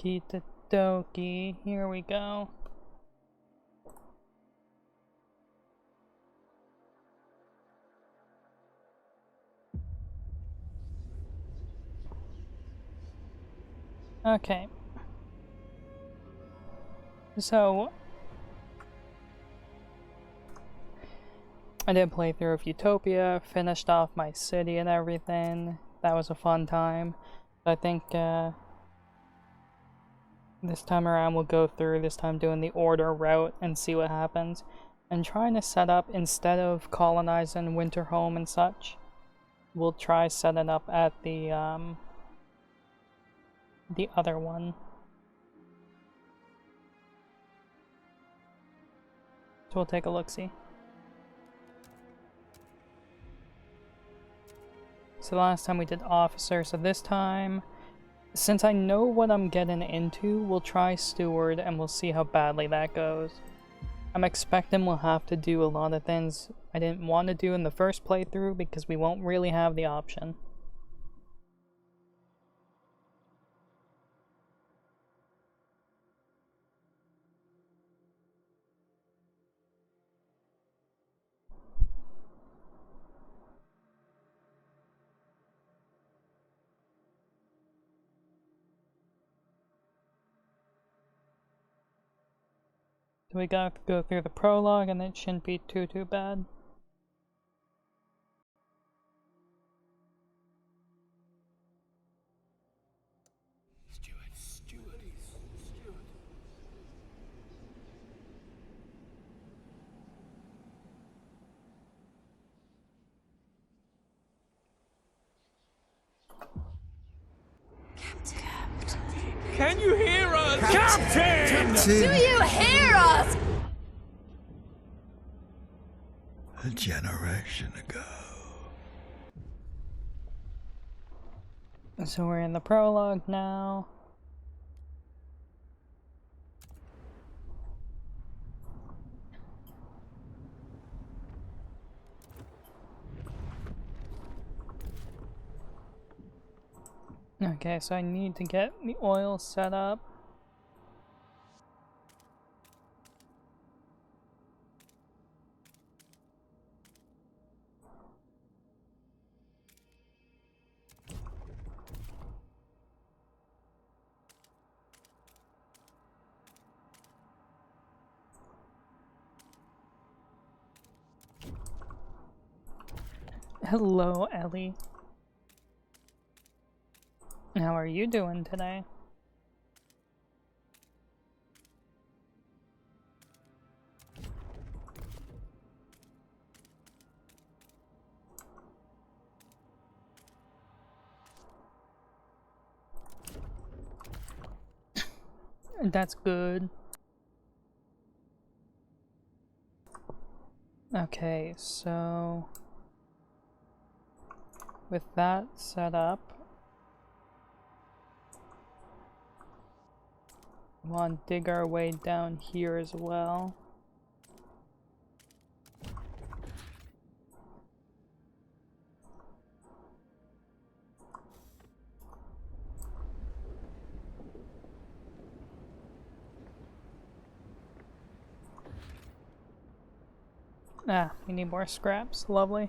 Okie dokie, here we go. Okay. So, I did play through of Utopia, finished off my city and everything. That was a fun time. I think this time around we'll go through, this time doing the Order route and see what happens. And trying to set up, instead of colonizing Winterhome and such, we'll try setting up at the other one. So we'll take a look-see. So last time we did Officer, so this time, since I know what I'm getting into, we'll try Steward and we'll see how badly that goes. I'm expecting we'll have to do a lot of things I didn't want to do in the first playthrough because we won't really have the option. So we gotta go through the prologue and it shouldn't be too bad. Can you hear us? Captain! Do you hear us? A generation ago. So we're in the prologue now. Okay, so I need to get the oil set up. Hello, Ellie. How are you doing today? That's good. Okay, so with that set up, we want to dig our way down here as well. Ah, we need more scraps. Lovely.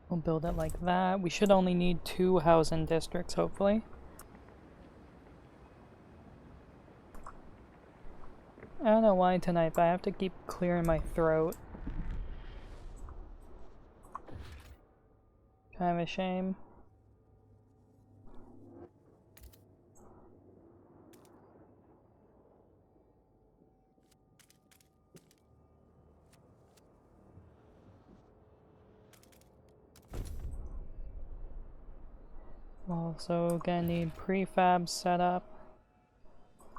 We'll build it like that. We should only need 2 housing districts, hopefully. I don't know why tonight, but I have to keep clearing my throat. Kind of a shame. Also gonna need prefab set up,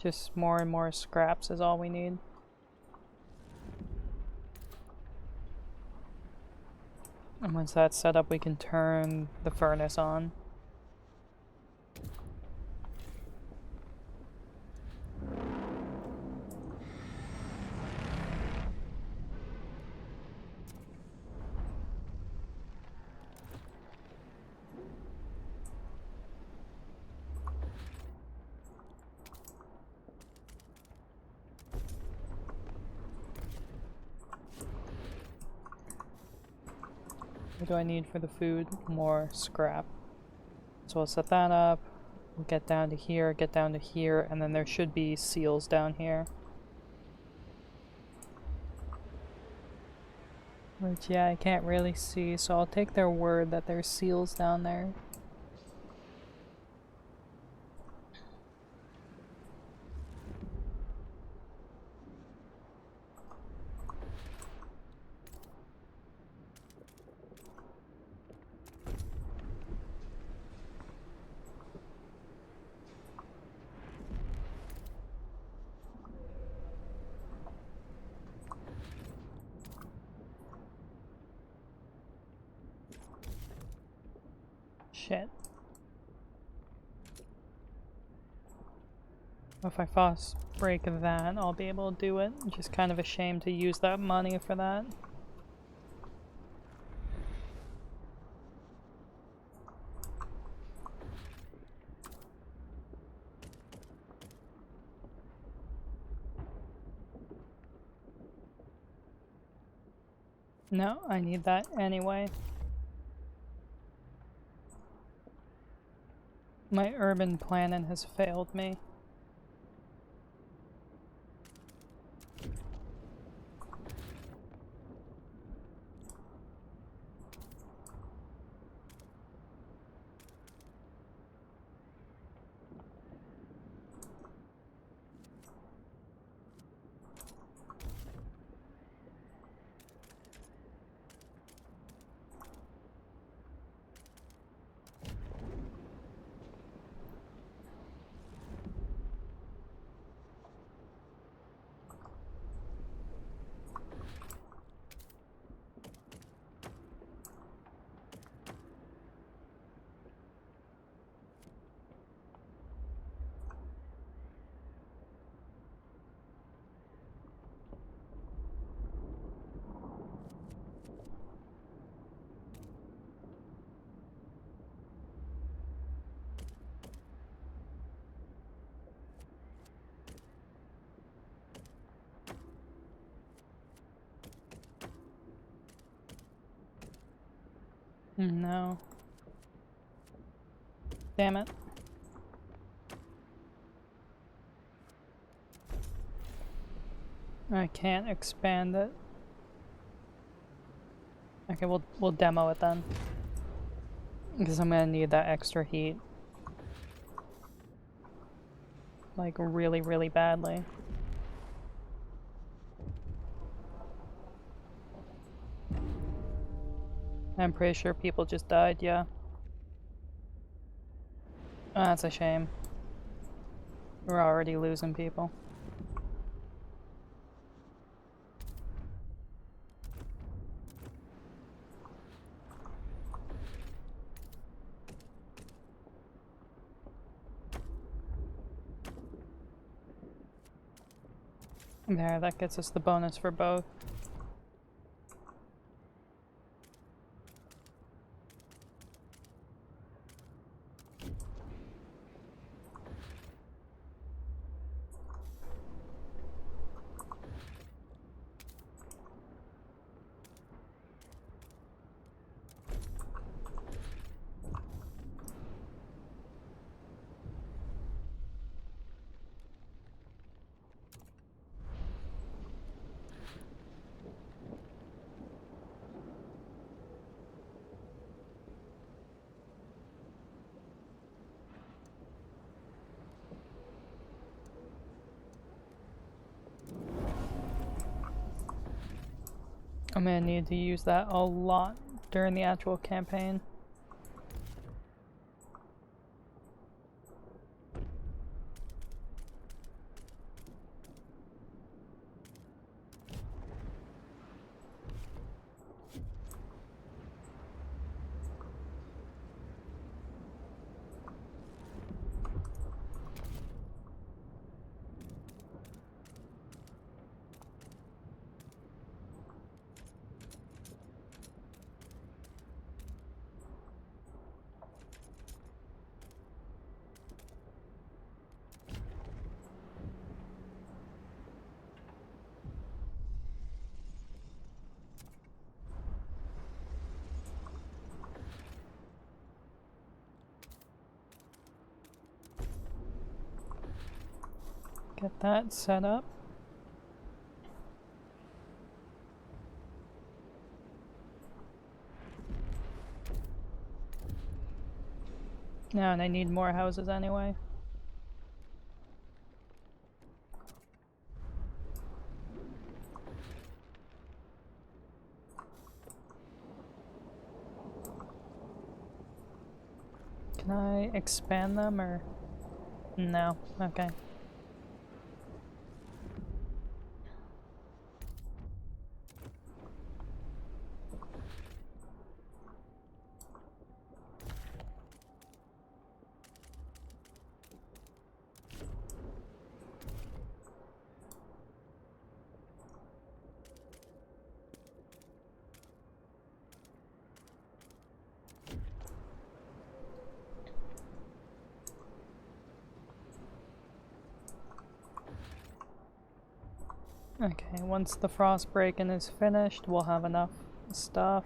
Just more and more scraps is all we need. And once that's set up, we can turn the furnace on. What do I need for the food? More scrap. So I'll set that up. We'll get down to here, and then there should be seals down here. Which, yeah, I can't really see, so I'll take their word that there's seals down there. Shit. If I fast break that, I'll be able to do it. Just kind of a shame to use that money for that. No, I need that anyway. My urban planning has failed me. No. Damn it. I can't expand it. Okay, we'll demo it then. Because I'm gonna need that extra heat. Like really, really badly. I'm pretty sure people just died, yeah. Oh, that's a shame. We're already losing people. There, that gets us the bonus for both. I'm gonna need to use that a lot during the actual campaign. Get that set up. No, and I need more houses anyway. Can I expand them or no? Okay. Okay, once the frost breaking is finished, we'll have enough stuff.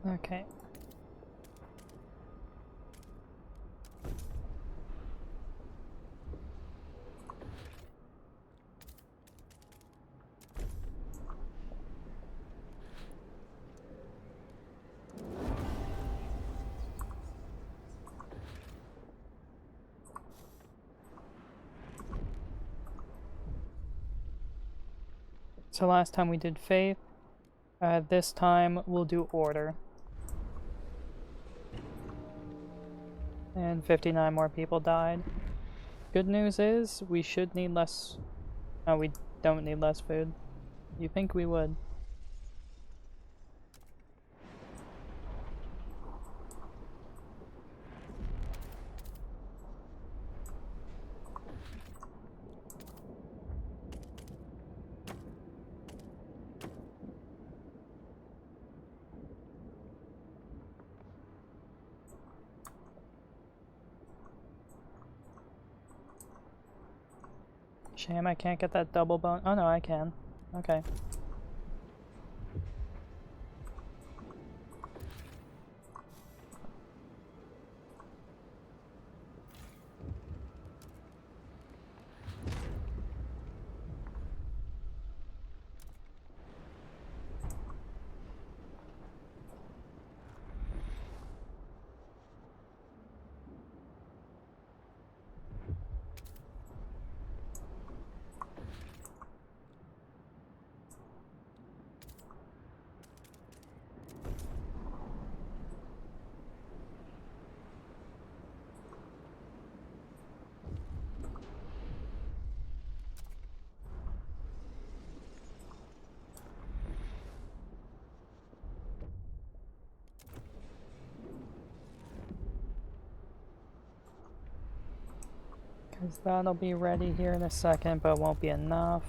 Okay. So last time we did faith. This time we'll do order. And 59 more people died. Good news is we should need less. Oh, we don't need less food. You think we would? Shame I can't get that double bone. Oh no, I can. Okay. Because that'll be ready here in a second, but won't be enough.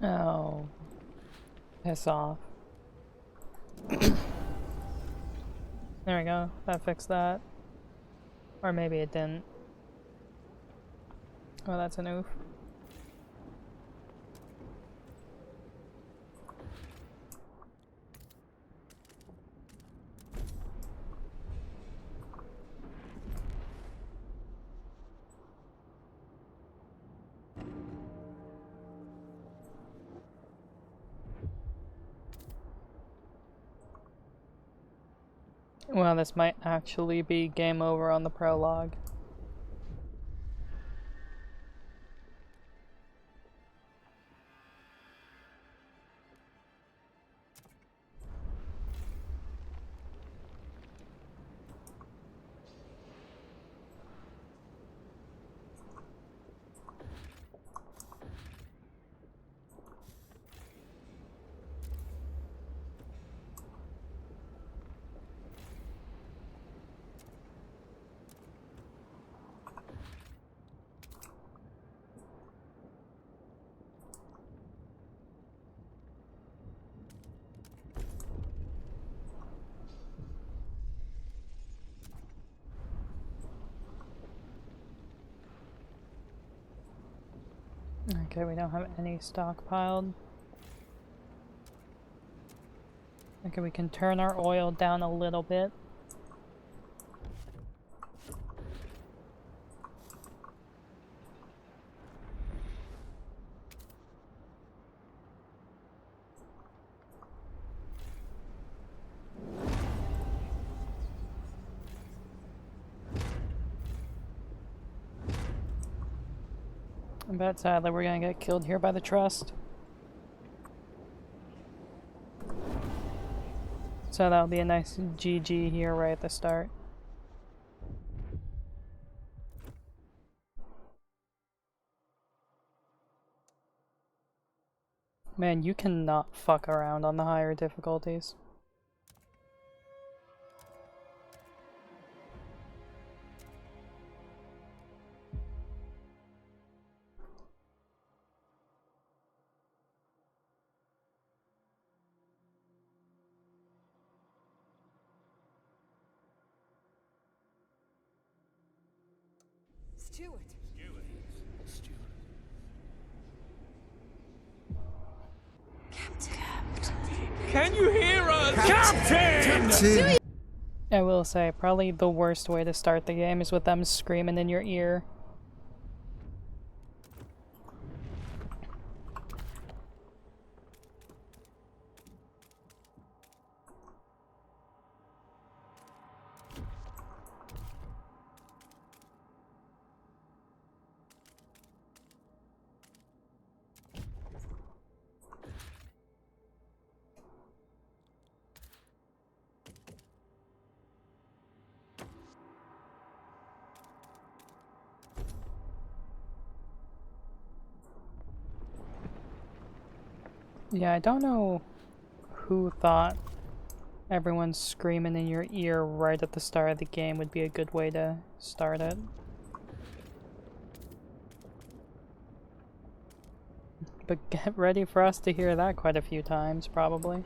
Oh, piss off. There we go, that fixed that. Or maybe it didn't. Oh, that's an oof. Well, this might actually be game over on the prologue. Okay, we don't have any stockpiled. Okay, we can turn our oil down a little bit. But sadly, we're gonna get killed here by the Trust. So that'll be a nice GG here right at the start. Man, you cannot fuck around on the higher difficulties. Stewart. Can you hear us? Captain! I will say, probably the worst way to start the game is with them screaming in your ear. Yeah, I don't know who thought everyone screaming in your ear right at the start of the game would be a good way to start it. But get ready for us to hear that quite a few times, probably.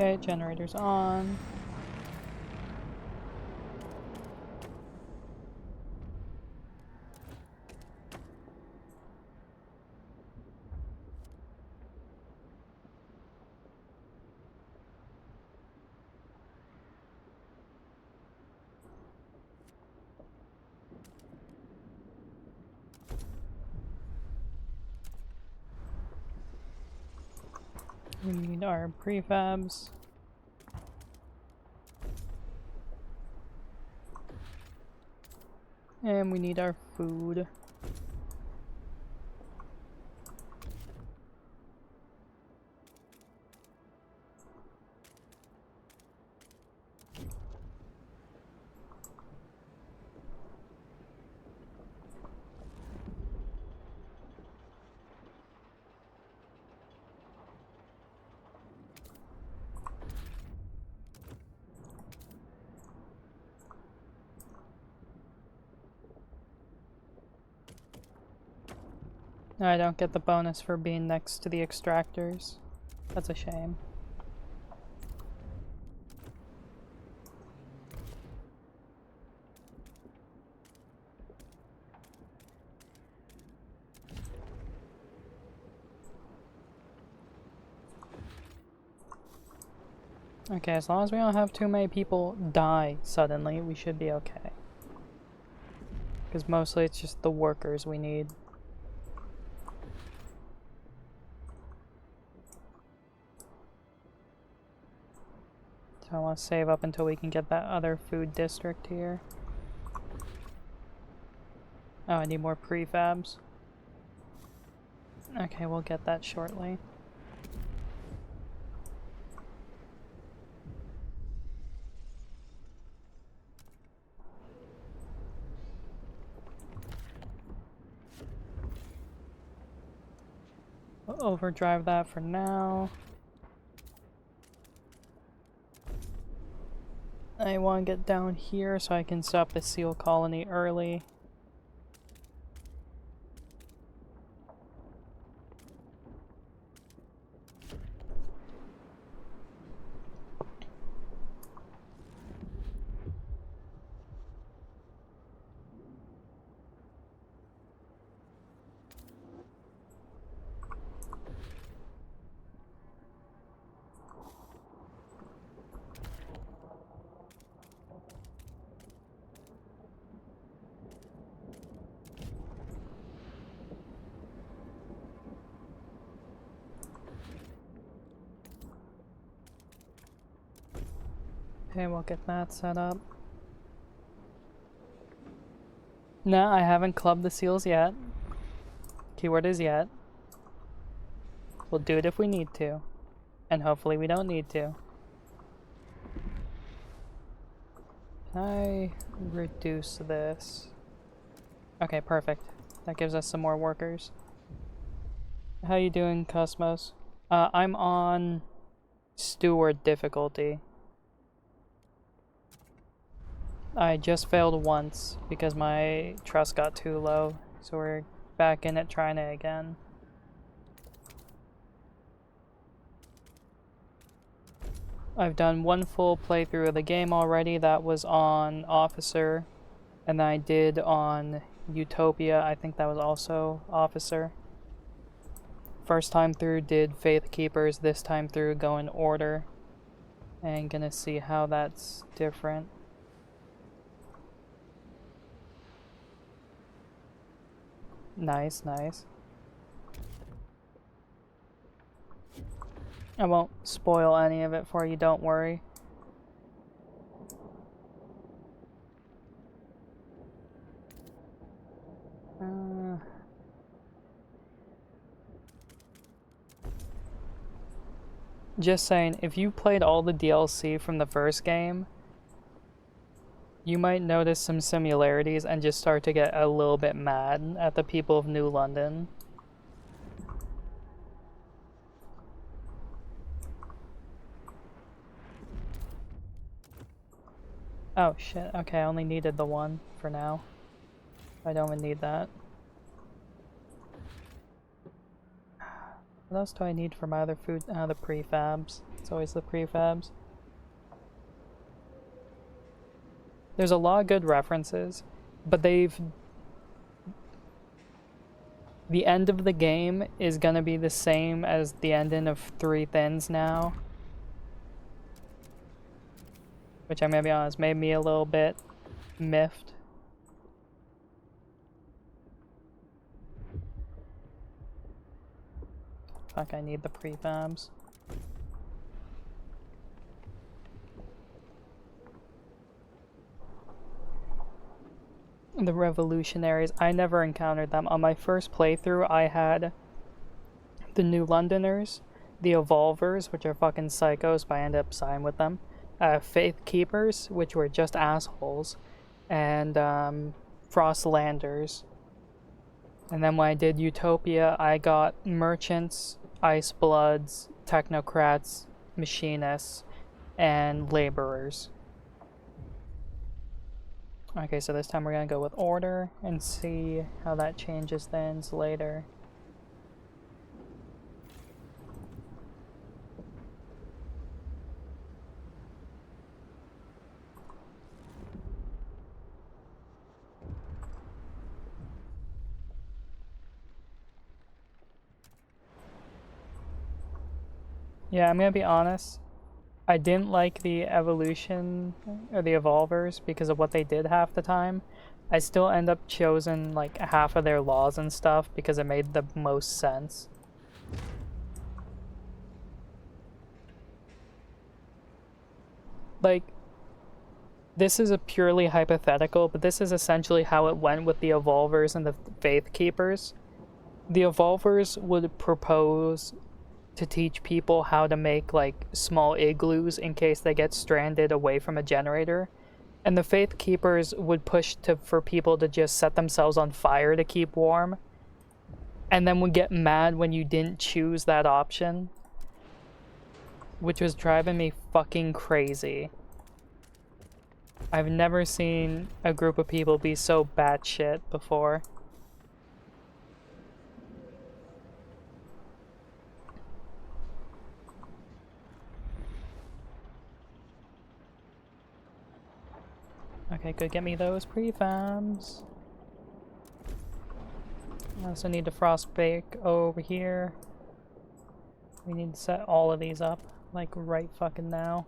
Okay, generator's on. We need our prefabs. And we need our food. I don't get the bonus for being next to the extractors. That's a shame. Okay, as long as we don't have too many people die suddenly, we should be okay. Because mostly it's just the workers we need. So I want to save up until we can get that other food district here. Oh, I need more prefabs. Okay, we'll get that shortly. We'll overdrive that for now. I want to get down here so I can stop the seal colony early. Okay, we'll get that set up. No, I haven't clubbed the seals yet. Keyword is yet. We'll do it if we need to. And hopefully we don't need to. Can I reduce this? Okay, perfect. That gives us some more workers. How you doing, Cosmos? I'm on steward difficulty. I just failed once because my trust got too low, so we're back in it trying it again. I've done one full playthrough of the game already. That was on Officer, and then I did on Utopia. I think that was also Officer. First time through did Faith Keepers, this time through go in Order, and gonna see how that's different. Nice, nice. I won't spoil any of it for you, don't worry. Just saying, if you played all the DLC from the first game, you might notice some similarities and just start to get a little bit mad at the people of New London. Oh shit, okay, I only needed the one for now. I don't even need that. What else do I need for my other food? The prefabs. It's always the prefabs. There's a lot of good references, but the end of the game is gonna be the same as the ending of Three Thins now. Which I'm gonna be honest, made me a little bit miffed. Fuck, I need the prefabs. The revolutionaries, I never encountered them. On my first playthrough, I had the New Londoners, the Evolvers, which are fucking psychos, but I ended up siding with them. Faith Keepers, which were just assholes, and Frostlanders. And then when I did Utopia, I got Merchants, Ice Bloods, Technocrats, Machinists, and Laborers. Okay, so this time we're gonna go with Order and see how that changes things later. Yeah, I'm gonna be honest. I didn't like the evolution or the evolvers because of what they did half the time. I still end up choosing like half of their laws and stuff because it made the most sense. Like, this is a purely hypothetical, but this is essentially how it went with the evolvers and the Faith Keepers. the Evolvers would propose to teach people how to make like small igloos in case they get stranded away from a generator, and the Faith Keepers would push for people to just set themselves on fire to keep warm, and then would get mad when you didn't choose that option, which was driving me fucking crazy. I've never seen a group of people be so batshit before. Okay, good. Get me those prefabs. I also need to frost bake over here. We need to set all of these up, like right fucking now.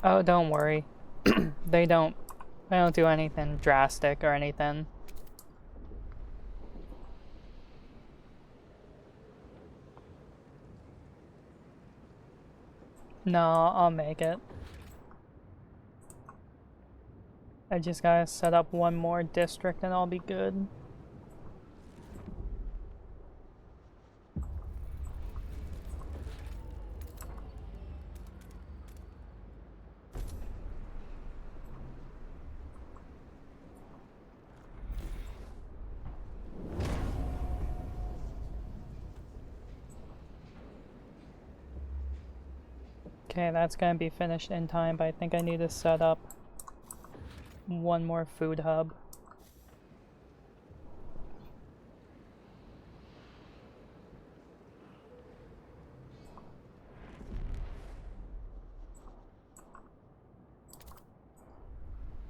Oh, don't worry. They don't do anything drastic or anything. No, I'll make it. I just gotta set up one more district and I'll be good. Okay, that's gonna be finished in time, but I think I need to set up one more food hub.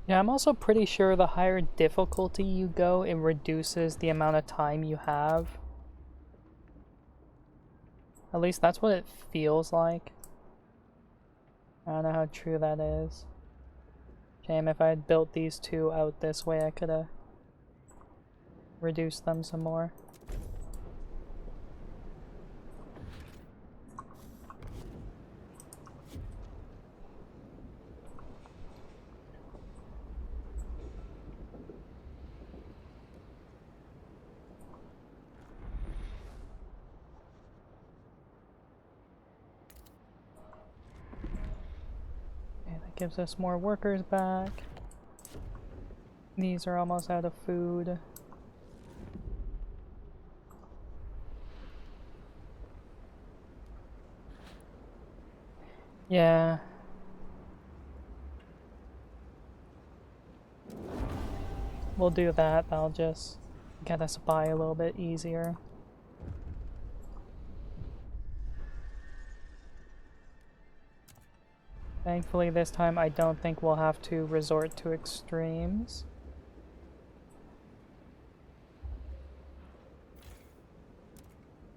Yeah, I'm also pretty sure the higher difficulty you go, it reduces the amount of time you have. At least that's what it feels like. I don't know how true that is. Shame, if I had built these two out this way, I could have reduced them some more. Gives us more workers back. These are almost out of food. Yeah. We'll do that. That'll just get us by a little bit easier. Thankfully, this time I don't think we'll have to resort to extremes.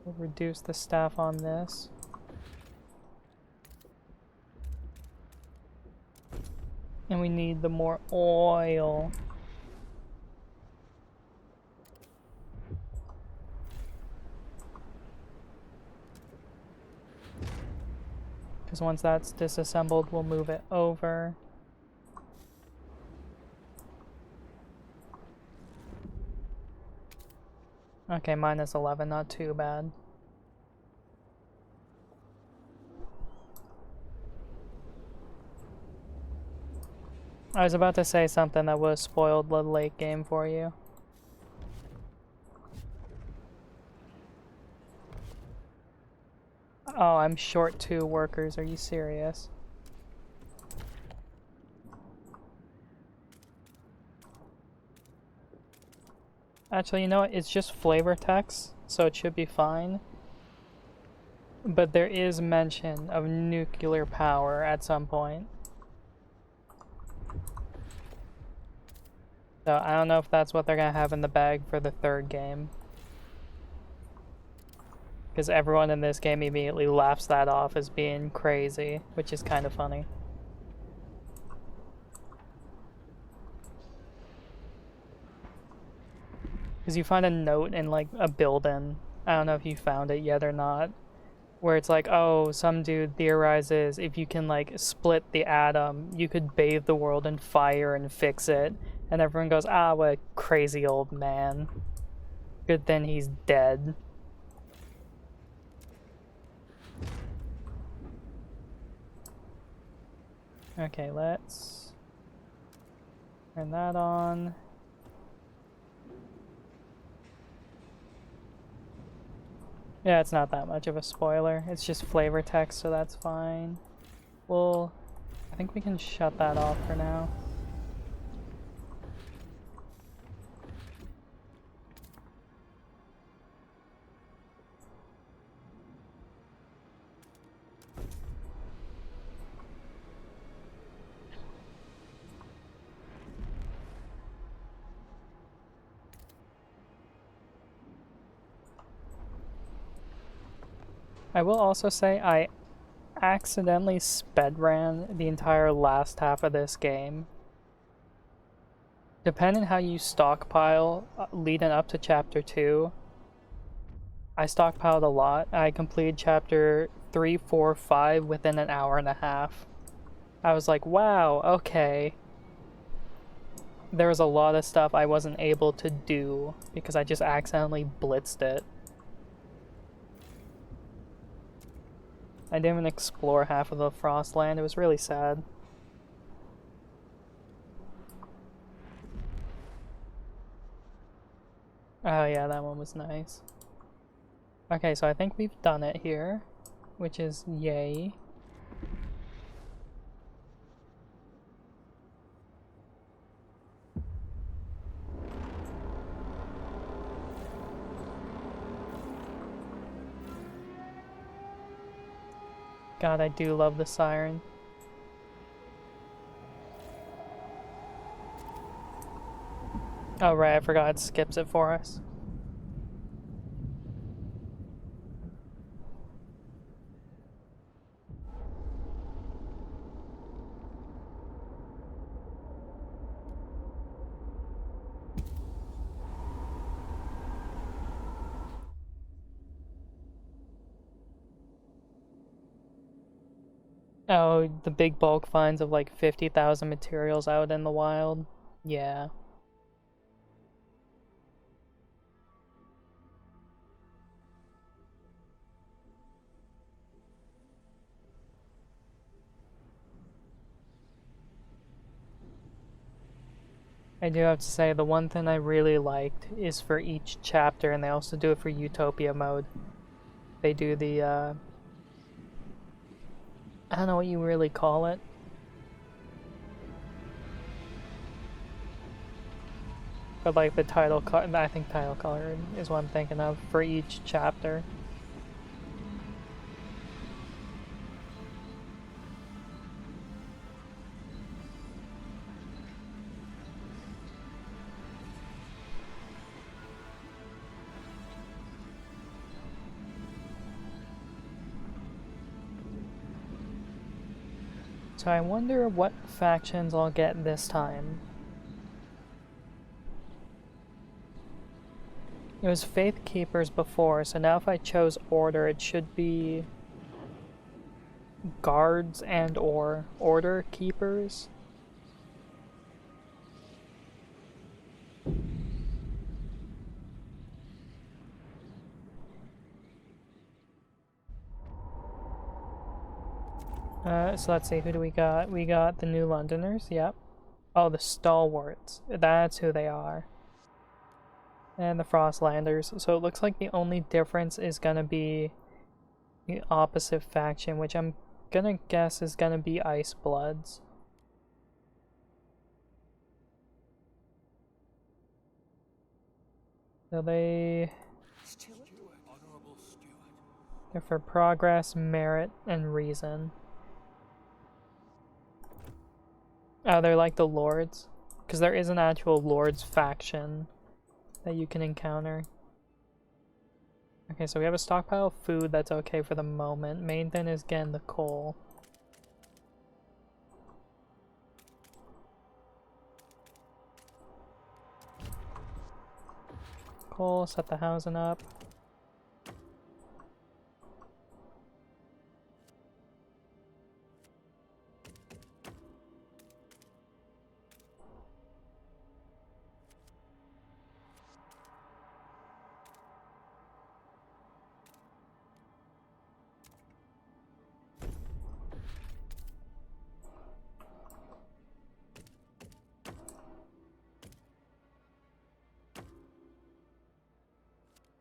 We'll reduce the staff on this. And we need the more oil. Because once that's disassembled, we'll move it over. Okay, minus 11, not too bad. I was about to say something that would have spoiled the late game for you. Oh, I'm short 2 workers. Are you serious? Actually, you know what? It's just flavor text, so it should be fine. But there is mention of nuclear power at some point. So I don't know if that's what they're gonna have in the bag for the 3rd game. Because everyone in this game immediately laughs that off as being crazy, which is kind of funny. Because you find a note in like a building. I don't know if you found it yet or not. Where it's like, oh, some dude theorizes if you can like split the atom, you could bathe the world in fire and fix it. And everyone goes, ah, what a crazy old man. Good thing he's dead. Okay, let's turn that on. Yeah, it's not that much of a spoiler. It's just flavor text, so that's fine. Well, I think we can shut that off for now. I will also say I accidentally sped ran the entire last half of this game. Depending how you stockpile leading up to chapter 2, I stockpiled a lot. I completed chapter 3, 4, 5 within an hour and a half. I was like, wow, okay. There was a lot of stuff I wasn't able to do because I just accidentally blitzed it. I didn't even explore half of the Frostland. It was really sad. Oh yeah, that one was nice. Okay, so I think we've done it here, which is yay. God, I do love the siren. Oh right, I forgot it skips it for us. Oh, the big bulk finds of like 50,000 materials out in the wild. Yeah. I do have to say, the one thing I really liked is for each chapter, and they also do it for Utopia mode. They do the, I don't know what you really call it. But like the title card, I think title card is what I'm thinking of for each chapter. So I wonder what factions I'll get this time. It was Faith Keepers before, so now if I chose Order, it should be Guards and or Order Keepers. So let's see, who do we got? We got the New Londoners, yep. Oh, the Stalwarts. That's who they are. And the Frostlanders. So it looks like the only difference is gonna be the opposite faction, which I'm gonna guess is gonna be Ice Bloods. So they're for progress, merit, and reason. Oh, they're like the Lords. Because there is an actual Lords faction that you can encounter. Okay, so we have a stockpile of food that's okay for the moment. Main thing is getting the coal. vehicle, set the housing up.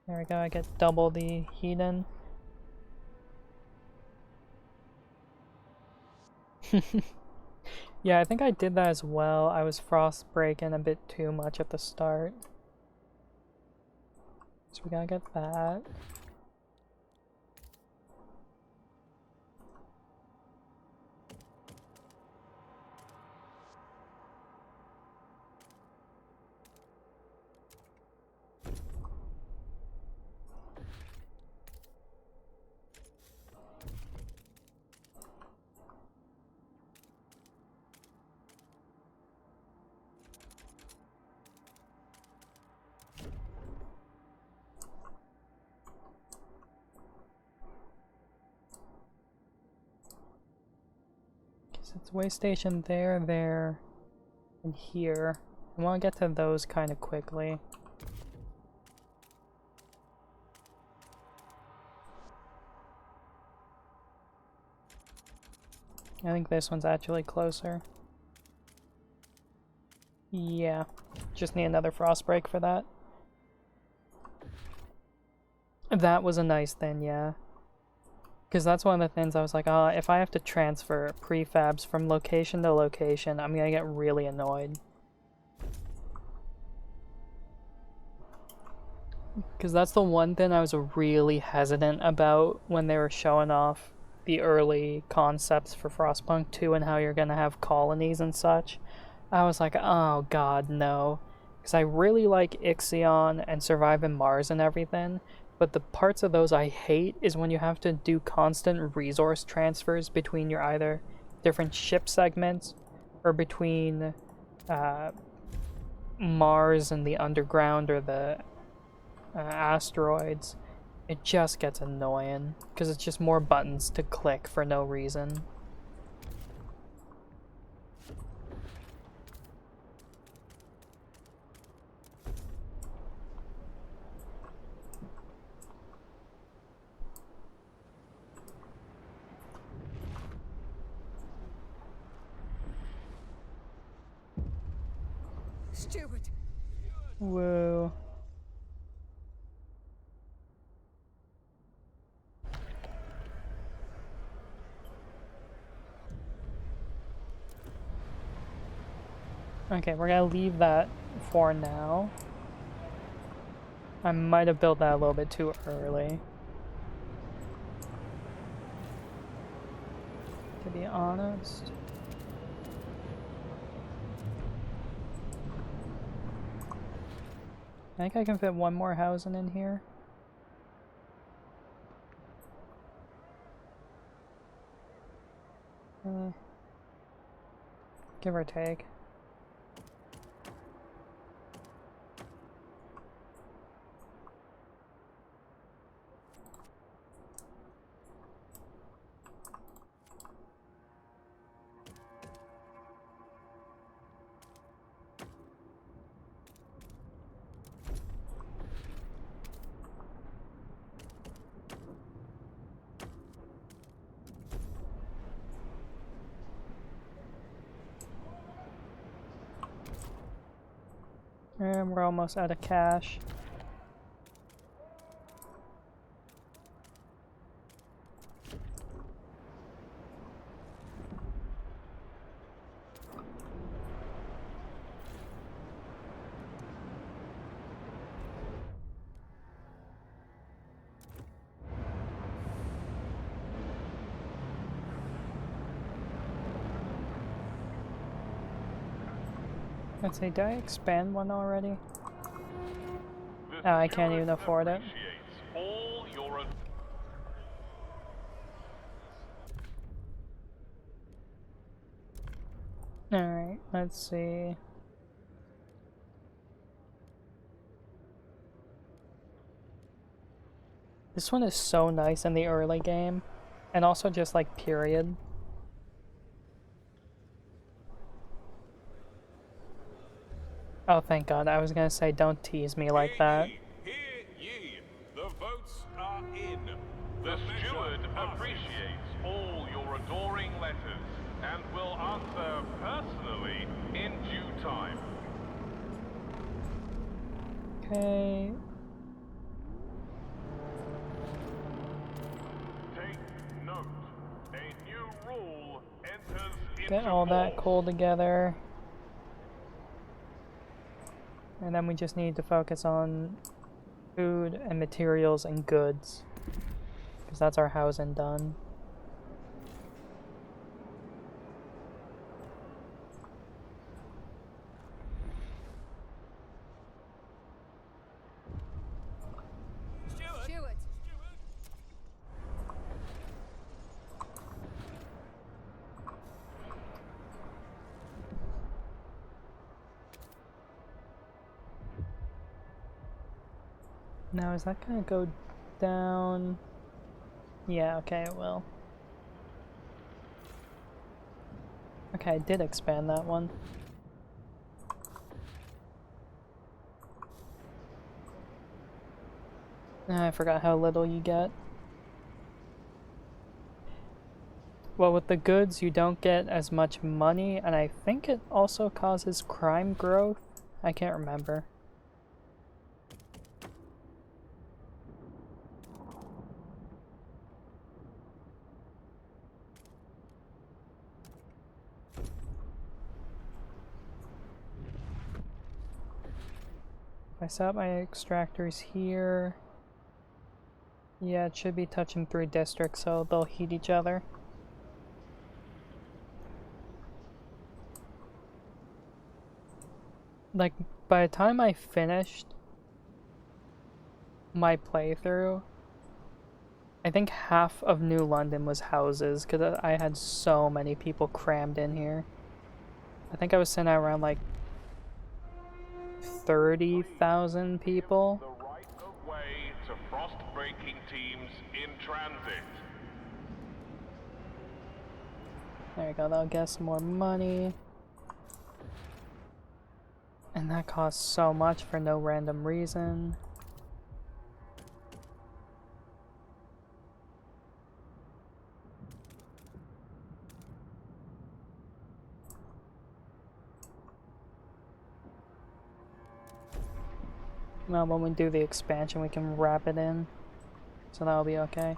There we go, I get double the heat in. Yeah, I think I did that as well. I was frost breaking a bit too much at the start. So we gotta get that. So it's way station there, and here. I want to get to those kind of quickly. I think this one's actually closer. Yeah, just need another frost break for that. That was a nice thing, yeah. Because that's one of the things I was like, oh, if I have to transfer prefabs from location to location, I'm gonna get really annoyed. Because that's the one thing I was really hesitant about when they were showing off the early concepts for Frostpunk 2 and how you're gonna have colonies and such. I was like, oh god, no. Because I really like Ixion and Surviving Mars and everything, but the parts of those I hate is when you have to do constant resource transfers between your either different ship segments or between Mars and the underground or the asteroids. It just gets annoying because it's just more buttons to click for no reason. Steward. Whoa. Okay, we're gonna leave that for now. I might have built that a little bit too early, to be honest. I think I can fit one more housing in here. Give or take. And we're almost out of cash. Let's see, did I expand one already? Oh, I can't even afford it. Alright, let's see. This one is so nice in the early game, and also just like period. Oh, thank God. I was gonna say, don't tease me like that. Hear ye. The votes are in. The steward appreciates all your adoring letters and will answer personally in due time. Okay. Take note. A new rule enters Get into all that force. coal together. And then we just need to focus on food and materials and goods. Because that's our housing done. Steward. Now, is that gonna go down? Yeah, okay, it will. Okay, I did expand that one. I forgot how little you get. Well, with the goods, you don't get as much money, and I think it also causes crime growth. I can't remember. If I set up my extractors here, yeah, it should be touching 3 districts, so they'll heat each other. Like, by the time I finished my playthrough, I think half of New London was houses, because I had so many people crammed in here. I think I was sitting at around like 30,000 people. The right of way to frost-breaking teams in transit. There you go, that'll get some more money. And that costs so much for no random reason. Well, when we do the expansion, we can wrap it in. So that'll be okay.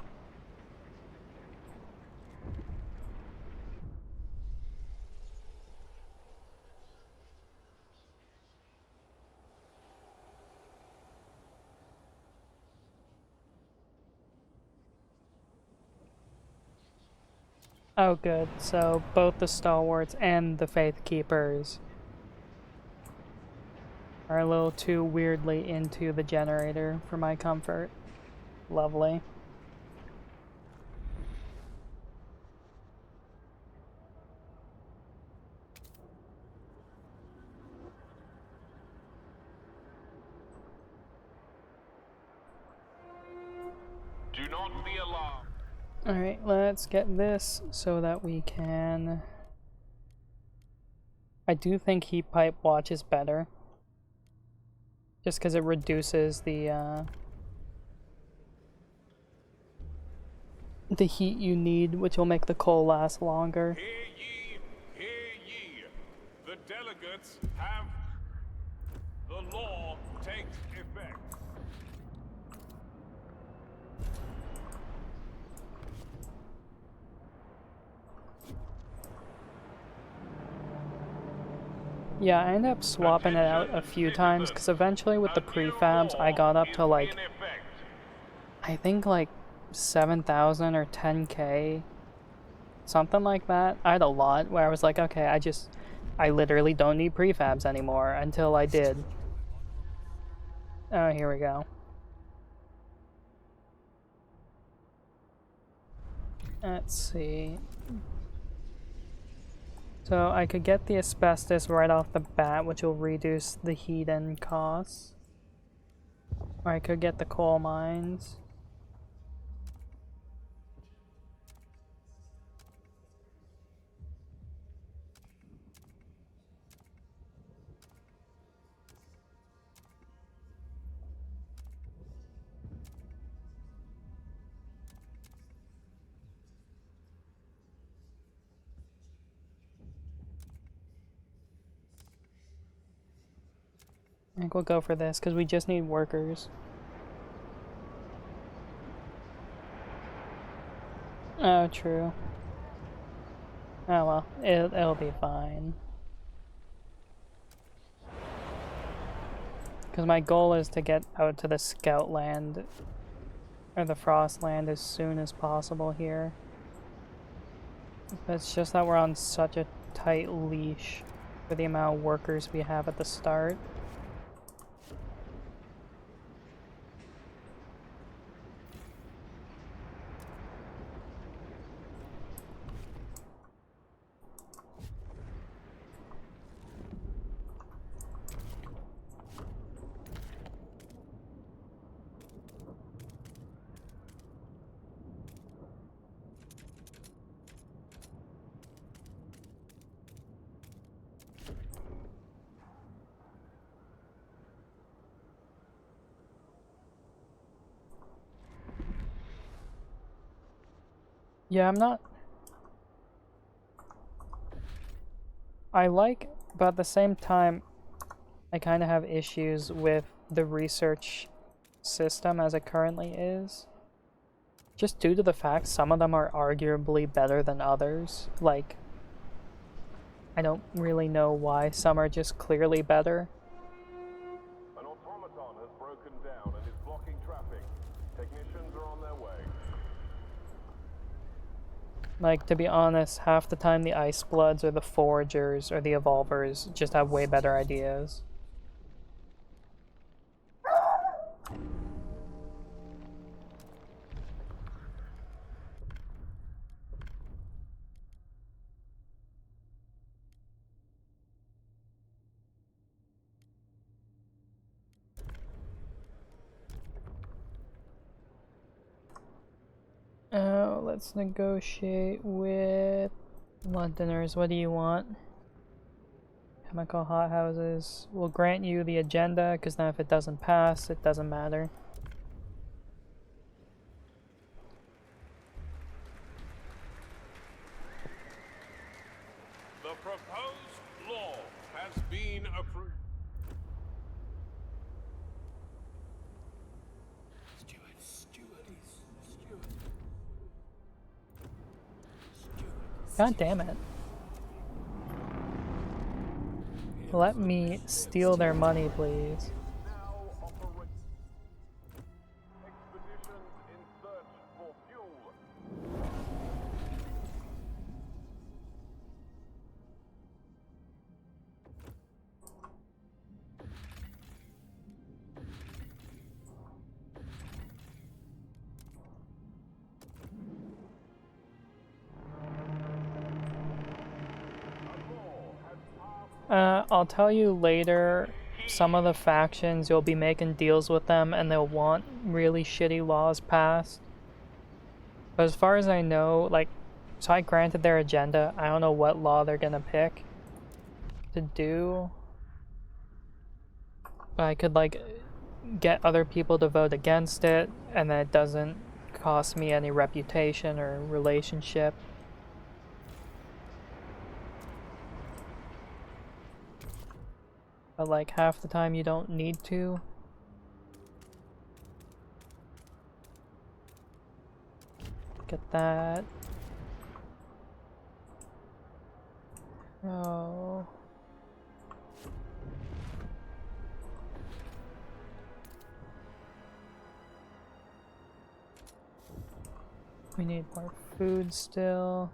Oh, good. So both the Stalwarts and the Faith Keepers are a little too weirdly into the generator for my comfort. Lovely. Do not be alarmed. Alright, let's get this so that we can... I do think Heat Pipe Watch is better. Just because it reduces the heat you need, which will make the coal last longer. Hear ye, hear ye. The delegates have the law takes effect. Yeah, I ended up swapping it out a few times, because eventually with the prefabs, I got up to like, I think like 7,000 or 10k, something like that. I had a lot where I was like, okay, I literally don't need prefabs anymore, until I did. Oh, here we go. Let's see. So I could get the asbestos right off the bat, which will reduce the heat and costs. Or I could get the coal mines. I think we'll go for this because we just need workers. Oh, true. Oh well, it'll be fine. Because my goal is to get out to the Scout Land, or the Frost Land, as soon as possible here. But it's just that we're on such a tight leash for the amount of workers we have at the start. Yeah, I'm not... I like, but at the same time, I kind of have issues with the research system as it currently is. Just due to the fact some of them are arguably better than others. Like, I don't really know why some are just clearly better. An automaton has broken down and is blocking traffic. Technicians are on their way. Like, to be honest, half the time the Ice Bloods or the Foragers or the Evolvers just have way better ideas. Oh, let's negotiate with Londoners. What do you want? Chemical hothouses. We'll grant you the agenda, because then if it doesn't pass, it doesn't matter. The proposed law has been approved. God damn it. Let me steal their money, please. Now operate. Expeditions in search for fuel. I'll tell you later, some of the factions, you'll be making deals with them and they'll want really shitty laws passed. But as far as I know, like, so I granted their agenda. I don't know what law they're gonna pick to do. But I could, like, get other people to vote against it, and then it doesn't cost me any reputation or relationship. But like half the time you don't need to. Get that. Oh. We need more food still.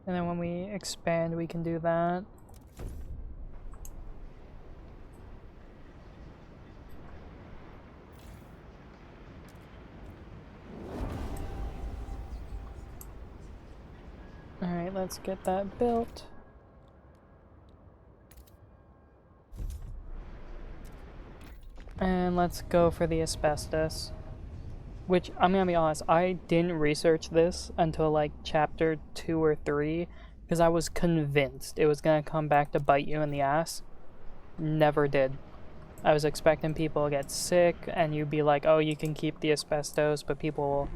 And then when we expand, we can do that. Alright, let's get that built. And let's go for the asbestos. Which, I'm gonna be honest, I didn't research this until like chapter 2 or 3 because I was convinced it was gonna come back to bite you in the ass. Never did. I was expecting people to get sick and you'd be like, oh, you can keep the asbestos, but people will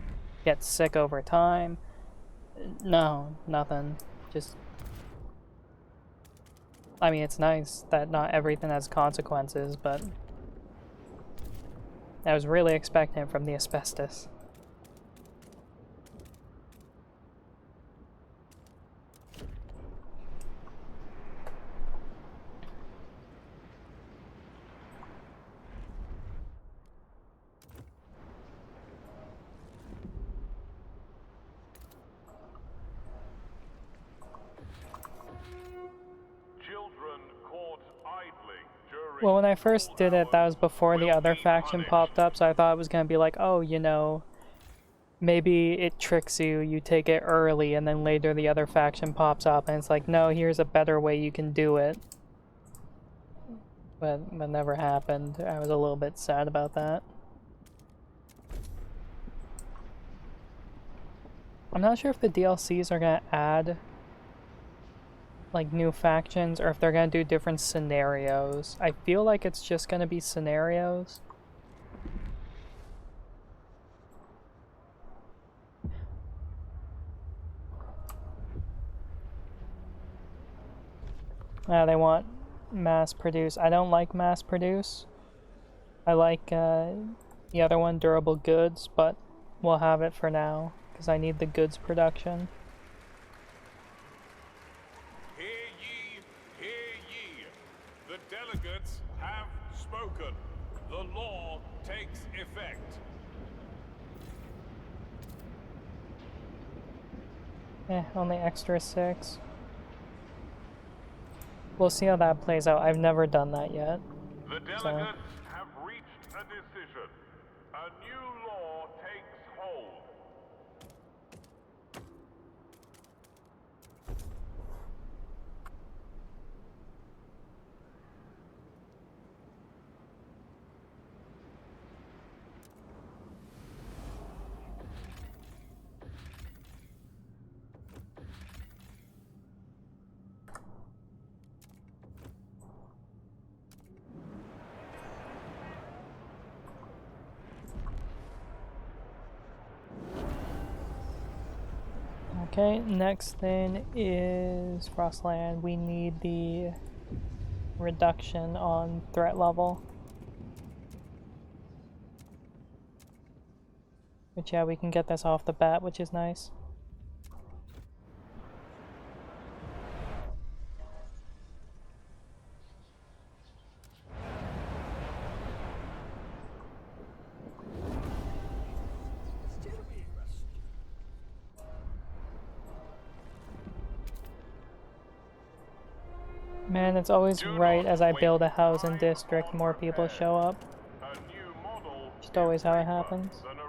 get sick over time. No, nothing. Just... I mean, it's nice that not everything has consequences, but I was really expecting it from the asbestos. Children caught idling during Well, when I first did it, that was before the will other be faction punished. popped up, so I thought it was gonna be like, oh, you know, maybe it tricks you, you take it early, and then later the other faction pops up, and it's like, no, here's a better way you can do it. But never happened. I was a little bit sad about that. I'm not sure if the DLCs are gonna add like new factions or if they're gonna do different scenarios. I feel like it's just gonna be scenarios. They want mass produce. I don't like mass produce. I like the other one, durable goods, but we'll have it for now because I need the goods production. Hear ye, hear ye. The delegates have spoken. The law takes effect. Only extra 6. We'll see how that plays out. I've never done that yet. The delegates have reached a decision. A new law takes hold. Okay, next thing is Frostland. We need the reduction on threat level. Which, yeah, we can get this off the bat, which is nice. Man, it's always right as I build a housing district, more people show up. A new model Just always how it is safer happens. than a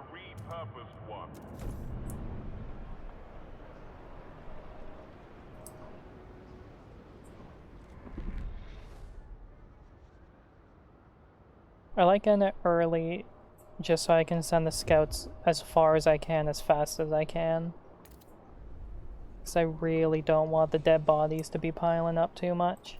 repurposed one. I like getting it early just so I can send the scouts as far as I can, as fast as I can. Because I really don't want the dead bodies to be piling up too much.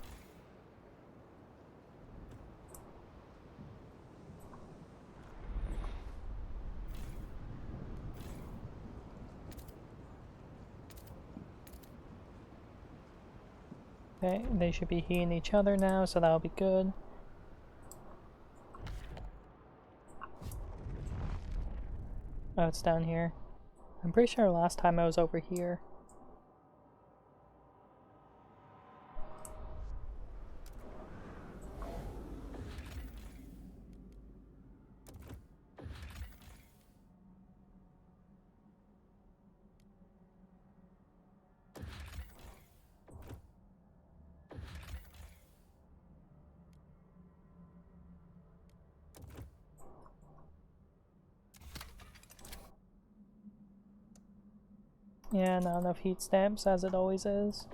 Okay, they should be healing each other now, so that'll be good. Oh, it's down here. I'm pretty sure last time I was over here. Yeah, not enough heat stamps, as it always is.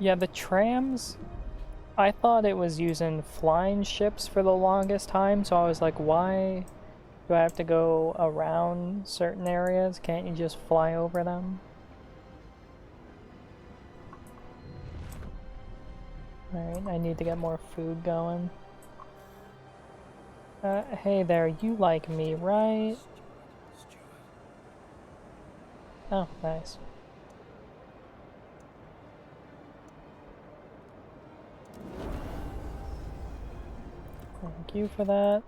Yeah, the trams, I thought it was using flying ships for the longest time, so I was like, why do I have to go around certain areas? Can't you just fly over them? Alright, I need to get more food going. Hey there, you like me, right? Oh, nice. Thank you for that.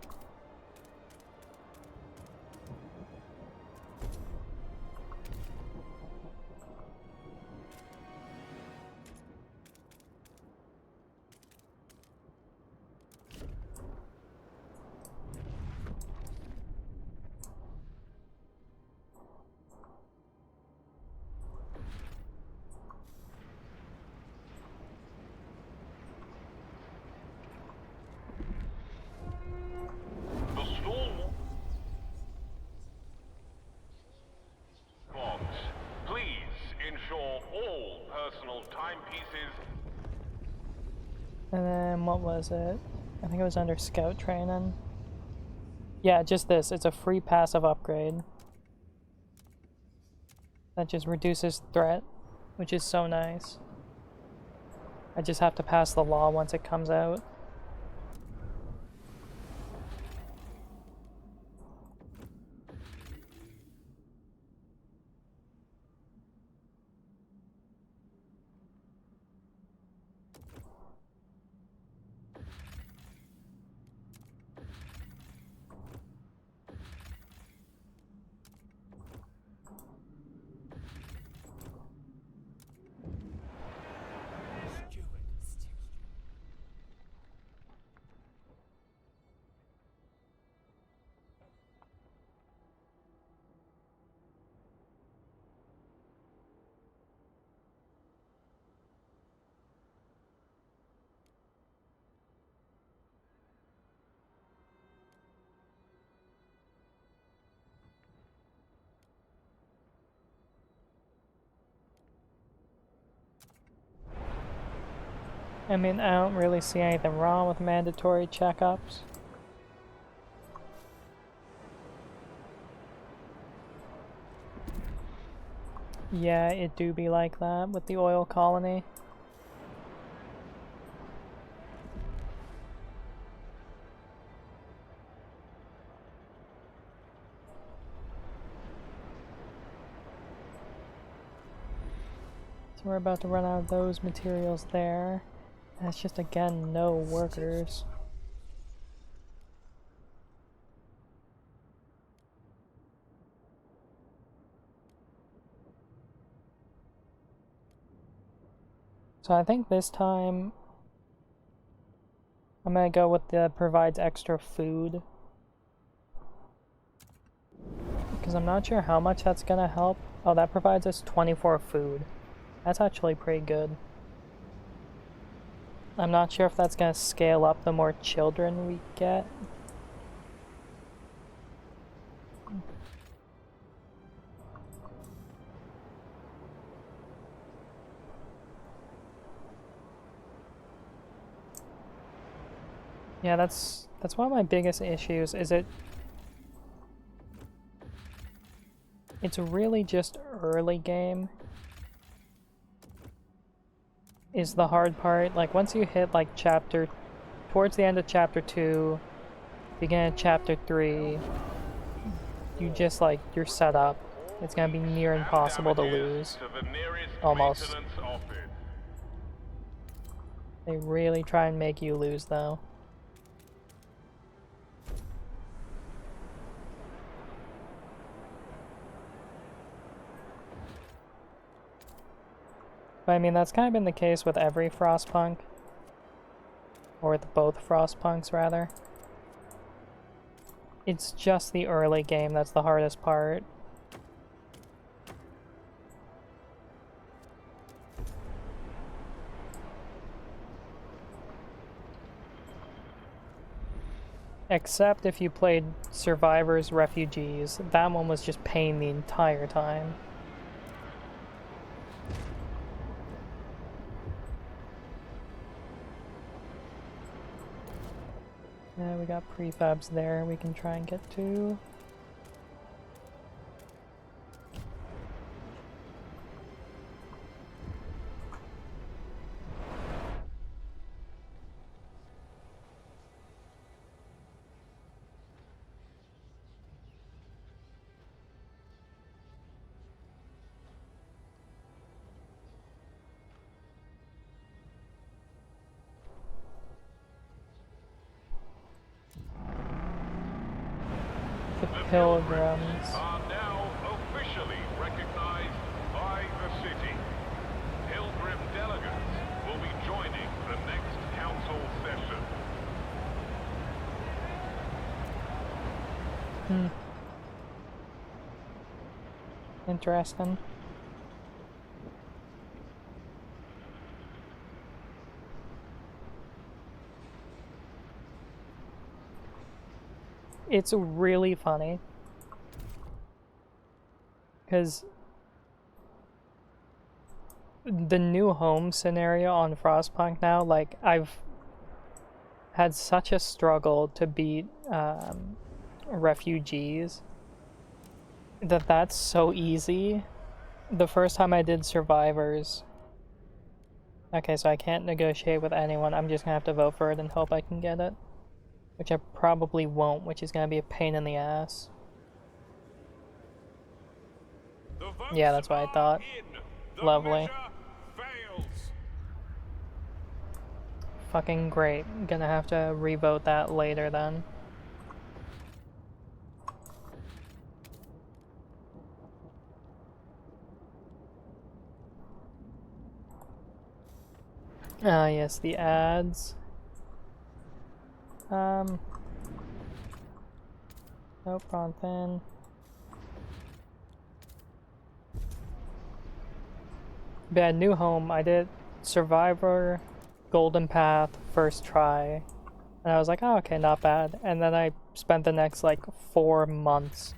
The stall box. Please ensure all personal timepieces. And then what was it? I think it was under scout training. Yeah, just this. It's a free passive upgrade. That just reduces threat, which is so nice. I just have to pass the law once it comes out. I mean, I don't really see anything wrong with mandatory checkups. Yeah, it do be like that with the oil colony. So we're about to run out of those materials there. That's just, again, no workers. So I think this time I'm gonna go with the provides extra food. Because I'm not sure how much that's gonna help. Oh, that provides us 24 food. That's actually pretty good. I'm not sure if that's gonna scale up the more children we get. Yeah, that's one of my biggest issues, is it's really just early game is the hard part. Like, once you hit like towards the end of chapter 2, beginning of chapter 3, you just like, you're set up. It's gonna be near impossible to lose. Almost. They really try and make you lose though. But I mean, that's kind of been the case with every Frostpunk. Or with both Frostpunks, rather. It's just the early game that's the hardest part. Except if you played Survivors Refugees. That one was just pain the entire time. Yeah, we got prefabs there we can try and get to. The Pilgrims. Are now officially recognized by the city. Pilgrim delegates will be joining the next council session. Interesting. It's really funny because the new home scenario on Frostpunk now, like, I've had such a struggle to beat refugees that's so easy. The first time I did survivors, okay, so I can't negotiate with anyone. I'm just gonna have to vote for it and hope I can get it. Which I probably won't, which is gonna be a pain in the ass. Yeah, that's what I thought. Lovely. Fucking great. Gonna have to revote that later then. Ah, yes, the ads. Nope, wrong thing. Bad new home. I did Survivor, Golden Path, first try. And I was like, oh, okay, not bad. And then I spent the next, like, 4 months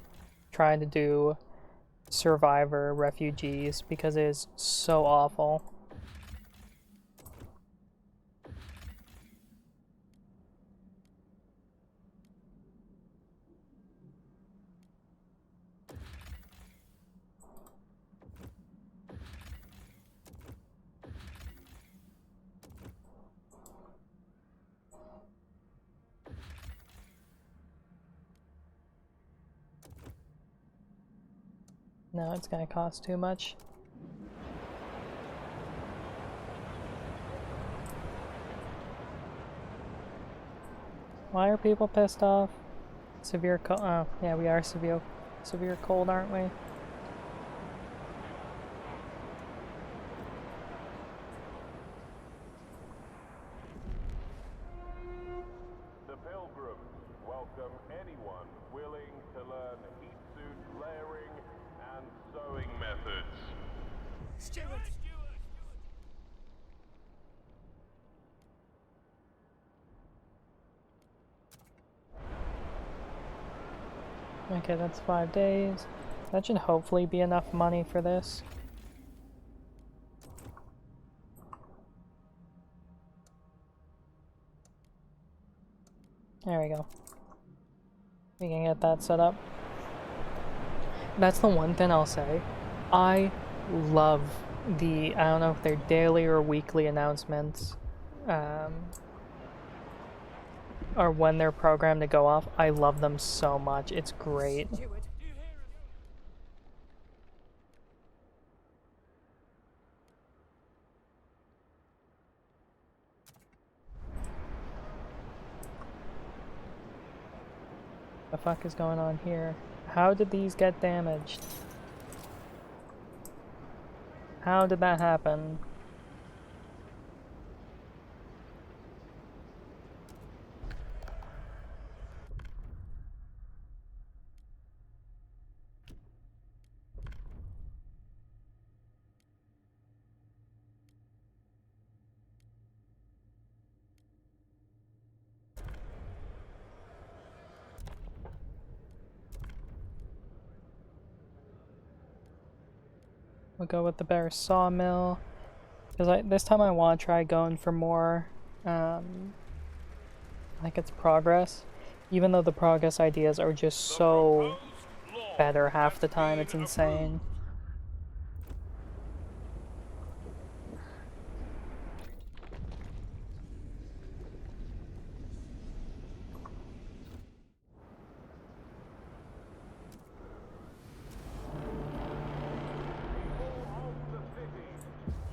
trying to do Survivor Refugees because it is so awful. No, it's gonna cost too much. Why are people pissed off? Severe cold. Oh, yeah, we are severe cold, aren't we? The Pilgrims welcome anyone willing to learn heat suit layering and sewing methods. Steward! Okay, that's 5 days. That should hopefully be enough money for this. There we go. We can get that set up. That's the one thing I'll say. I love the, I don't know if they're daily or weekly announcements, or when they're programmed to go off. I love them so much. It's great. Steward! The fuck is going on here? How did these get damaged? How did that happen? We'll go with the bear sawmill. Because this time I want to try going for more like it's progress, even though the progress ideas are just so better half the time. It's insane.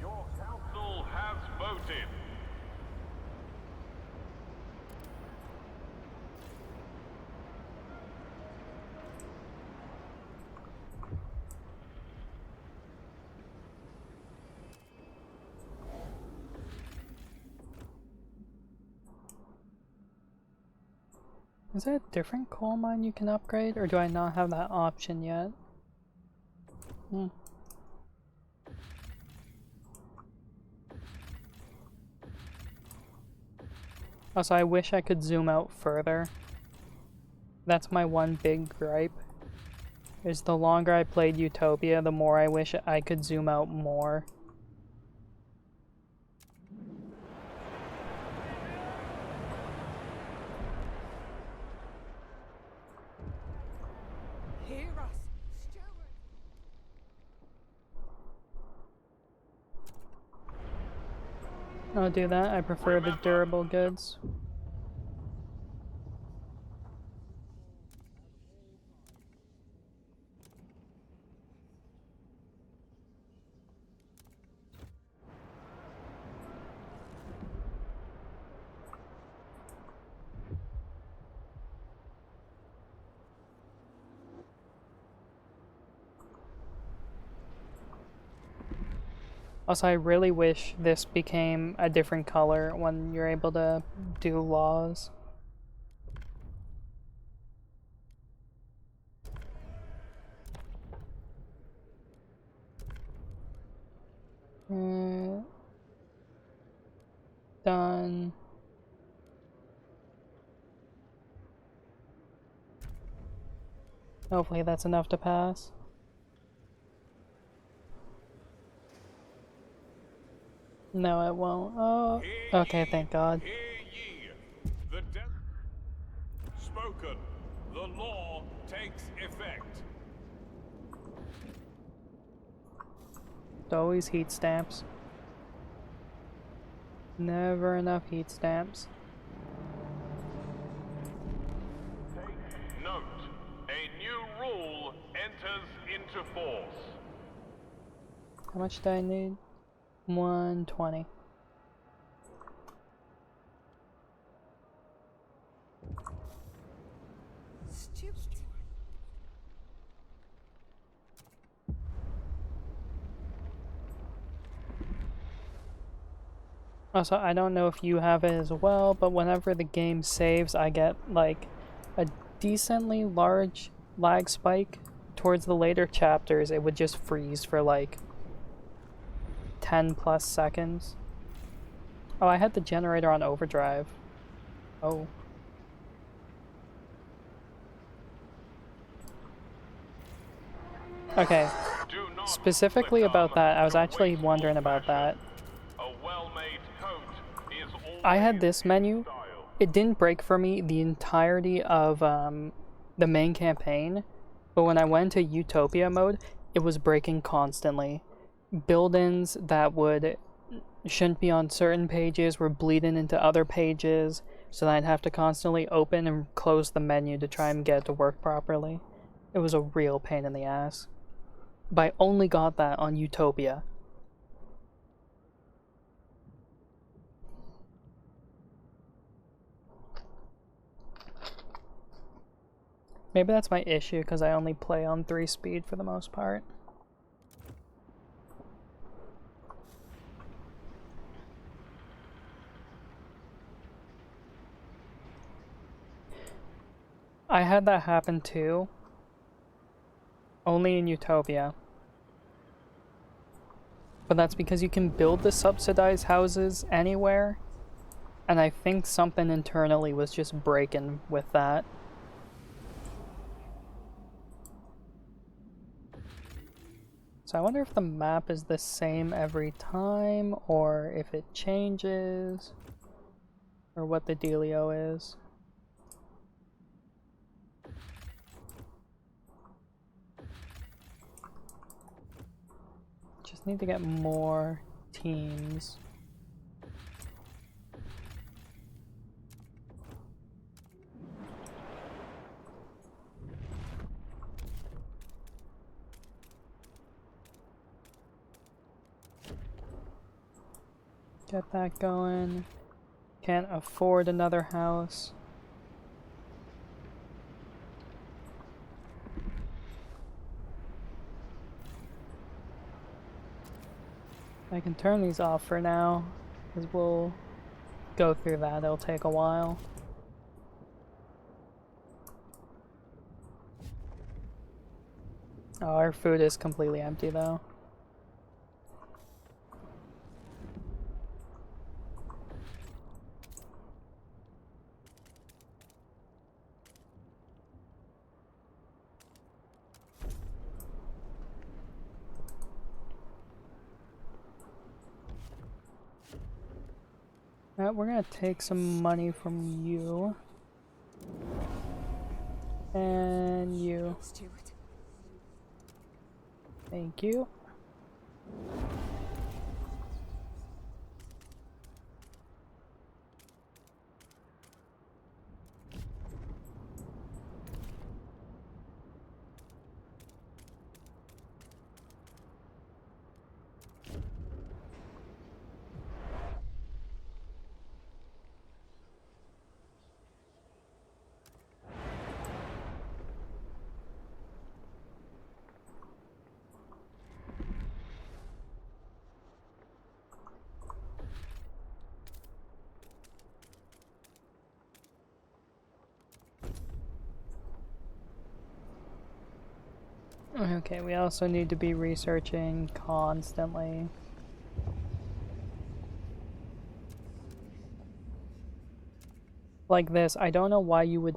Your council has voted. Is there a different coal mine you can upgrade, or do I not have that option yet? Also, I wish I could zoom out further. That's my one big gripe. Is the longer I played Utopia, the more I wish I could zoom out more. Hear us, steward. I'll do that. I prefer the durable goods. Also, I really wish this became a different color when you're able to do laws. Done. Hopefully that's enough to pass. No, it won't. Oh, okay, thank God. Hear ye. The spoken. The law takes effect. It's always heat stamps. Never enough heat stamps. Take note. A new rule enters into force. How much do I need? 120. Stupid. Also, I don't know if you have it as well, but whenever the game saves, I get like a decently large lag spike. Towards the later chapters, it would just freeze for like 10 plus seconds. Oh, I had the generator on overdrive. Oh. Okay. Do not Specifically succumb about that, I was to actually wasteful wondering about that. passion. A well-made coat is I had always this menu. style. It didn't break for me the entirety of the main campaign, but when I went to Utopia mode, it was breaking constantly. Build-ins that shouldn't be on certain pages were bleeding into other pages, so that I'd have to constantly open and close the menu to try and get it to work properly. It was a real pain in the ass. But I only got that on Utopia. Maybe that's my issue because I only play on 3 speed for the most part. I had that happen too. Only in Utopia. But that's because you can build the subsidized houses anywhere. And I think something internally was just breaking with that. So I wonder if the map is the same every time, or if it changes, or what the dealio is. Just need to get more teams. Get that going. Can't afford another house. I can turn these off for now, because we'll go through that. It'll take a while. Oh, our food is completely empty though. We're gonna take some money from you. And you. Steward. Thank you. Okay, we also need to be researching constantly. Like this, I don't know why you would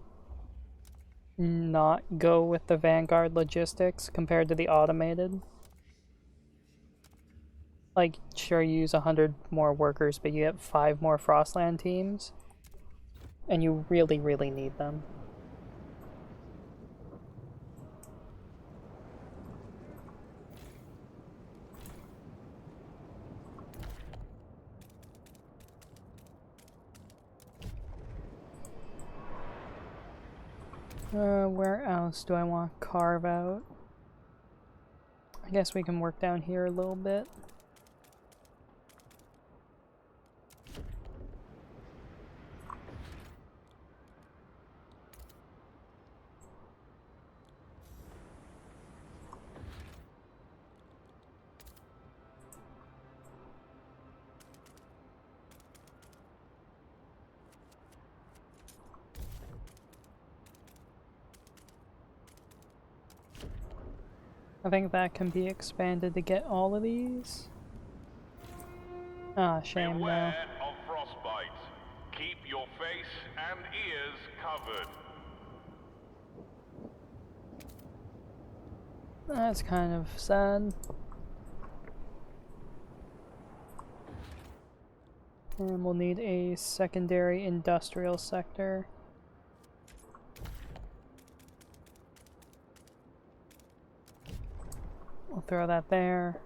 not go with the Vanguard logistics compared to the automated. Like, sure, you use 100 more workers, but you get 5 more Frostland teams. And you really, really need them. Where else do I want to carve out? I guess we can work down here a little bit. I think that can be expanded to get all of these. Ah, shame though. Beware of frostbite. Keep your face and ears covered. That's kind of sad. And we'll need a secondary industrial sector. We'll throw that there.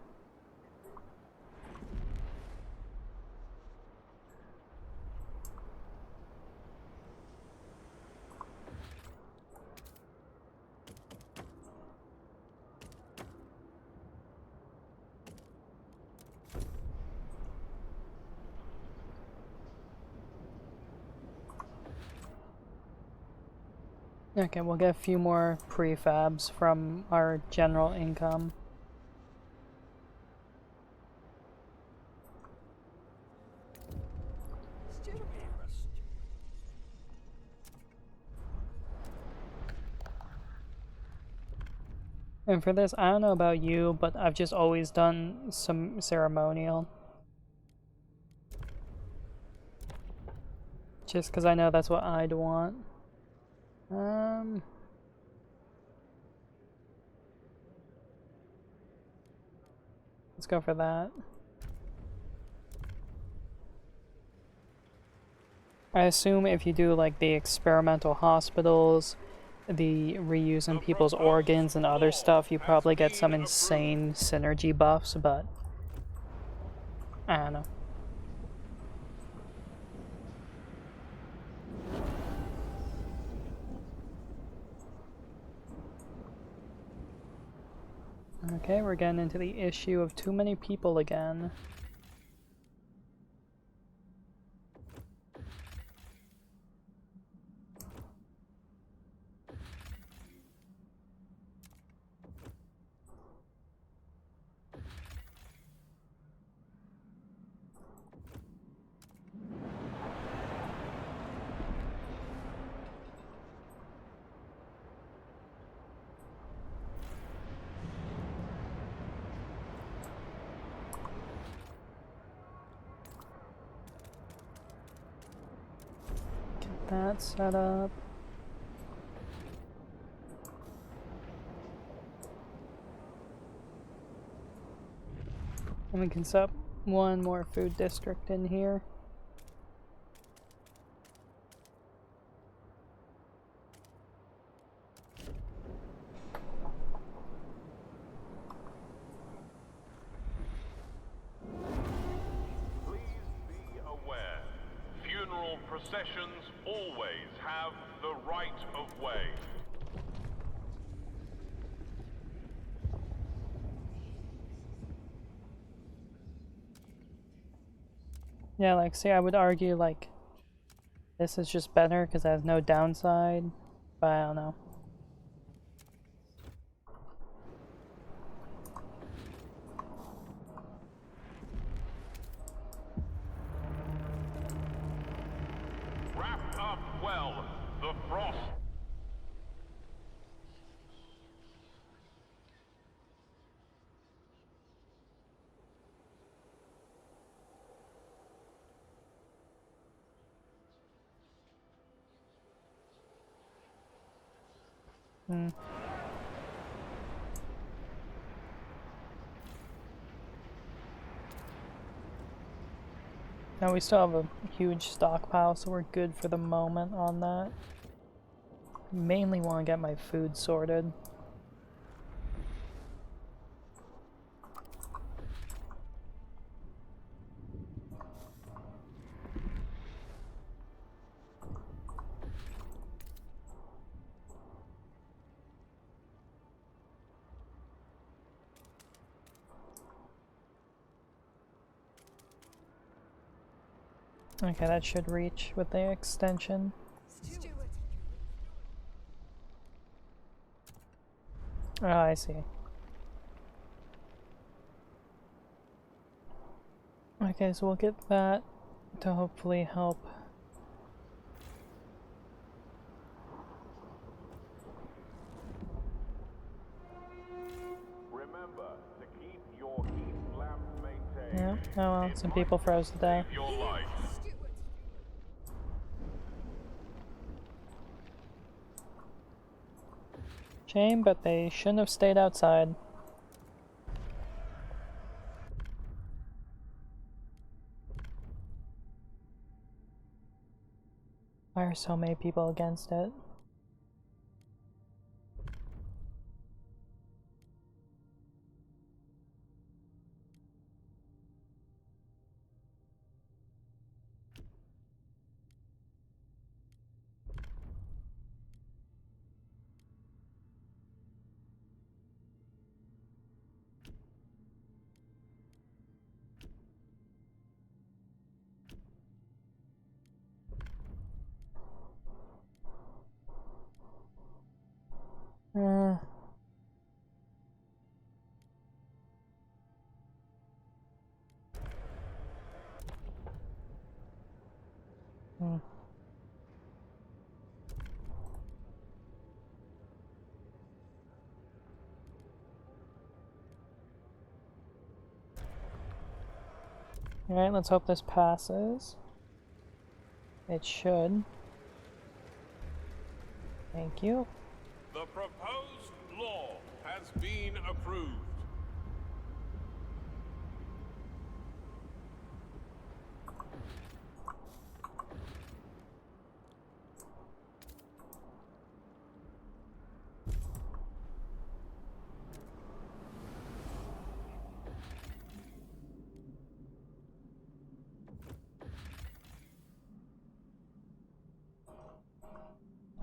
Okay, we'll get a few more prefabs from our general income. Steward. And for this, I don't know about you, but I've just always done some ceremonial. Just because I know that's what I'd want. Let's go for that. I assume if you do like the experimental hospitals, the reusing people's organs and other stuff, you probably get some insane synergy buffs, but I don't know. Okay, we're getting into the issue of too many people again. Get that set up. And we can set up one more food district in here. Please be aware, funeral processions always have the right of way. Yeah, like, see, I would argue, like, this is just better because it has no downside, but I don't know. Wrap up well, the frost. Hmm. Now we still have a huge stockpile, so we're good for the moment on that. Mainly want to get my food sorted. Okay, that should reach with the extension. Steward. Oh, I see. Okay, so we'll get that to hopefully help. Remember to keep your heat lamp maintained. Yeah, oh well, some people froze to death. Save your life. Steward. Shame, but they shouldn't have stayed outside. Why are so many people against it? Uh, hmm. Alright, let's hope this passes. It should. Thank you. The proposed law has been approved.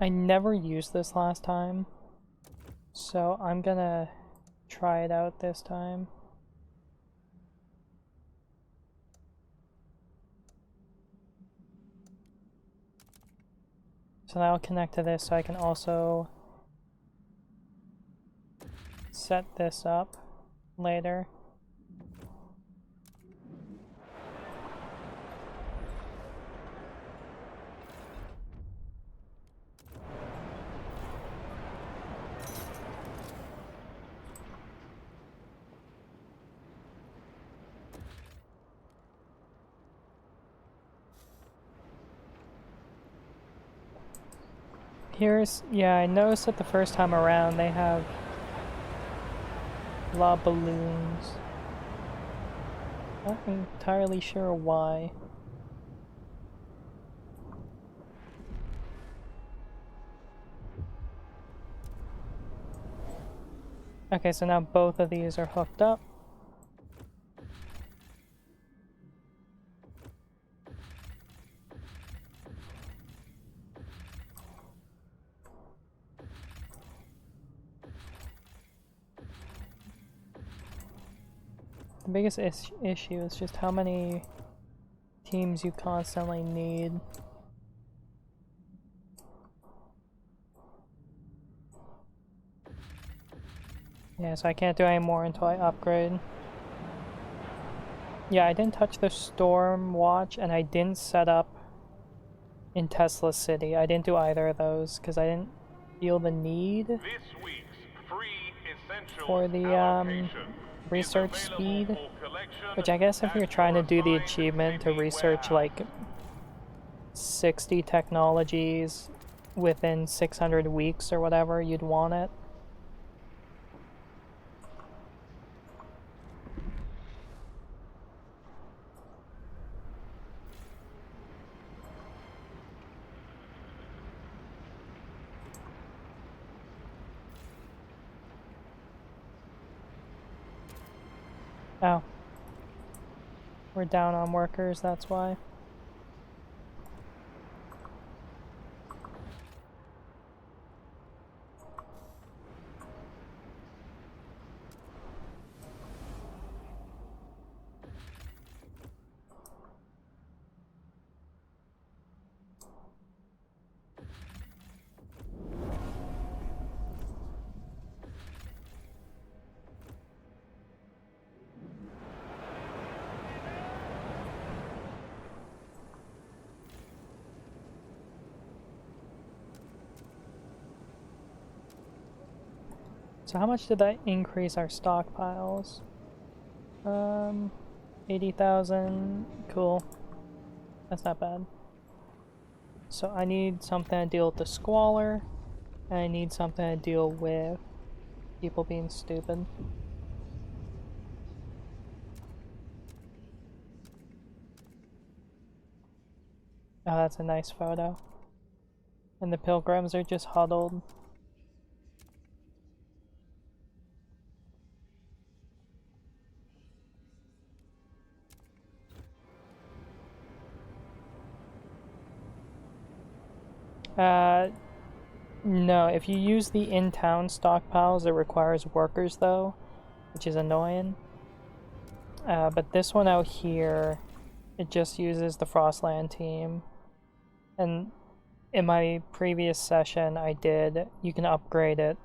I never used this last time, so I'm gonna try it out this time. So that'll connect to this, so I can also set this up later. Here's, yeah, I noticed that the first time around they have a lot of balloons. Not entirely sure why. Okay, so now both of these are hooked up. The biggest issue is just how many teams you constantly need. Yeah, so I can't do any more until I upgrade. Yeah, I didn't touch the Storm Watch, and I didn't set up in Tesla City. I didn't do either of those because I didn't feel the need This week's free essentials for the allocation research is speed, available for collection which I guess if at you're trying to your do the assigned achievement to city research warehouse. like 60 technologies within 600 weeks or whatever, you'd want it. Oh. We're down on workers, that's why. So how much did that increase our stockpiles? 80,000. Cool. That's not bad. So I need something to deal with the squalor, and I need something to deal with people being stupid. Oh, that's a nice photo. And the pilgrims are just huddled. No, if you use the in-town stockpiles, it requires workers though, which is annoying. But this one out here, it just uses the Frostland team. And in my previous session you can upgrade it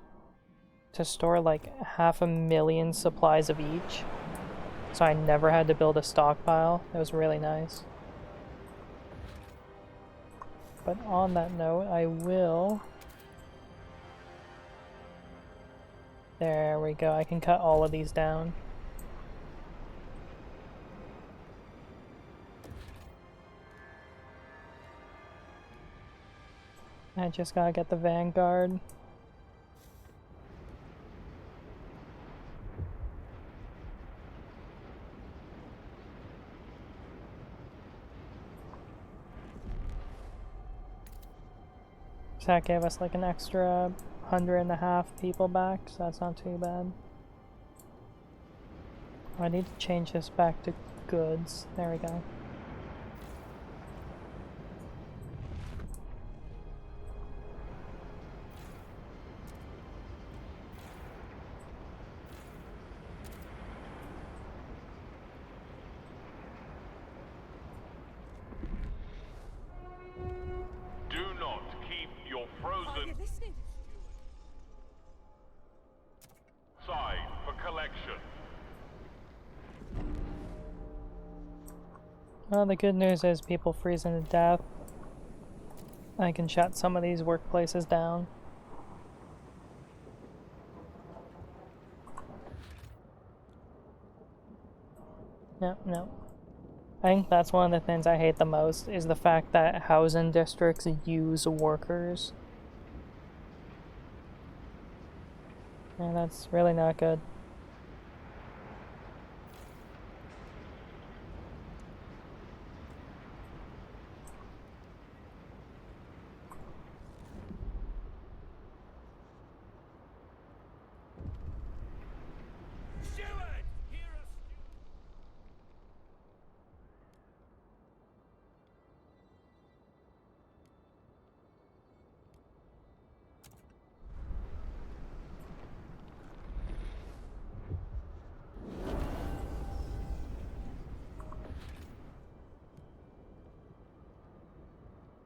to store like 500,000 supplies of each. So I never had to build a stockpile. It was really nice. But on that note, I will... There we go, I can cut all of these down. I just gotta get the Vanguard. So that gave us like an extra 150 people back, so that's not too bad. I need to change this back to goods. There we go. Well, the good news is people freezing to death. I can shut some of these workplaces down. No. I think that's one of the things I hate the most, is the fact that housing districts use workers. And that's really not good. Steward! Hear us,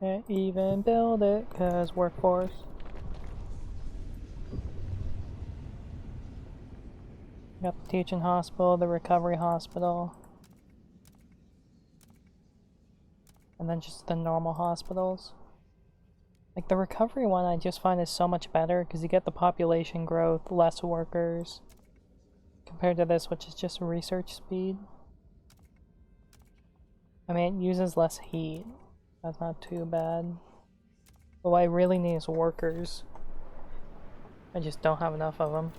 Can't even build it, 'cause workforce. Got the teaching hospital, the recovery hospital. And then just the normal hospitals. Like the recovery one I just find is so much better because you get the population growth, less workers. Compared to this, which is just research speed. I mean, it uses less heat. That's not too bad. But what I really need is workers. I just don't have enough of them.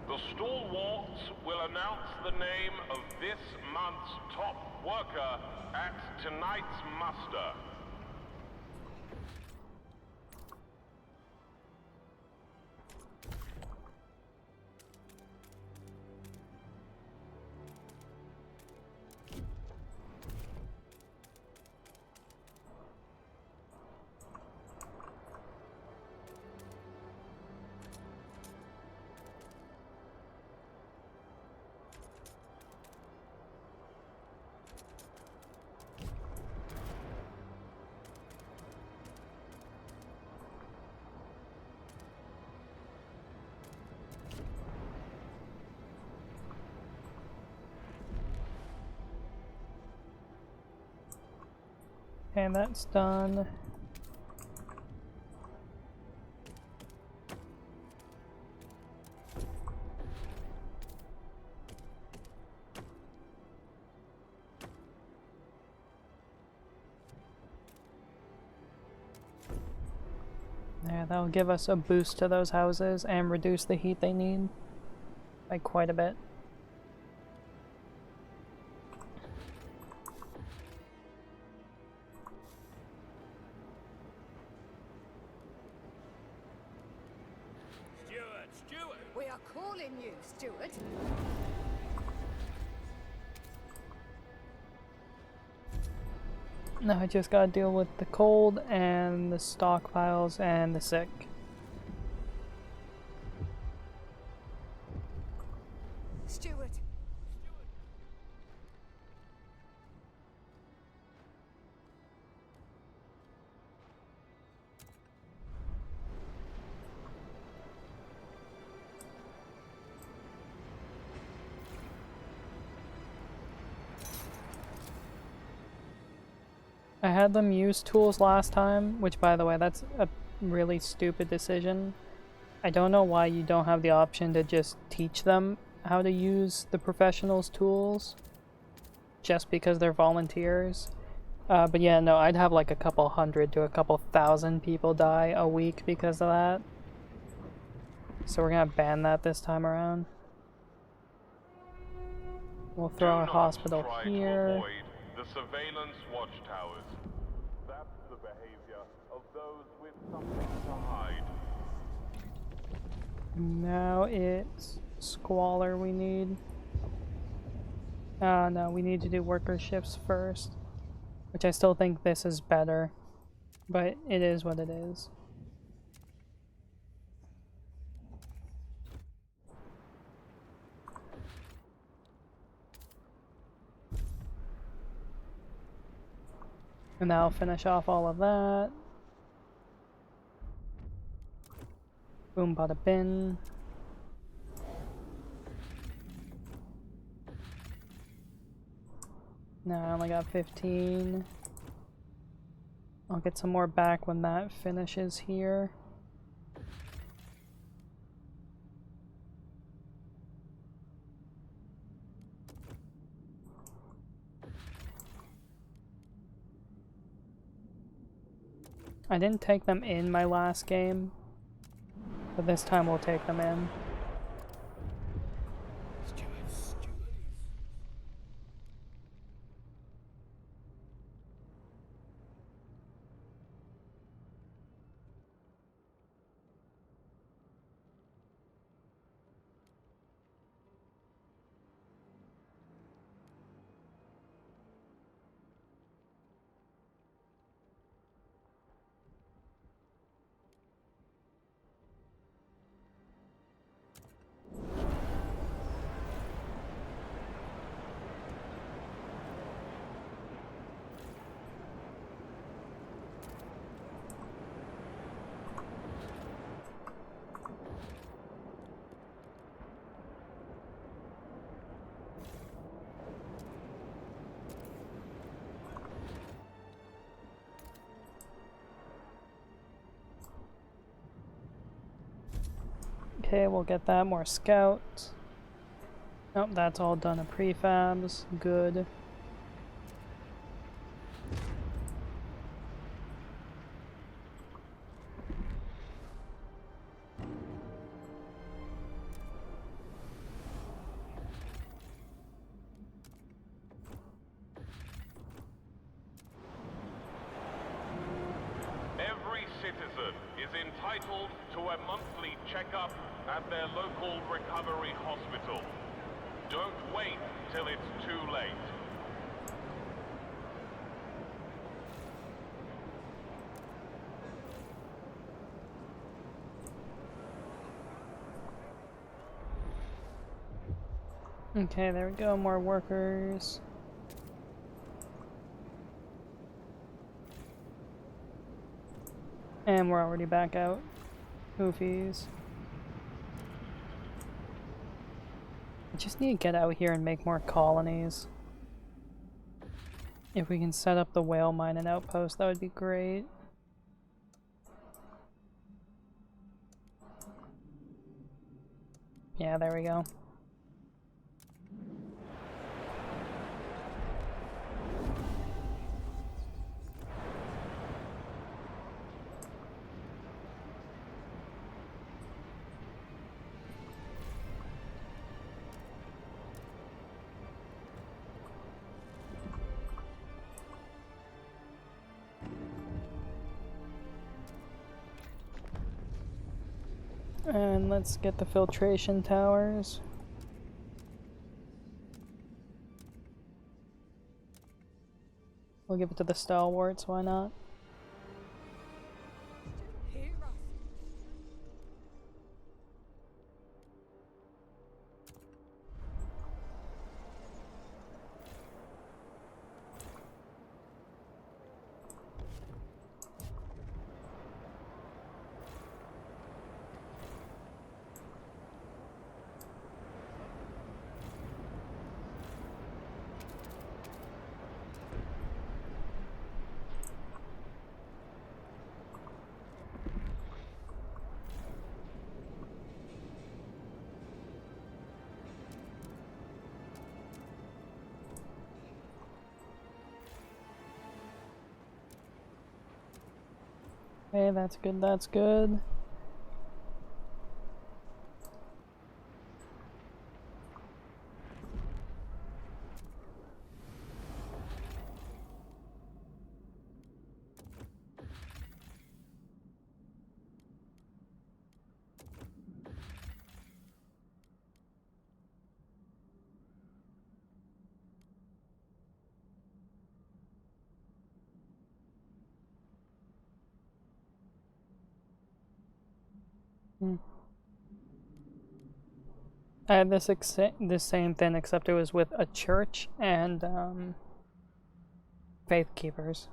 The stalwarts will announce the name of this month's top worker at tonight's muster. And that's done. There, that'll give us a boost to those houses and reduce the heat they need by quite a bit. Steward! We are calling you, Steward. Now I just gotta deal with the cold and the stockpiles and the sick. Steward. I had them use tools last time, which by the way, that's a really stupid decision. I don't know why you don't have the option to just teach them how to use the professionals' tools, just because they're volunteers. But yeah, no, I'd have like a couple hundred to a couple thousand people die a week because of that. So we're gonna ban that this time around. We'll throw a hospital try to here. avoid the surveillance watchtowers. That's the behavior of those with something to hide. Now it's squalor we need. No, we need to do worker shifts first. Which I still think this is better, but it is what it is. And now I'll finish off all of that. Boom, bada bin. Now I only got 15. I'll get some more back when that finishes here. I didn't take them in my last game, but this time we'll take them in. Okay, we'll get that. More scouts. Nope, that's all done at prefabs. Good. Every citizen is entitled to a monthly checkup at their local recovery hospital. Don't wait till it's too late. Okay, there we go. More workers. And we're already back out. Goofies. I just need to get out here and make more colonies. If we can set up the whale mine and outpost, that would be great. Yeah, there we go. And let's get the filtration towers. We'll give it to the stalwarts, why not? Hear us. Okay, that's good, that's good. I had this same thing, except it was with a church and faith keepers.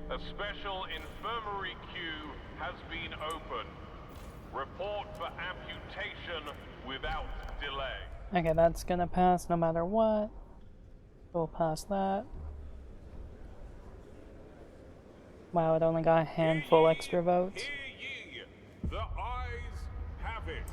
A special infirmary queue has been opened. Report for amputation without delay. Okay, that's gonna pass no matter what. We'll pass that. Wow, it only got a handful extra votes. Hear ye! The eyes have it.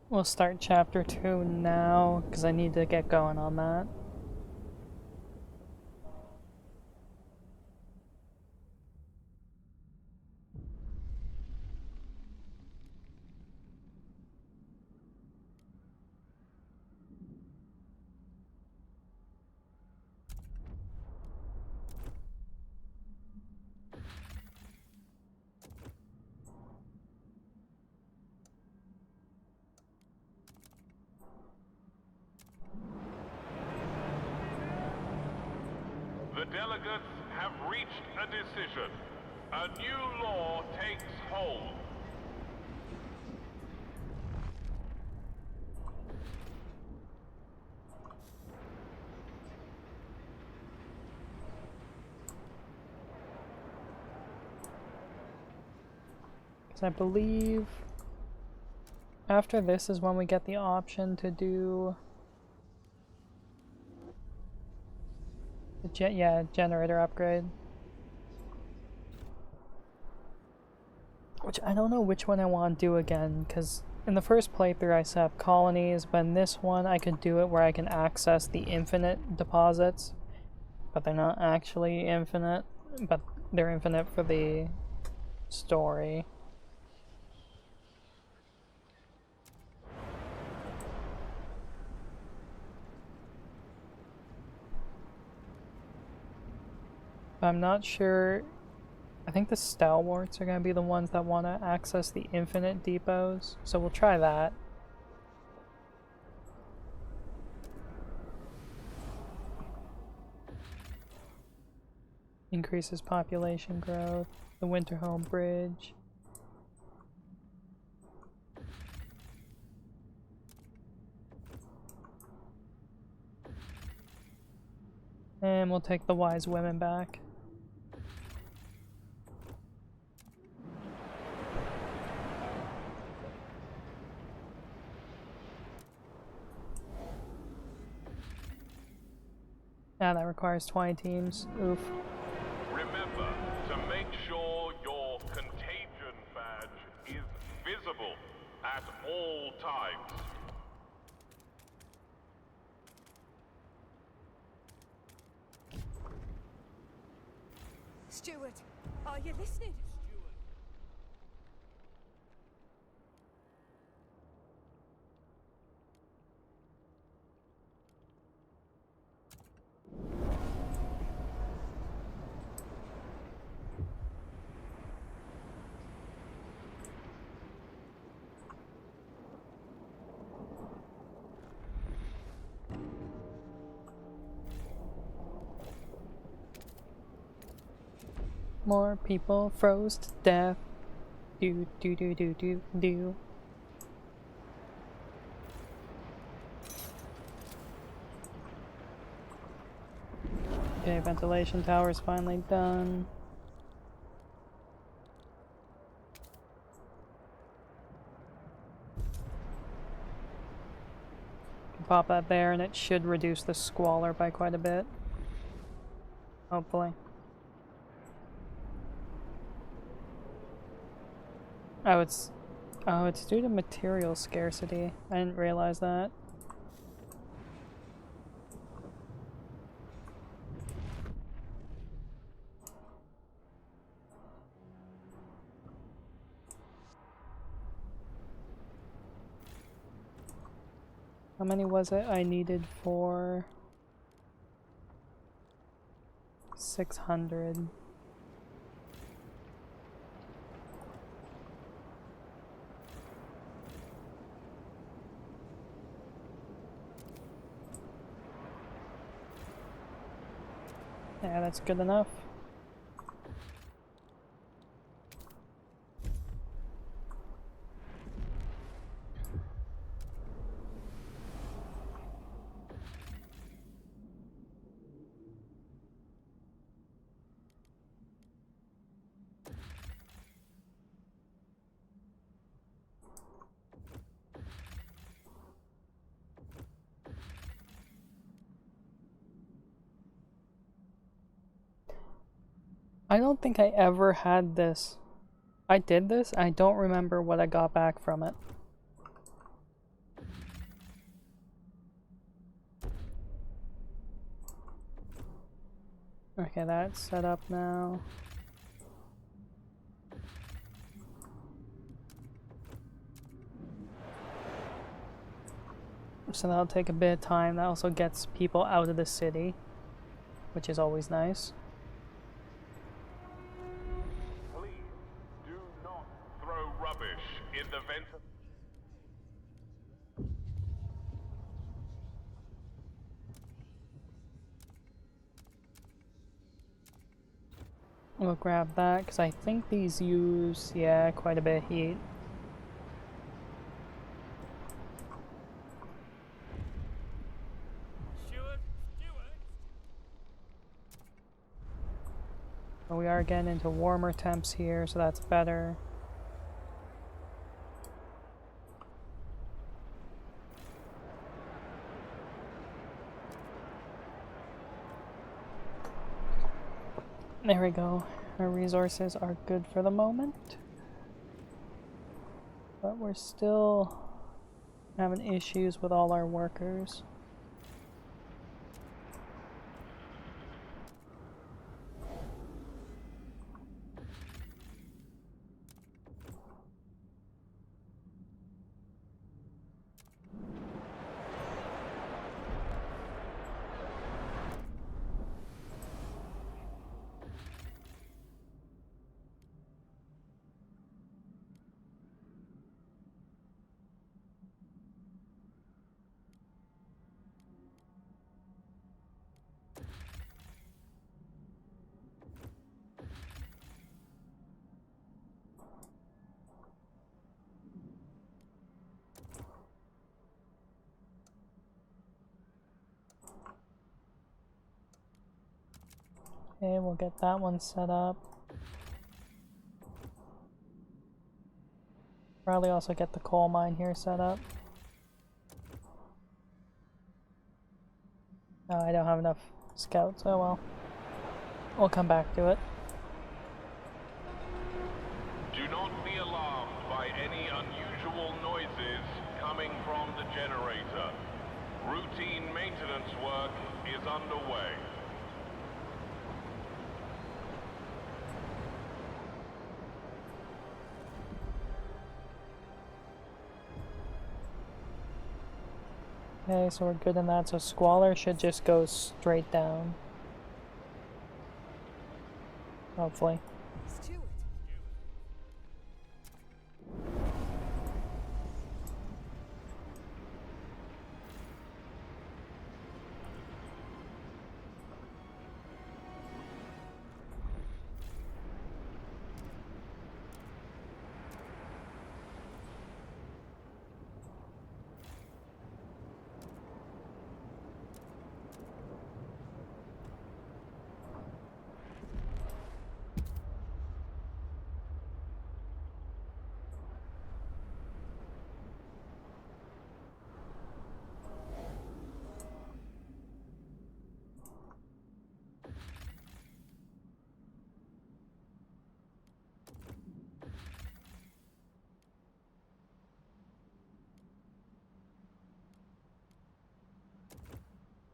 We'll start chapter 2 now, because I need to get going on that. The delegates have reached a decision. A new law takes hold. Because I believe after this is when we get the option to do the generator upgrade. Which I don't know which one I want to do again, because in the first playthrough I set up colonies, but in this one I could do it where I can access the infinite deposits, but they're not actually infinite, but they're infinite for the story. I'm not sure. I think the stalwarts are going to be the ones that want to access the infinite depots, so we'll try that. Increases population growth, the Winterhome Bridge. And we'll take the wise women back. Yeah, that requires 20 teams. Oof. Remember to make sure your contagion badge is visible at all times. Steward, are you listening? More people froze to death. Do do do do do do. Okay, ventilation tower is finally done. Pop that there and it should reduce the squalor by quite a bit. Hopefully. Oh, it's due to material scarcity. I didn't realize that. How many was it I needed for 600? Yeah, that's good enough. I don't think I ever had this. I did this, I don't remember what I got back from it. Okay, that's set up now. So that'll take a bit of time. That also gets people out of the city, which is always nice. Please do not throw rubbish in the vent. We'll grab that, because I think these use, yeah, quite a bit of heat. Steward, But we are getting into warmer temps here, so that's better. There we go. Our resources are good for the moment. But we're still having issues with all our workers. Okay, we'll get that one set up. Probably also get the coal mine here set up. Oh, I don't have enough scouts. Oh well. We'll come back to it. Do not be alarmed by any unusual noises coming from the generator. Routine maintenance work is underway. Okay, so we're good in that. So Squalor should just go straight down. Hopefully. Steward.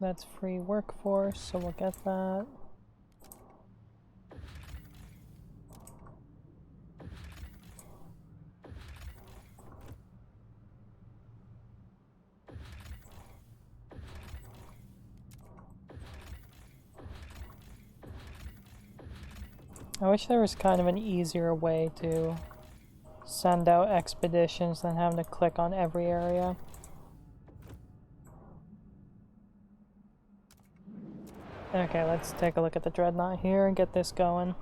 That's free workforce, so we'll get that. I wish there was kind of an easier way to send out expeditions than having to click on every area. Okay, let's take a look at the Dreadnought here and get this going.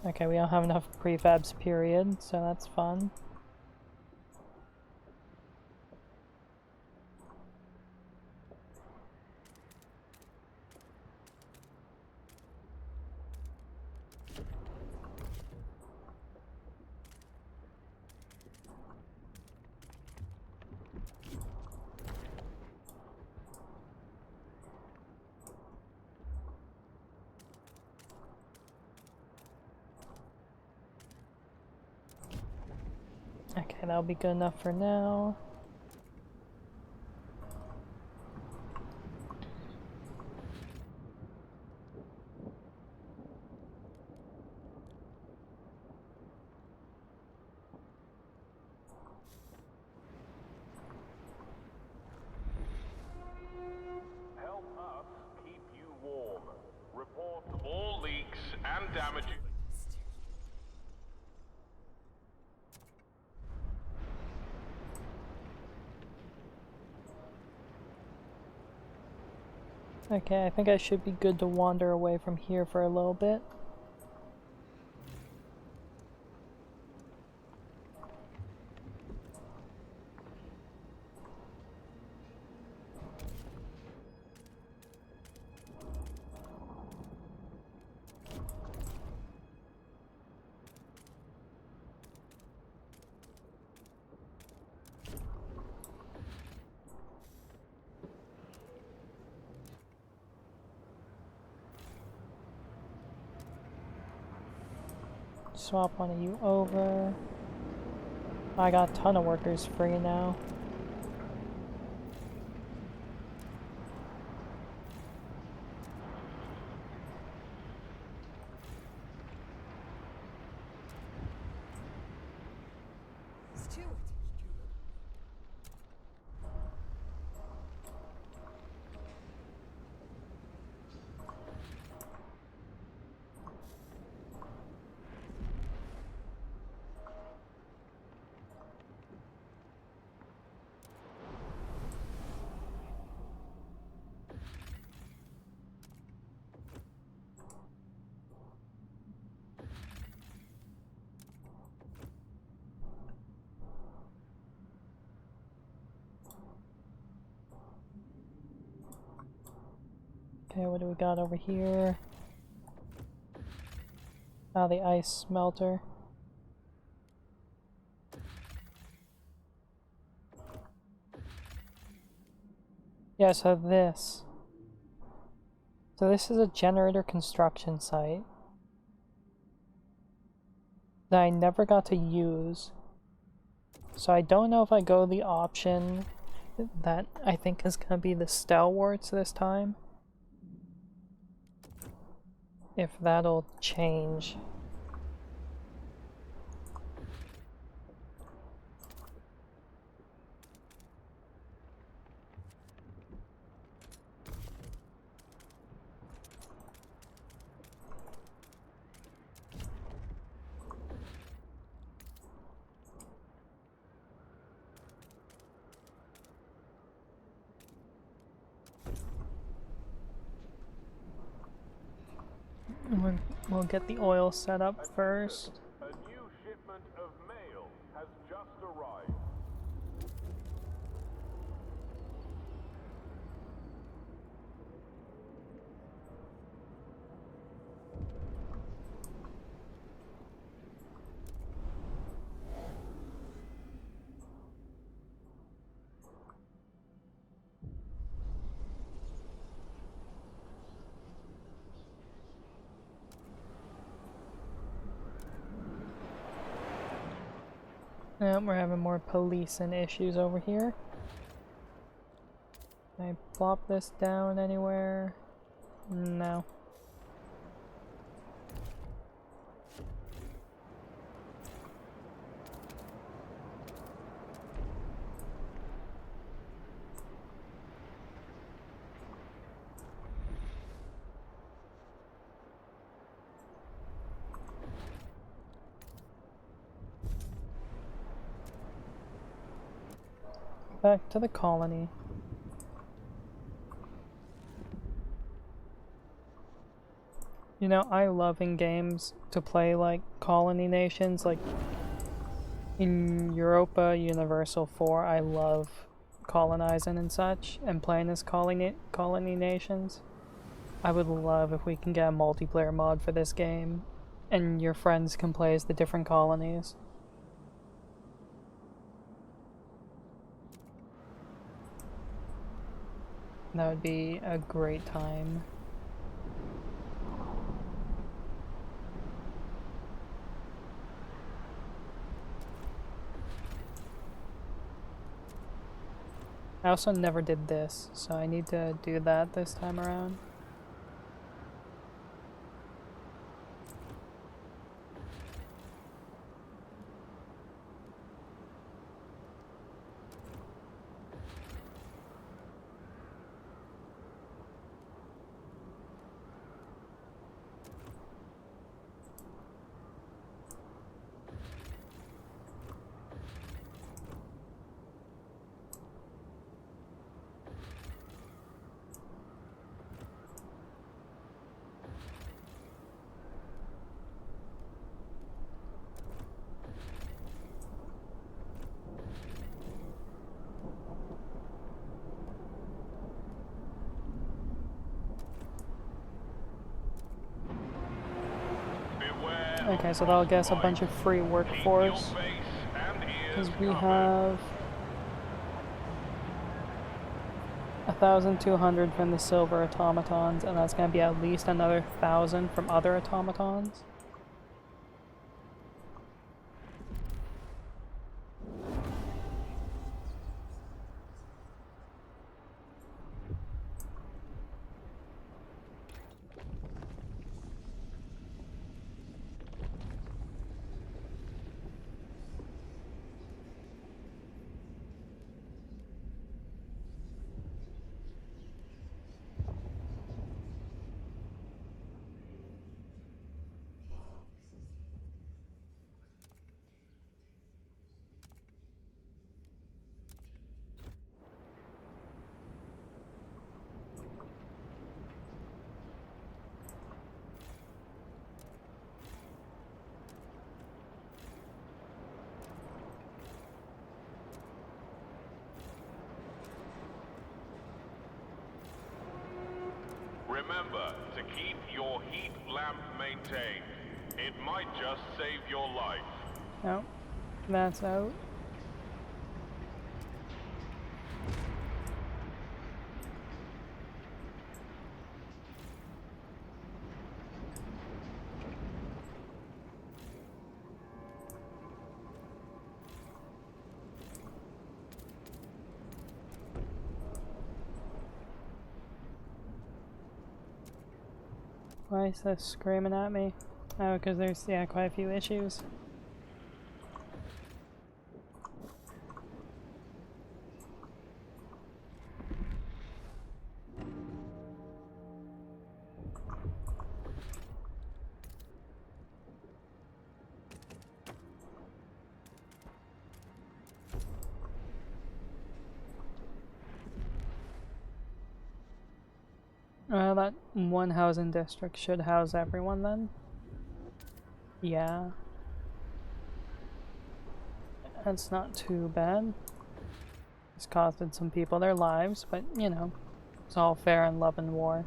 Okay, we don't have enough prefabs, period, so that's fun. Okay, that'll be good enough for now. Help us keep you warm. Report all leaks and damages. Okay, I think I should be good to wander away from here for a little bit. Swap one of you over. I got a ton of workers free now. Stuart. Okay, what do we got over here? Oh, the ice smelter. Yeah, so this. So this is a generator construction site that I never got to use. So I don't know if I go the option that I think is gonna be the Stalwarts this time. If that'll change. We'll get the oil set up first. A new shipment of mail has just arrived. Yep, we're having more police and issues over here. Can I plop this down anywhere? No. back to the colony. You know, I love in games to play like colony nations, like in Europa Universal 4, I love colonizing and such, and playing as colony nations. I would love if we can get a multiplayer mod for this game, and your friends can play as the different colonies. That would be a great time. I also never did this, so I need to do that this time around. Okay, so that'll get us a bunch of free workforce, because we have 1,200 from the silver automatons, and that's going to be at least another 1,000 from other automatons. Remember to keep your heat lamp maintained. It might just save your life. Oh, that's out. Why is this screaming at me? Oh, because there's, yeah, quite a few issues. That one housing district should house everyone then. Yeah. That's not too bad. It's costed some people their lives, but you know, it's all fair in love and war.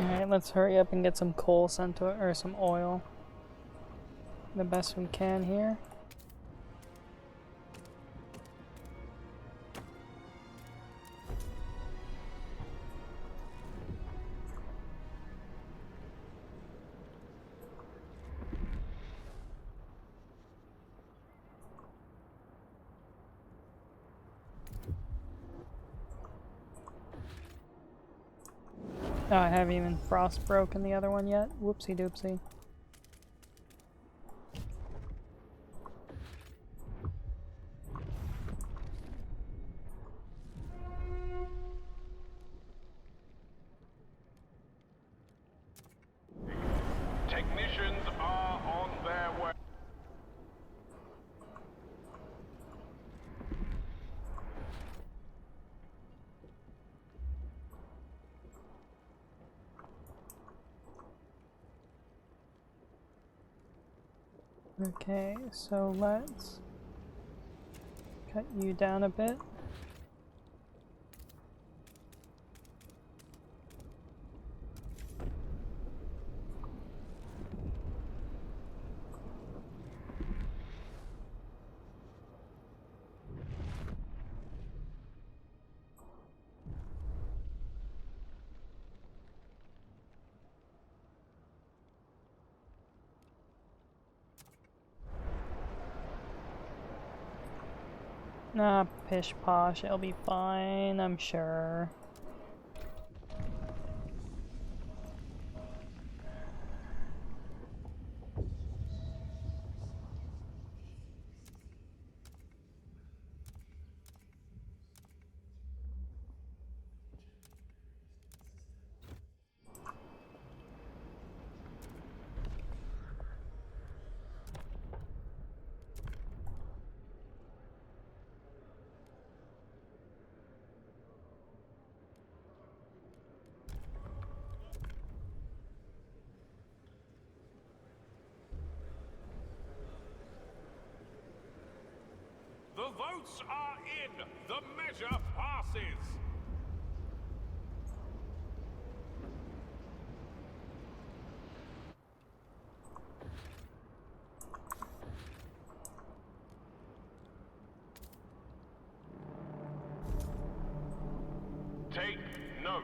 Alright, let's hurry up and get some coal sent to it, or some oil. The best we can here. Oh, I haven't even frost broken the other one yet. Whoopsie doopsie. Technicians are on their way. Okay, so let's cut you down a bit. Nah, pish posh, it'll be fine, I'm sure. The votes are in. The measure passes. Take note.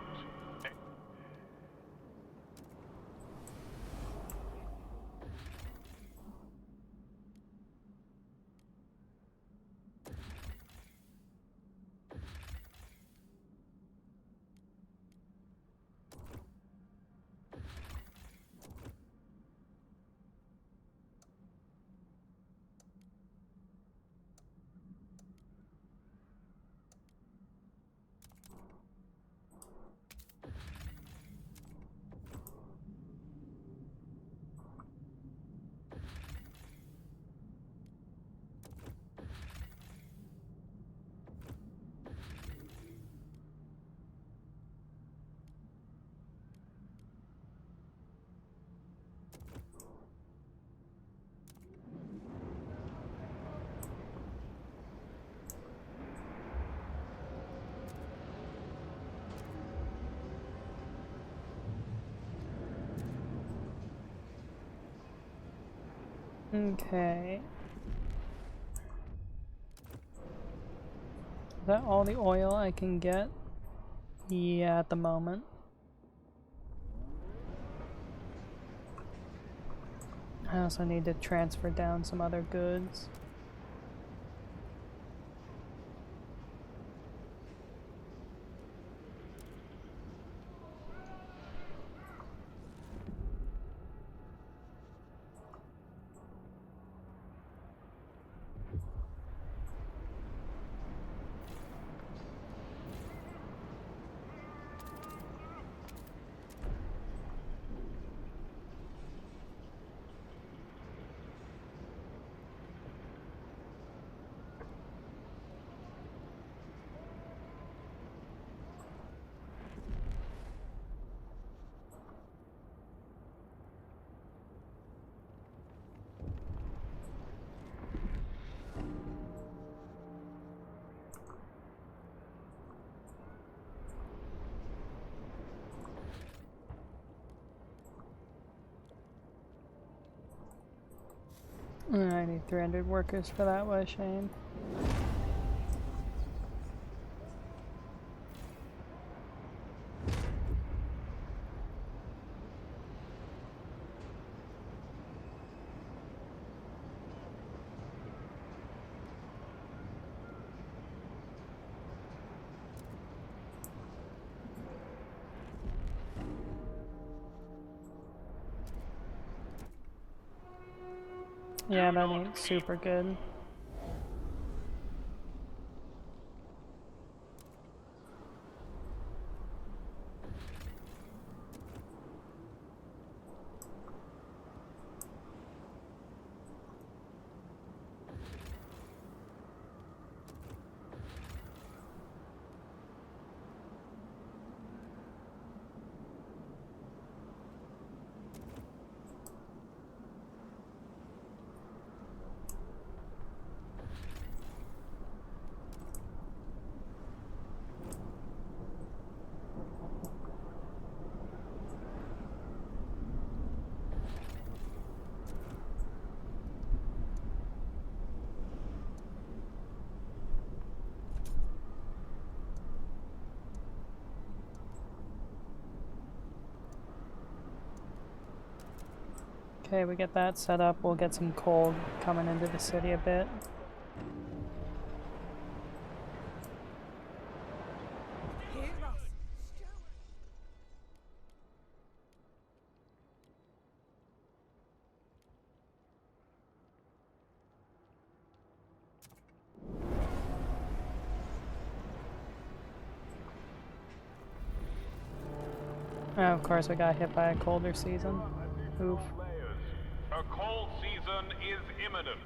Okay. Is that all the oil I can get? Yeah, at the moment. I also need to transfer down some other goods. I need 300 workers for that, what a shame. Yeah, that ain't super good. Okay, we get that set up. We'll get some coal coming into the city a bit. Hear us. Oh, of course, we got hit by a colder season. Oof. A cold season is imminent.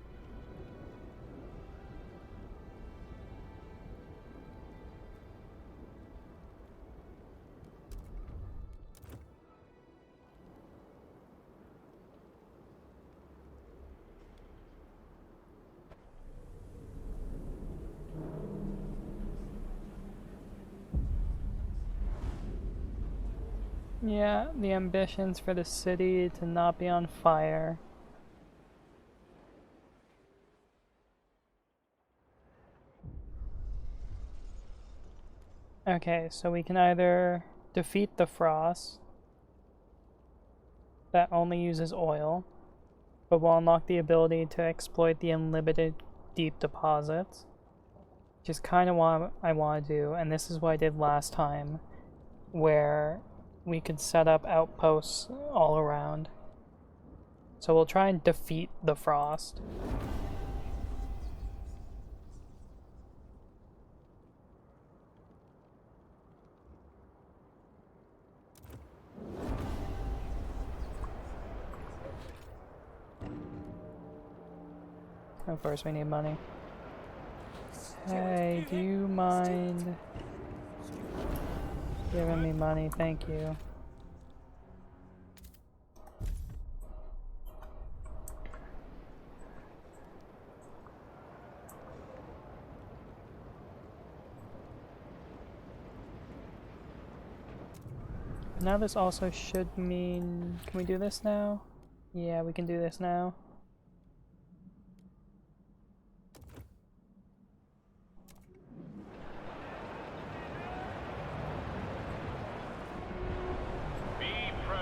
Yeah, the ambitions for the city to not be on fire. Okay, so we can either defeat the Frost, that only uses oil, but will unlock the ability to exploit the unlimited deep deposits, which is kind of what I want to do, and this is what I did last time, where we could set up outposts all around. So we'll try and defeat the Frost. Of course we need money. Hey, do you mind giving me money? Thank you. Now this also should mean... Can we do this now? Yeah, we can do this now. Be pro.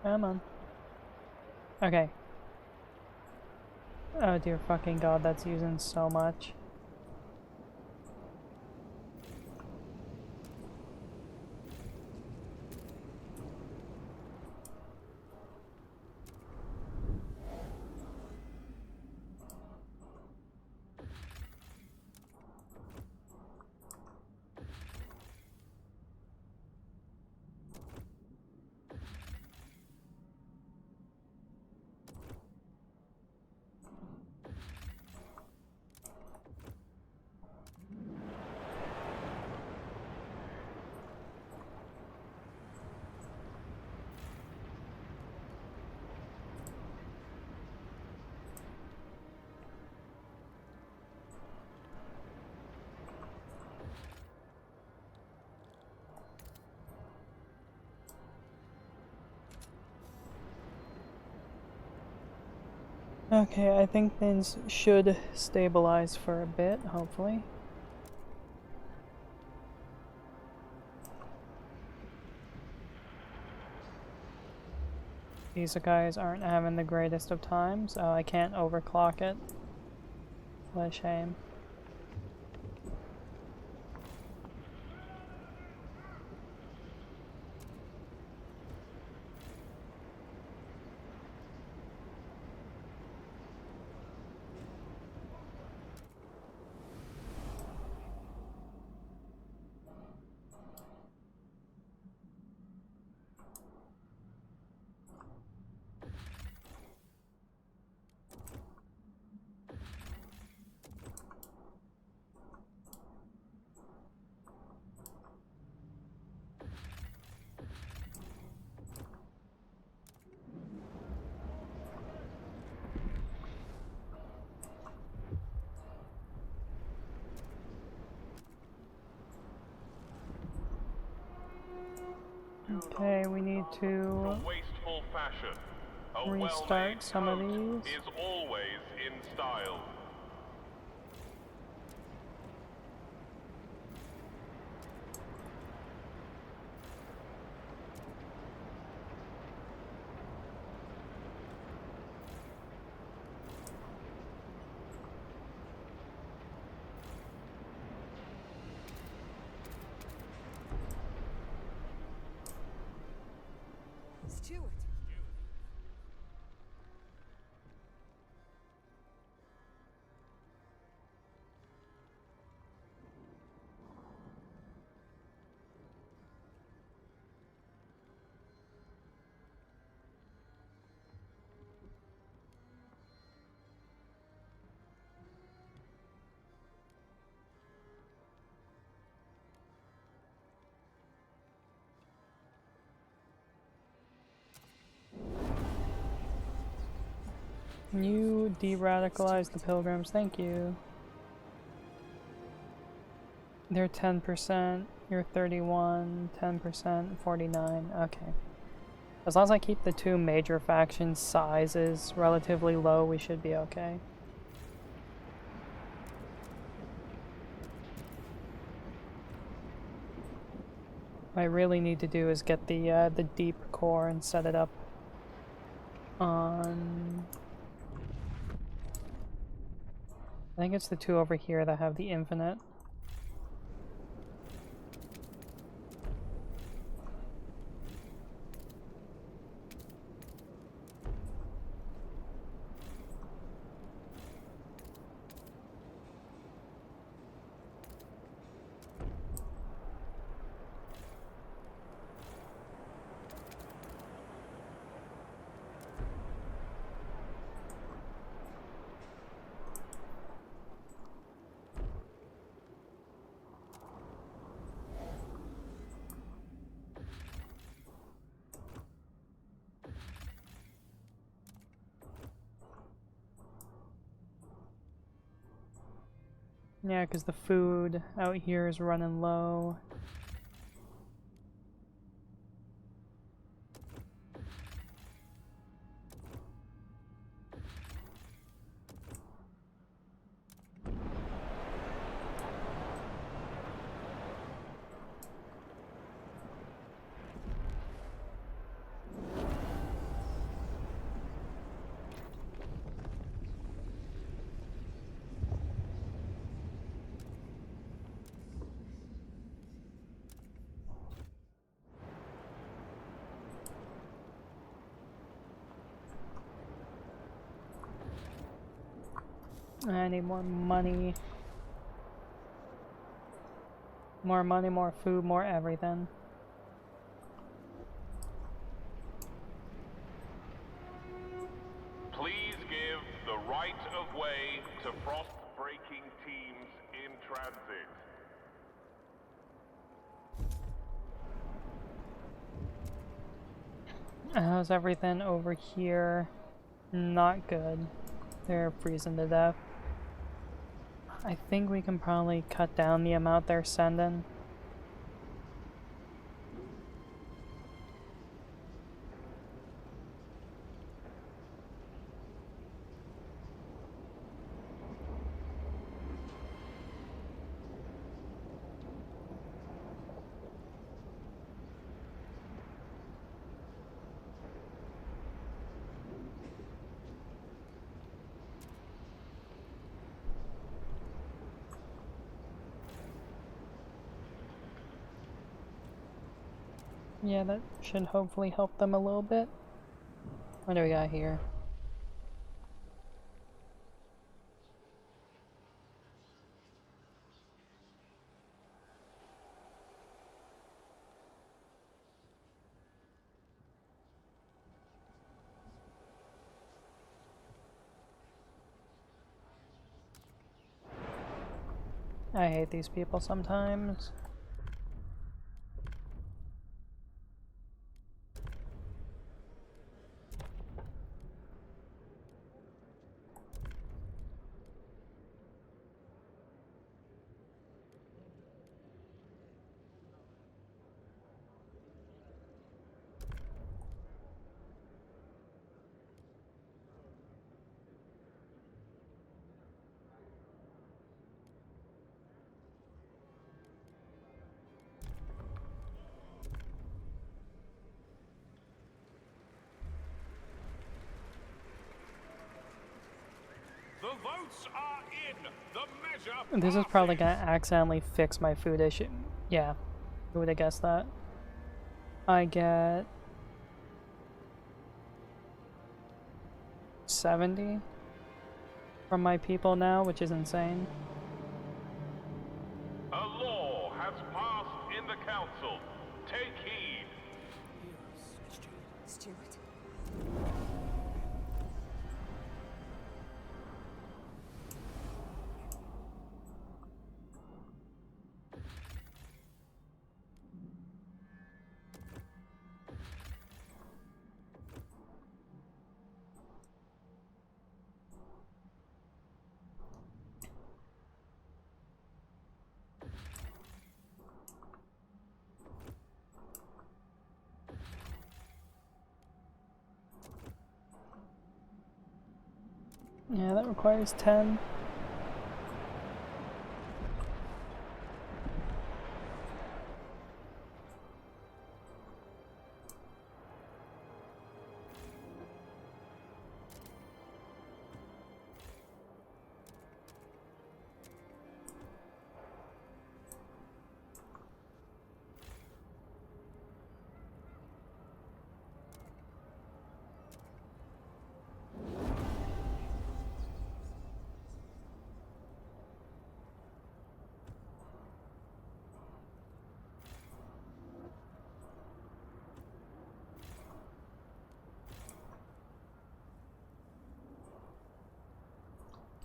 Come on. Okay. Oh dear fucking god, that's using so much. Okay, I think things should stabilize for a bit, hopefully. These guys aren't having the greatest of times. Oh, I can't overclock it. What a shame. Okay, we need to Wasteful fashion. A restart well-made some of coat these. is always in style. Steward. You de-radicalize the pilgrims, thank you. They're 10%, you're 31, 10%, 49, okay. As long as I keep the two major faction sizes relatively low, we should be okay. What I really need to do is get the deep core and set it up on... I think it's the two over here that have the infinite. Yeah, because the food out here is running low. I need more money. More money, more food, more everything. Please give the right of way to frost-breaking teams in transit. How's everything over here? Not good. They're freezing to death. I think we can probably cut down the amount they're sending. Yeah, that should hopefully help them a little bit. What do we got here? I hate these people sometimes. The votes are in. The measure. This is probably gonna accidentally fix my food issue. Yeah, who would have guessed that? I get 70 from my people now, which is insane. A law has passed in the council. Take heed. Stuart. Yeah, that requires 10.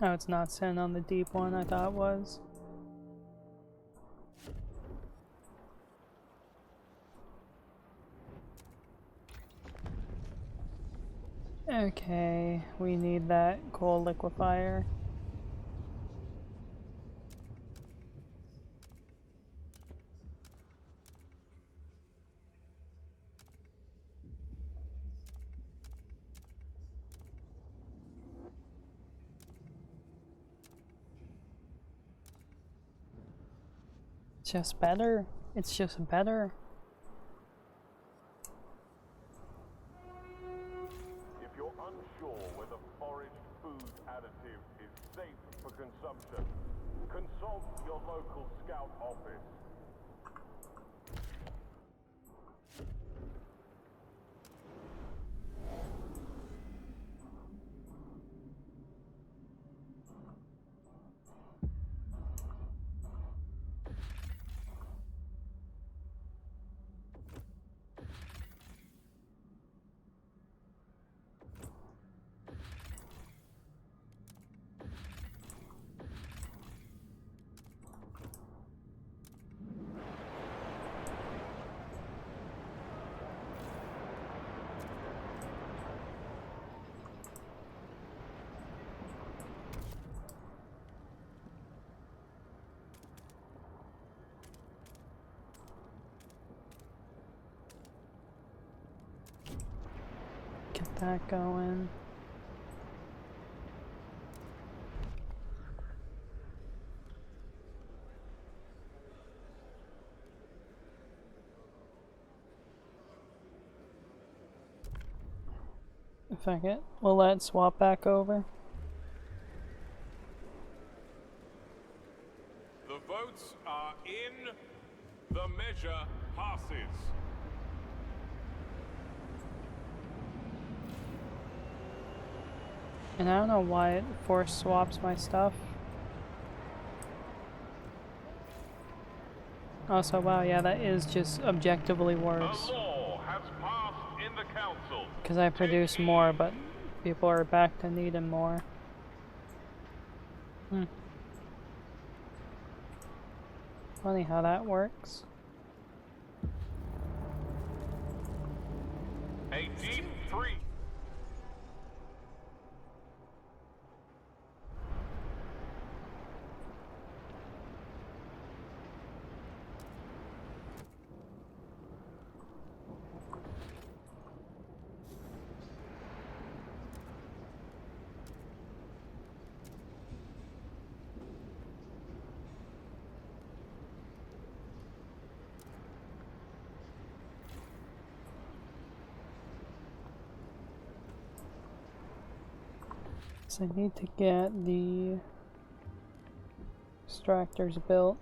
Oh, it's not sent on the deep one, I thought it was. Okay, we need that coal liquefier. It's just better. It's just better. If you're unsure whether foraged food additive is safe for consumption, consult your local scout office. Get that going. Fuck it. We'll let it swap back over. The votes are in. The measure passes. And I don't know why it force swaps my stuff. Also, wow, yeah, that is just objectively A worse. law has passed in the council. Because I produce more, but people are back to needing more. Funny how that works. A deep freeze. So I need to get the extractors built.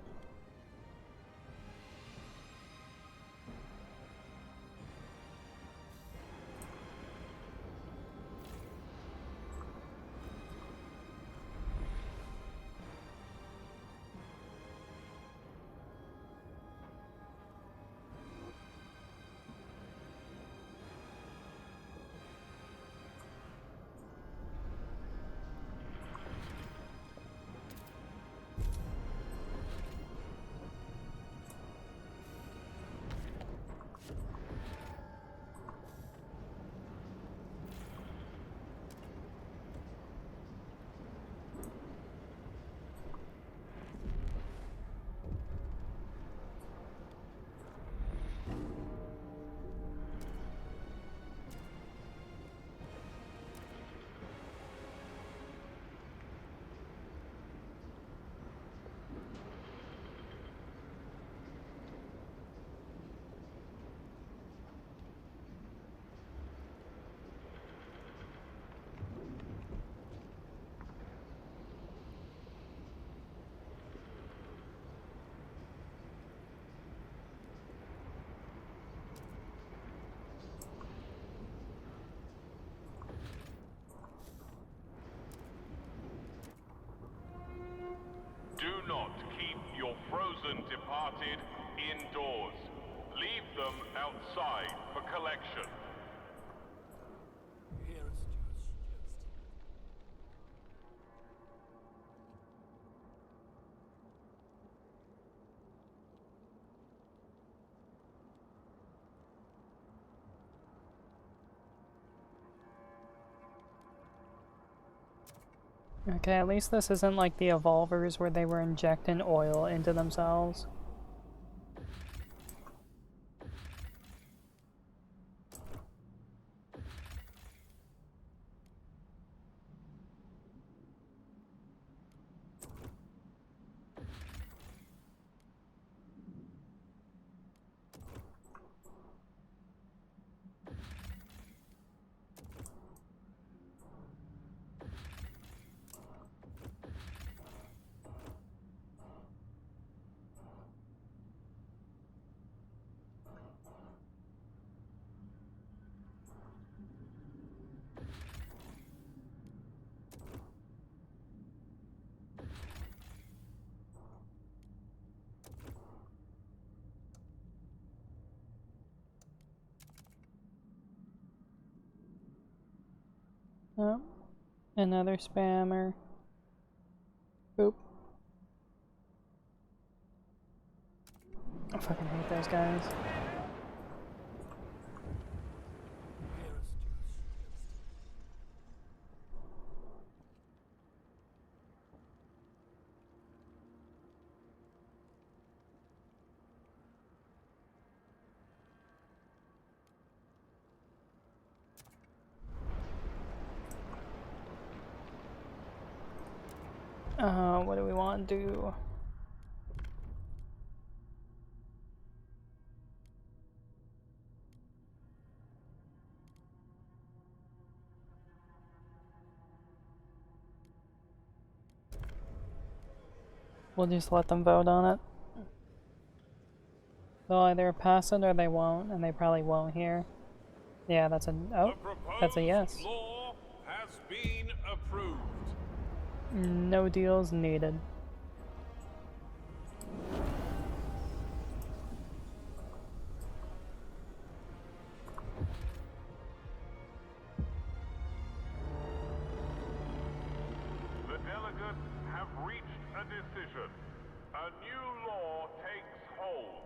Do not keep your frozen departed indoors. Leave them outside for collection. Here is Stuart's. Okay, at least this isn't like the Evolvers where they were injecting oil into themselves. Oh, another spammer. Boop. I fucking hate those guys. Here is Stuart's. What do we want to do? We'll just let them vote on it. They'll either pass it or they won't, and they probably won't here. Yeah, that's a... oh, that's a yes. Law has has been approved. No deals needed. The delegates have reached a decision. A new law takes hold.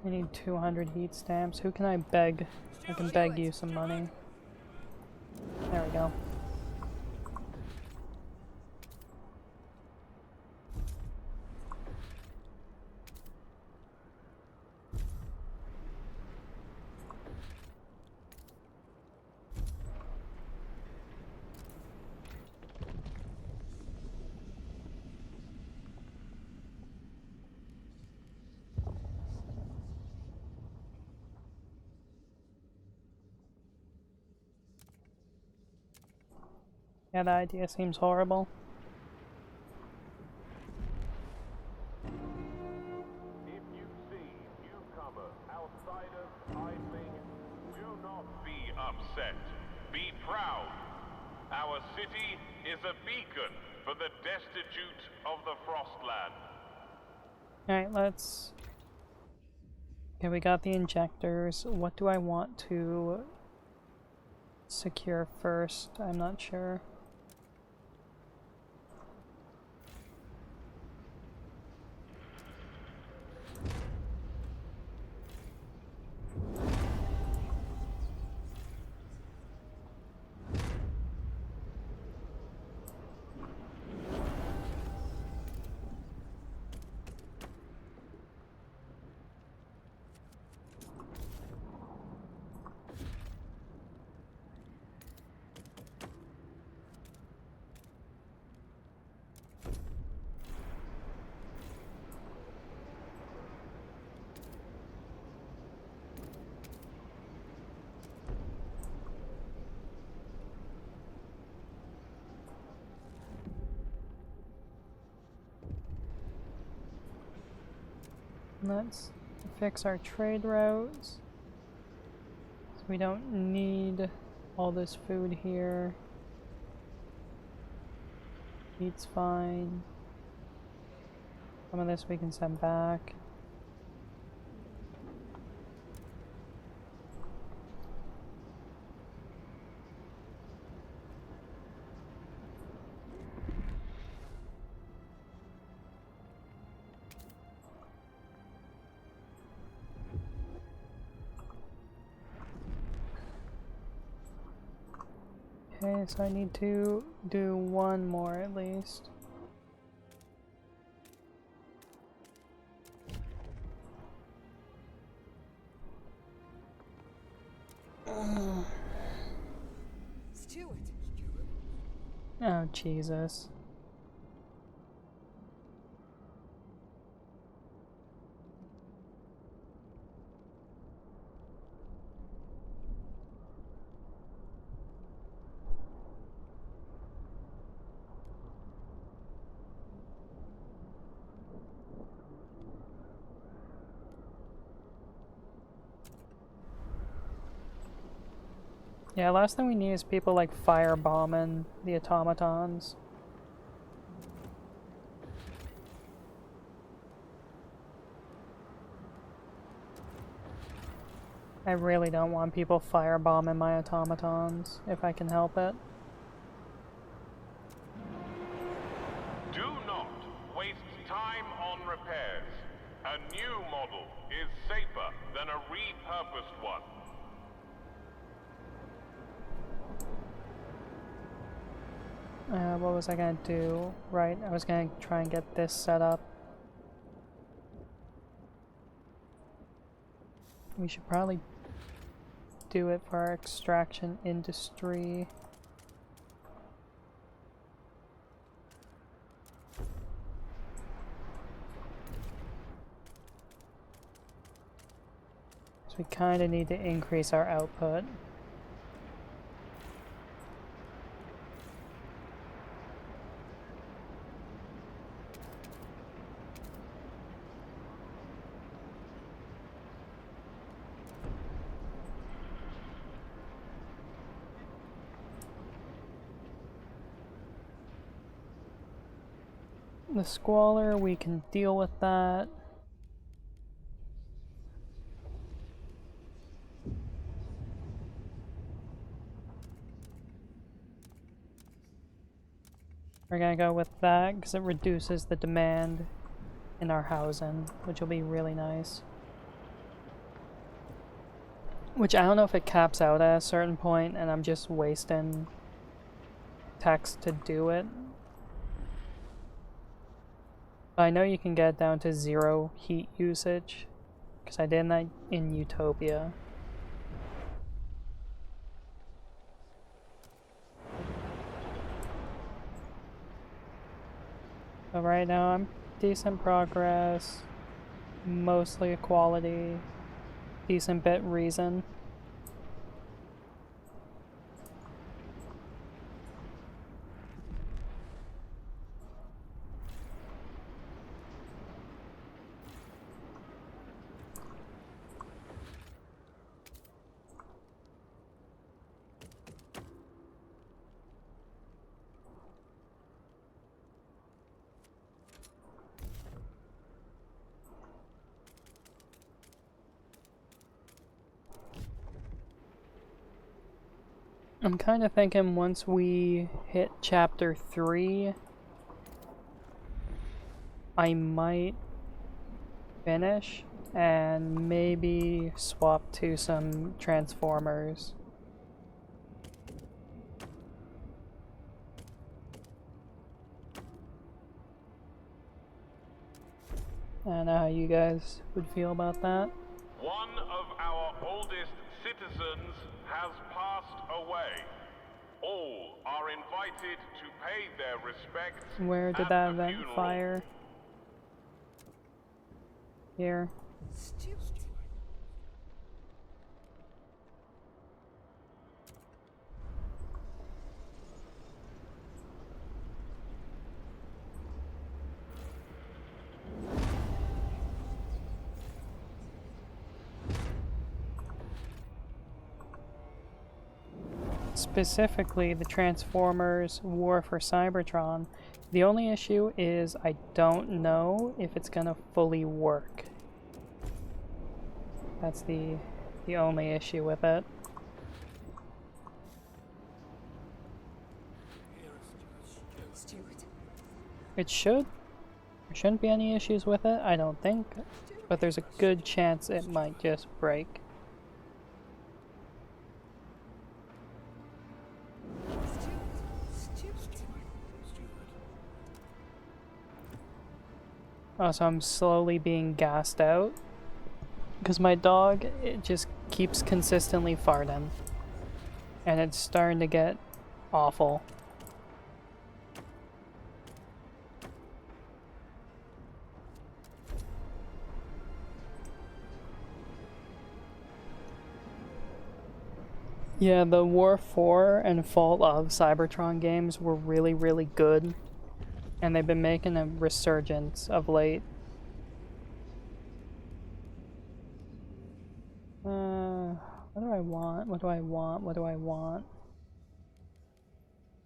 I need 200 heat stamps. Who can I beg? I can beg you some money. There we go. Yeah, the idea seems horrible. If you see newcomers, outsiders, idling, do not be upset. Be proud. Our city is a beacon for the destitute of the Frostland. Alright, let's... Okay, we got the injectors. What do I want to secure first? I'm not sure. Let's fix our trade routes. So we don't need all this food here. Meat's fine. Some of this we can send back. Okay, so I need to do one more at least. Stewart. Oh, Jesus. Yeah, last thing we need is people like firebombing the automatons. I really don't want people firebombing my automatons, if I can help it. Do not waste time on repairs. A new model is safer than a repurposed one. What was I gonna do? Right, I was gonna try and get this set up. We should probably do it for our extraction industry. So we kind of need to increase our output. The squalor, we can deal with that. We're gonna go with that because it reduces the demand in our housing, which will be really nice. Which I don't know if it caps out at a certain point and I'm just wasting text to do it. I know you can get down to 0 heat usage, because I did that in Utopia. But right now I'm decent progress, mostly equality, decent bit reason. I'm kind of thinking once we hit chapter 3, I might finish and maybe swap to some Transformers. I don't know how you guys would feel about that. One of our oldest citizens has passed away. All are invited to pay their respects. Where did at that the event funeral. fire? Here. Stewart. Specifically, the Transformers War for Cybertron. The only issue is I don't know if it's gonna fully work. That's the only issue with it. Stewart. It should. There shouldn't be any issues with it, I don't think. But there's a good chance it might just break. Also, I'm slowly being gassed out because my dog, it just keeps consistently farting and it's starting to get awful. Yeah, the War 4 and Fall of Cybertron games were really, really good. And they've been making a resurgence of late. What do I want? What do I want? What do I want?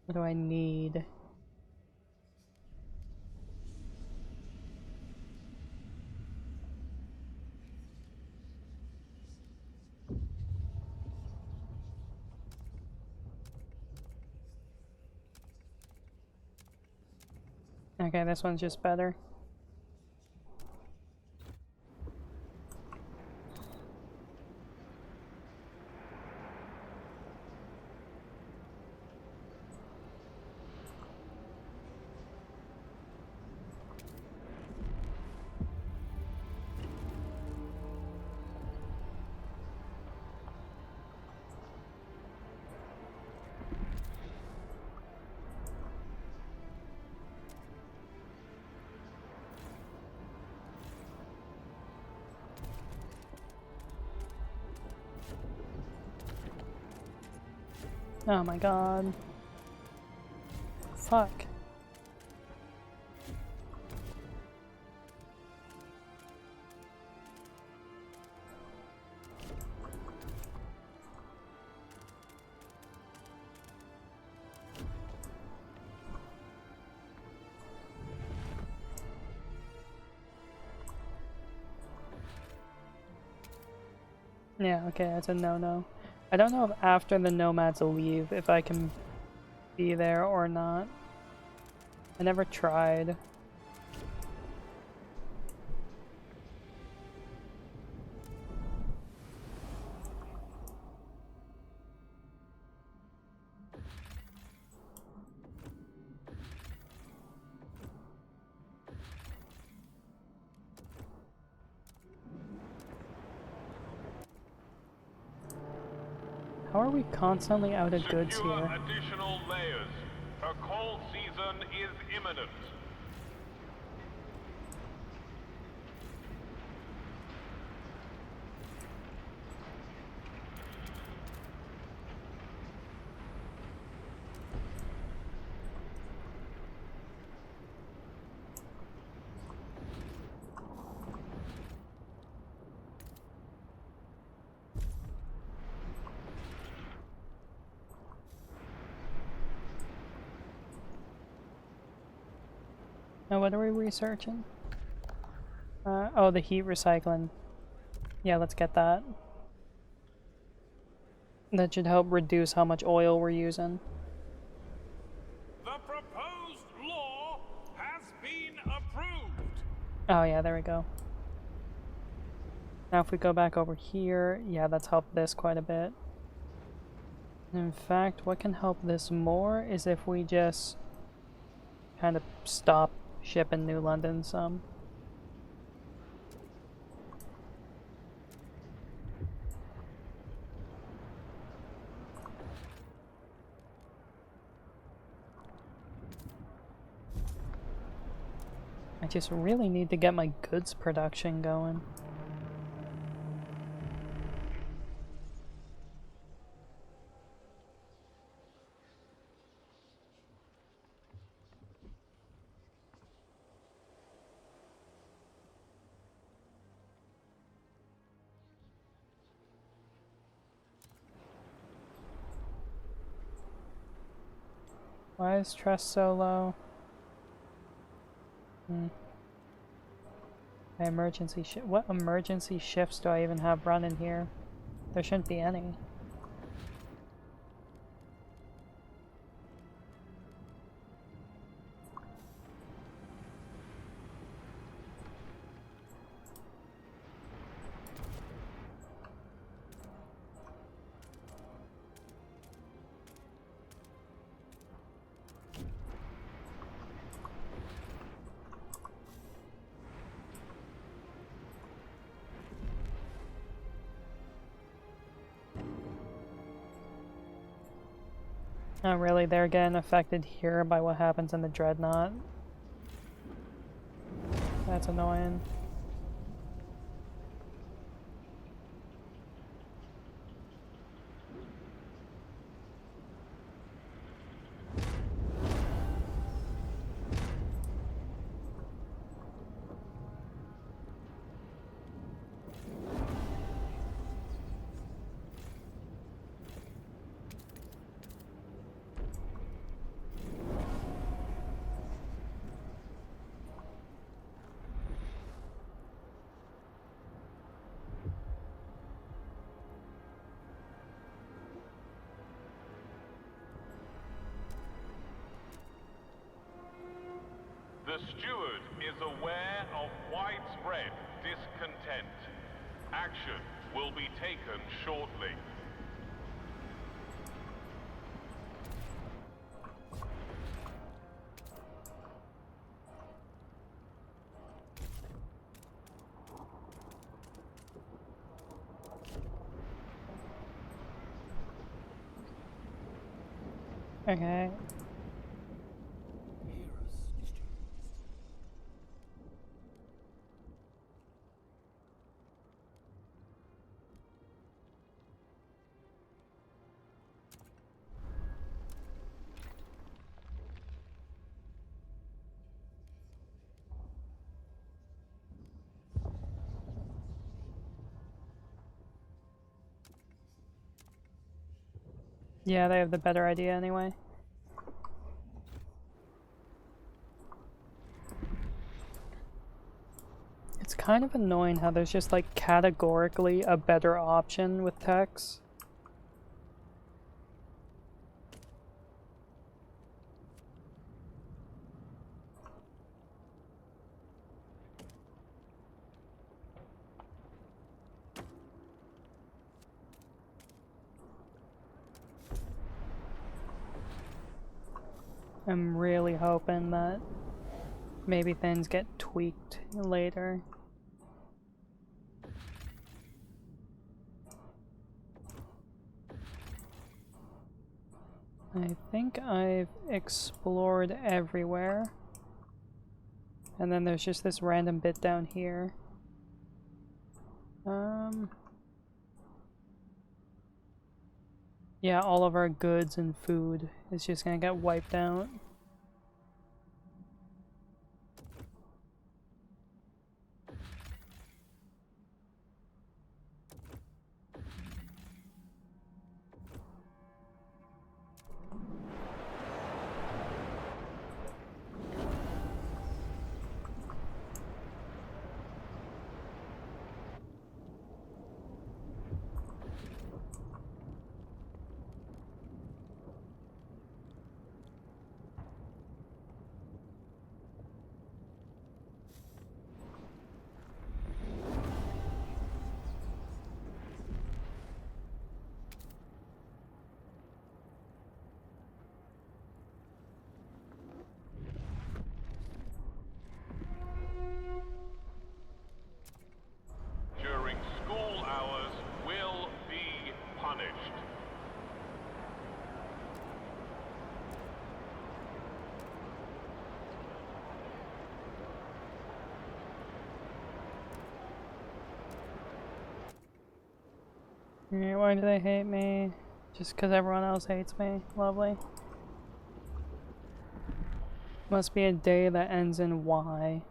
What do I need? Okay, this one's just better. Oh my god. Fuck. Yeah, okay, that's a no-no. I don't know if after the nomads leave, if I can be there or not. I never tried. How are we constantly out of goods Secure here? additional layers. A cold season is imminent. Now what are we researching? Oh, the heat recycling. Yeah, let's get that. That should help reduce how much oil we're using. The proposed law has been approved. Oh yeah, there we go. Now if we go back over here, yeah, that's helped this quite a bit. In fact, what can help this more is if we just kind of stop shipping New London some. I just really need to get my goods production going. Why is trust so low? My emergency what emergency shifts do I even have running here? There shouldn't be any. Oh really, they're getting affected here by what happens in the Dreadnought. That's annoying. The steward is aware of widespread discontent. Action will be taken shortly. Okay. Yeah, they have the better idea anyway. It's kind of annoying how there's just like categorically a better option with techs. I'm really hoping that maybe things get tweaked later. I think I've explored everywhere. And then there's just this random bit down here. Yeah, all of our goods and food is just gonna get wiped out. During school hours will be punished. Alright, why do they hate me? Just because everyone else hates me. Lovely. Must be a day that ends in Y.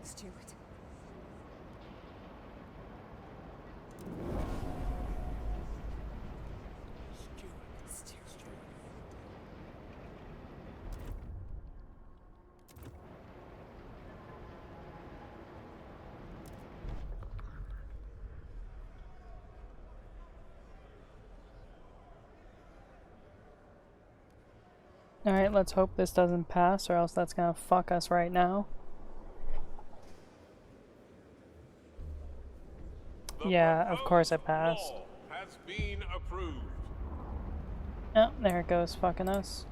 Stuart. Stuart. Alright, let's hope this doesn't pass, or else that's gonna fuck us right now. Yeah, of course it passed. Law has been approved. Oh, there it goes, fucking us.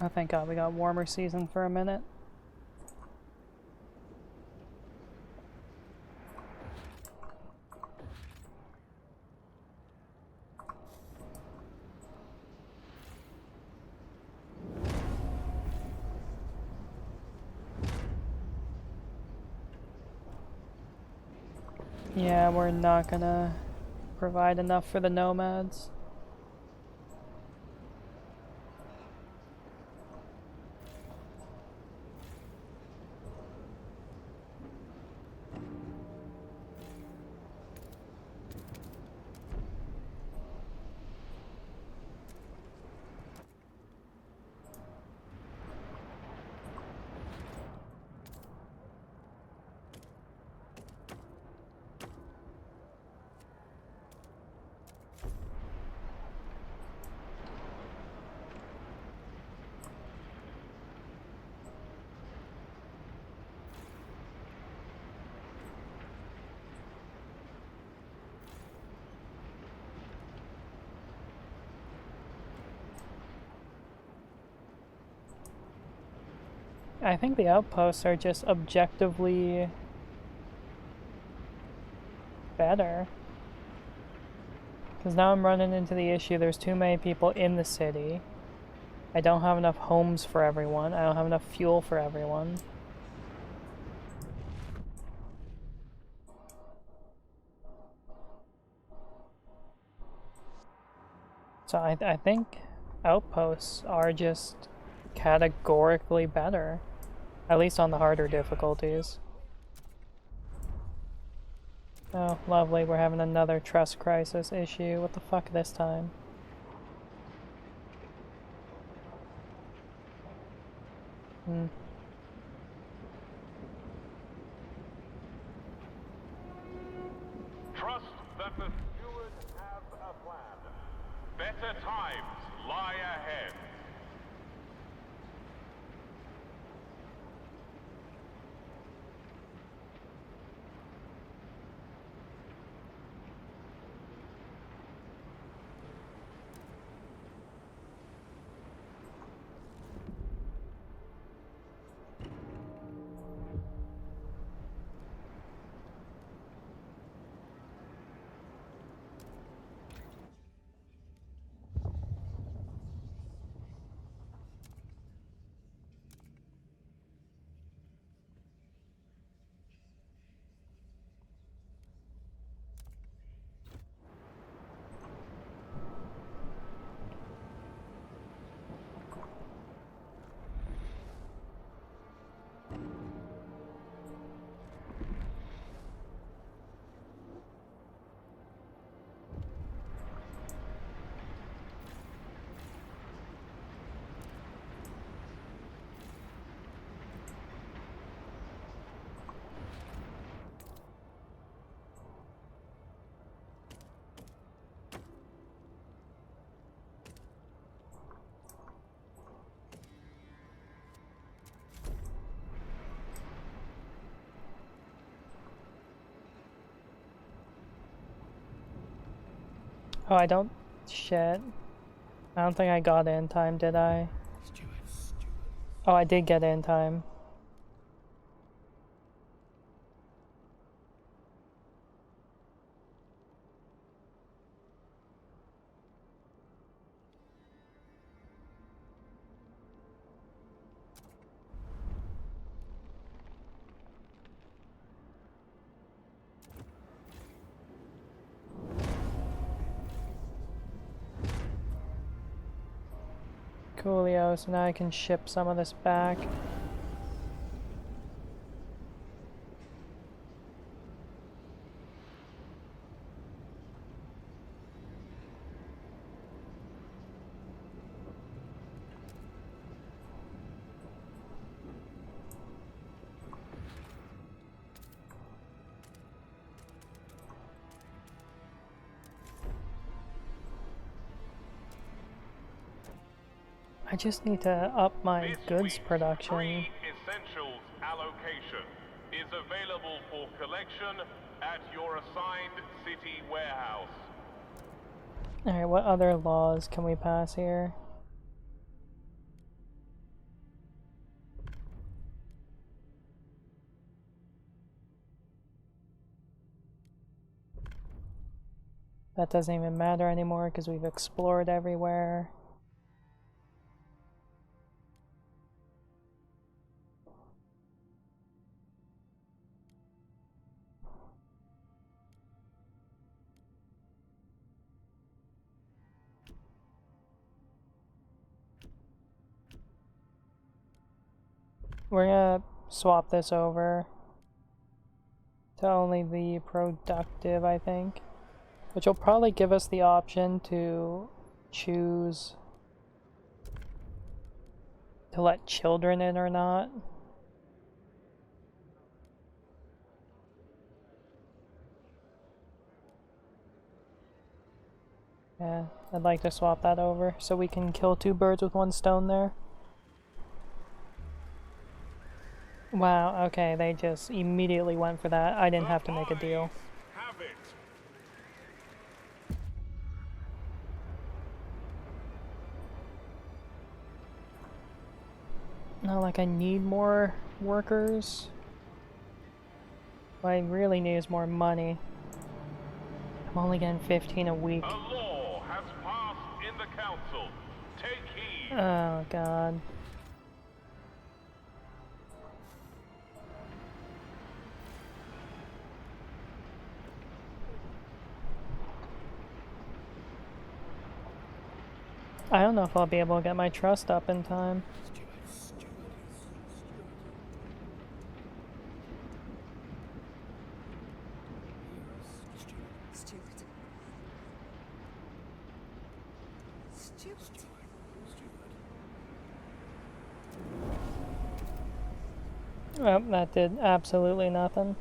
Oh, thank God we got warmer season for a minute. Yeah, we're not gonna provide enough for the nomads. I think the outposts are just objectively better. Because now I'm running into the issue there's too many people in the city. I don't have enough homes for everyone. I don't have enough fuel for everyone. So I think outposts are just categorically better. At least on the harder difficulties. Oh, lovely, we're having another trust crisis issue. What the fuck this time? Trust that the stewards have a plan. Better times lie ahead. Oh, I don't... Shit. I don't think I got it in time, did I? Oh, I did get it in time. Coolio, so now I can ship some of this back. I just need to up my This goods week's production. free essentials allocation is available for collection at your assigned city warehouse. Alright, what other laws can we pass here? That doesn't even matter anymore because we've explored everywhere. We're gonna swap this over to only the productive, I think. Which will probably give us the option to choose to let children in or not. Yeah, I'd like to swap that over so we can kill two birds with one stone there. Wow, okay, they just immediately went for that. I didn't have to make a deal. Have it. Not like I need more workers. What I really need is more money. I'm only getting 15 a week. A in the council. Take heed. Oh god. I don't know if I'll be able to get my trust up in time. Steward. Steward. Oh, that did absolutely nothing.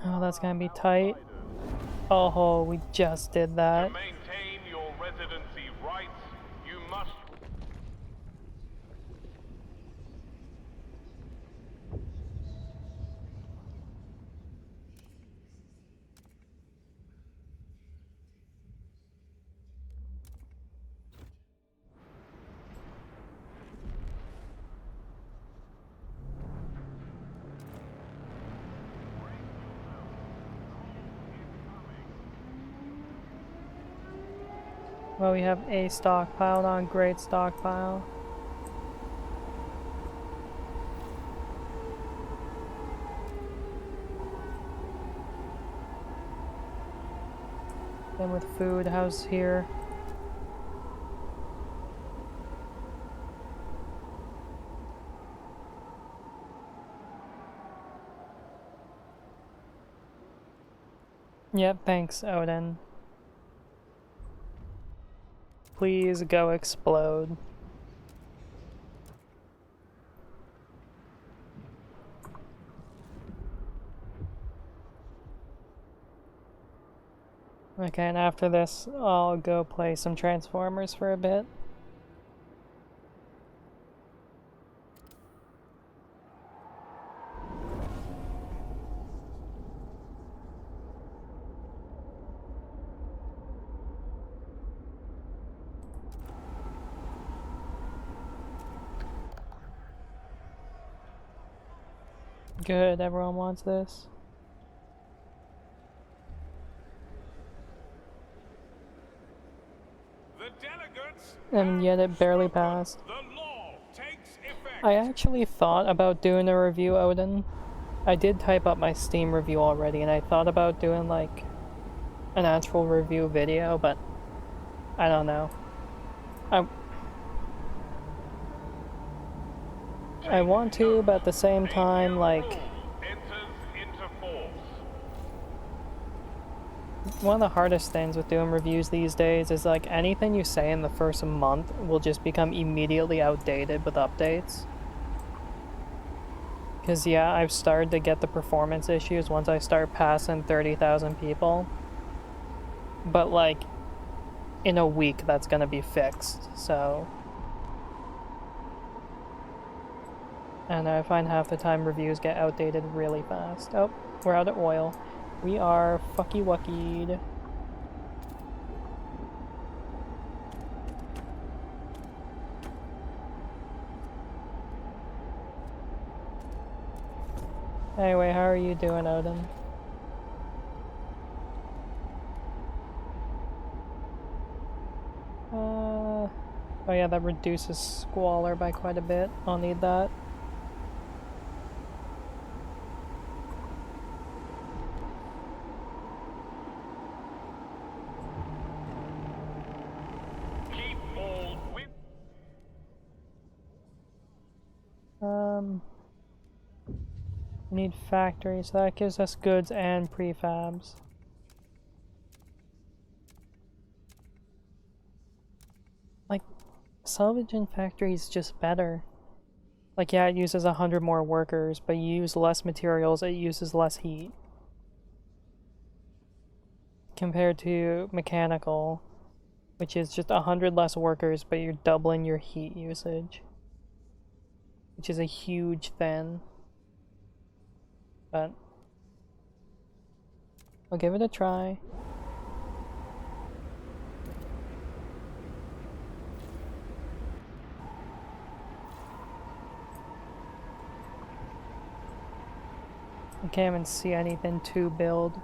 Oh, that's gonna be tight. Oh, we just did that. To maintain your residency rights, you must... Well, we have a stockpile, not a great stockpile. Then with food, how's here? Yep, thanks, Odin. Please go explode. Okay, and after this, I'll go play some Transformers for a bit. Good, everyone wants this. The delegates And yet it barely passed. The law takes effect. I actually thought about doing a review, Odin. I did type up my Steam review already, and I thought about doing like an actual review video, but I don't know. I want to, but at the same time, like, enters into force. one of the hardest things with doing reviews these days is like anything you say in the first month will just become immediately outdated with updates. Because yeah, I've started to get the performance issues once I start passing 30,000 people. But like, in a week that's gonna be fixed, so... And I find half the time reviews get outdated really fast. Oh, we're out of oil. We are fucky-wuckied. Anyway, how are you doing, Odin? Oh yeah, that reduces squalor by quite a bit. I'll need that. Keep all with... Need factories, so that gives us goods and prefabs. Like, salvage and factory is just better. Like, yeah, it uses 100 more workers, but you use less materials, it uses less heat. Compared to mechanical, which is just 100 less workers, but you're doubling your heat usage. Which is a huge thing. But I'll give it a try. I can't even see anything to build.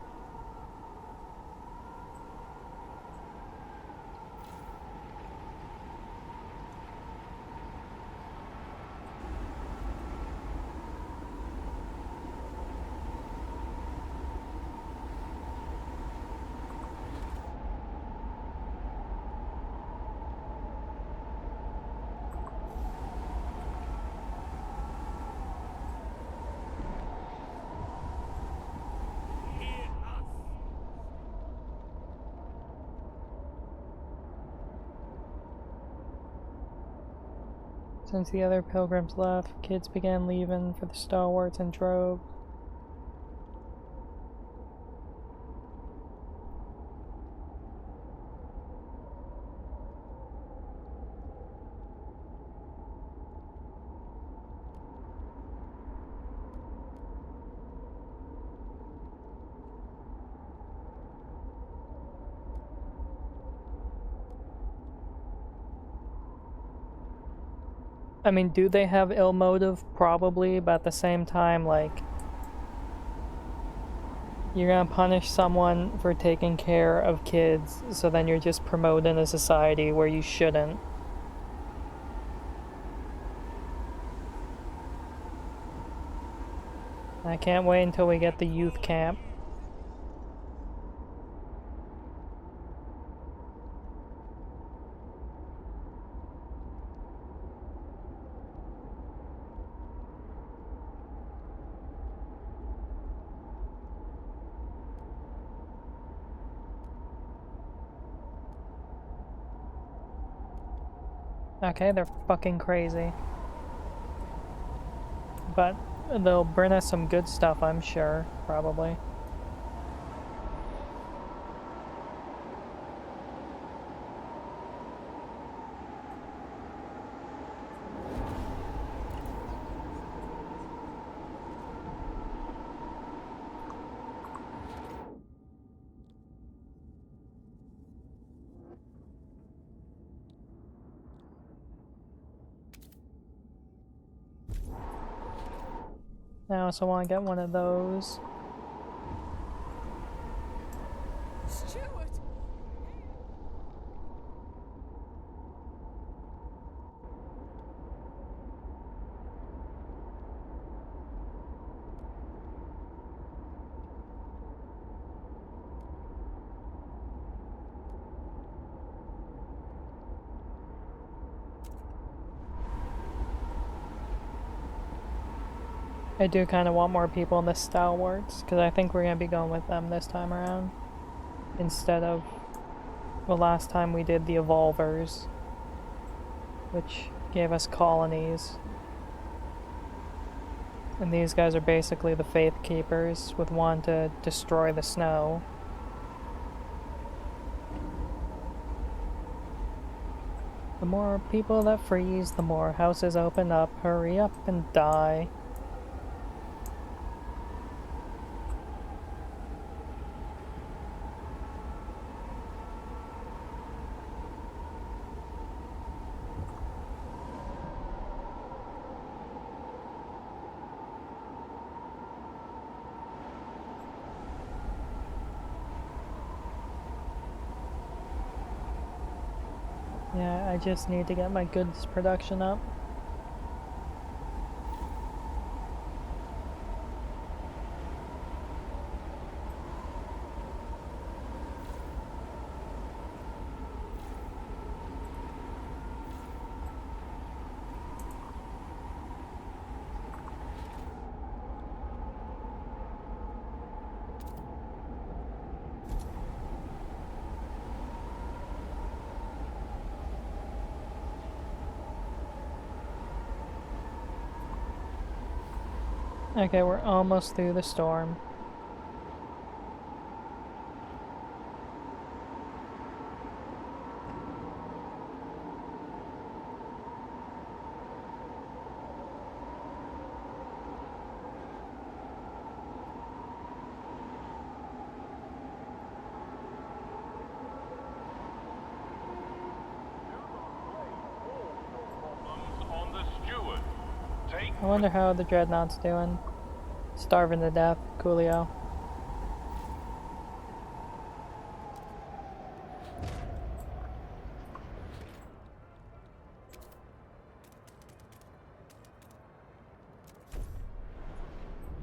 Since the other pilgrims left, kids began leaving for the stalwarts in droves. I mean, do they have ill motive? Probably, but at the same time, like, you're gonna punish someone for taking care of kids, so then you're just promoting a society where you shouldn't. I can't wait until we get the youth camp. Okay, they're fucking crazy. But they'll bring us some good stuff, I'm sure, probably. I also want to get one of those. Stuart! I do kind of want more people in the stalwarts, because I think we're going to be going with them this time around. Instead of the last time we did the evolvers, which gave us colonies. And these guys are basically the faith keepers with one to destroy the snow. The more people that freeze, the more houses open up. Hurry up and die. Yeah, I just need to get my goods production up. Okay, we're almost through the storm. On the steward. Take I wonder how the Dreadnought's doing. Starving to death, coolio.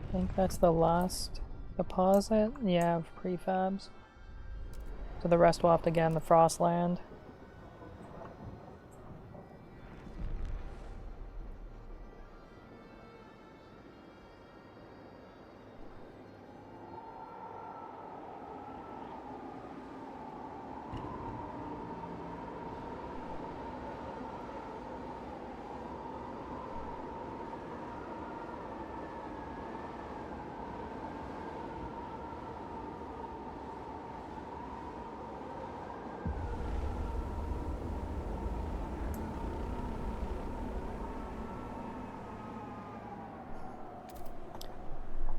I think that's the last deposit. Yeah, of prefabs. So the rest will have to get in the Frostland.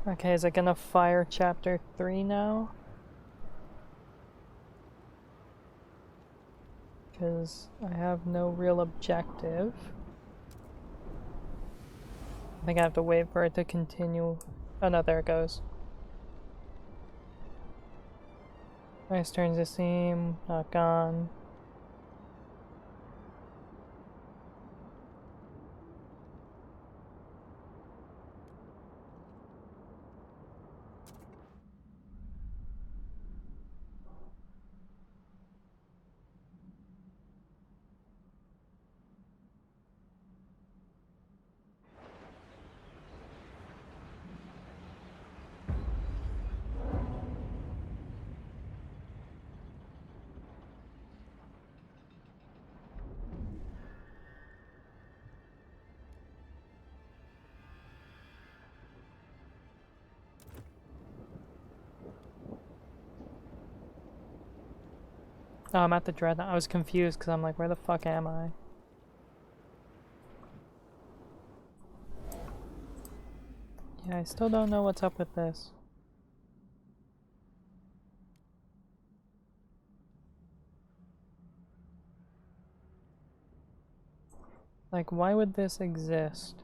Okay, is it gonna fire chapter 3 now? Because I have no real objective. I think I have to wait for it to continue. Oh no, there it goes. Nice turns to seam, not gone. Oh, I'm at the Dreadnought. I was confused because I'm like, where the fuck am I? Yeah, I still don't know what's up with this. Like, why would this exist?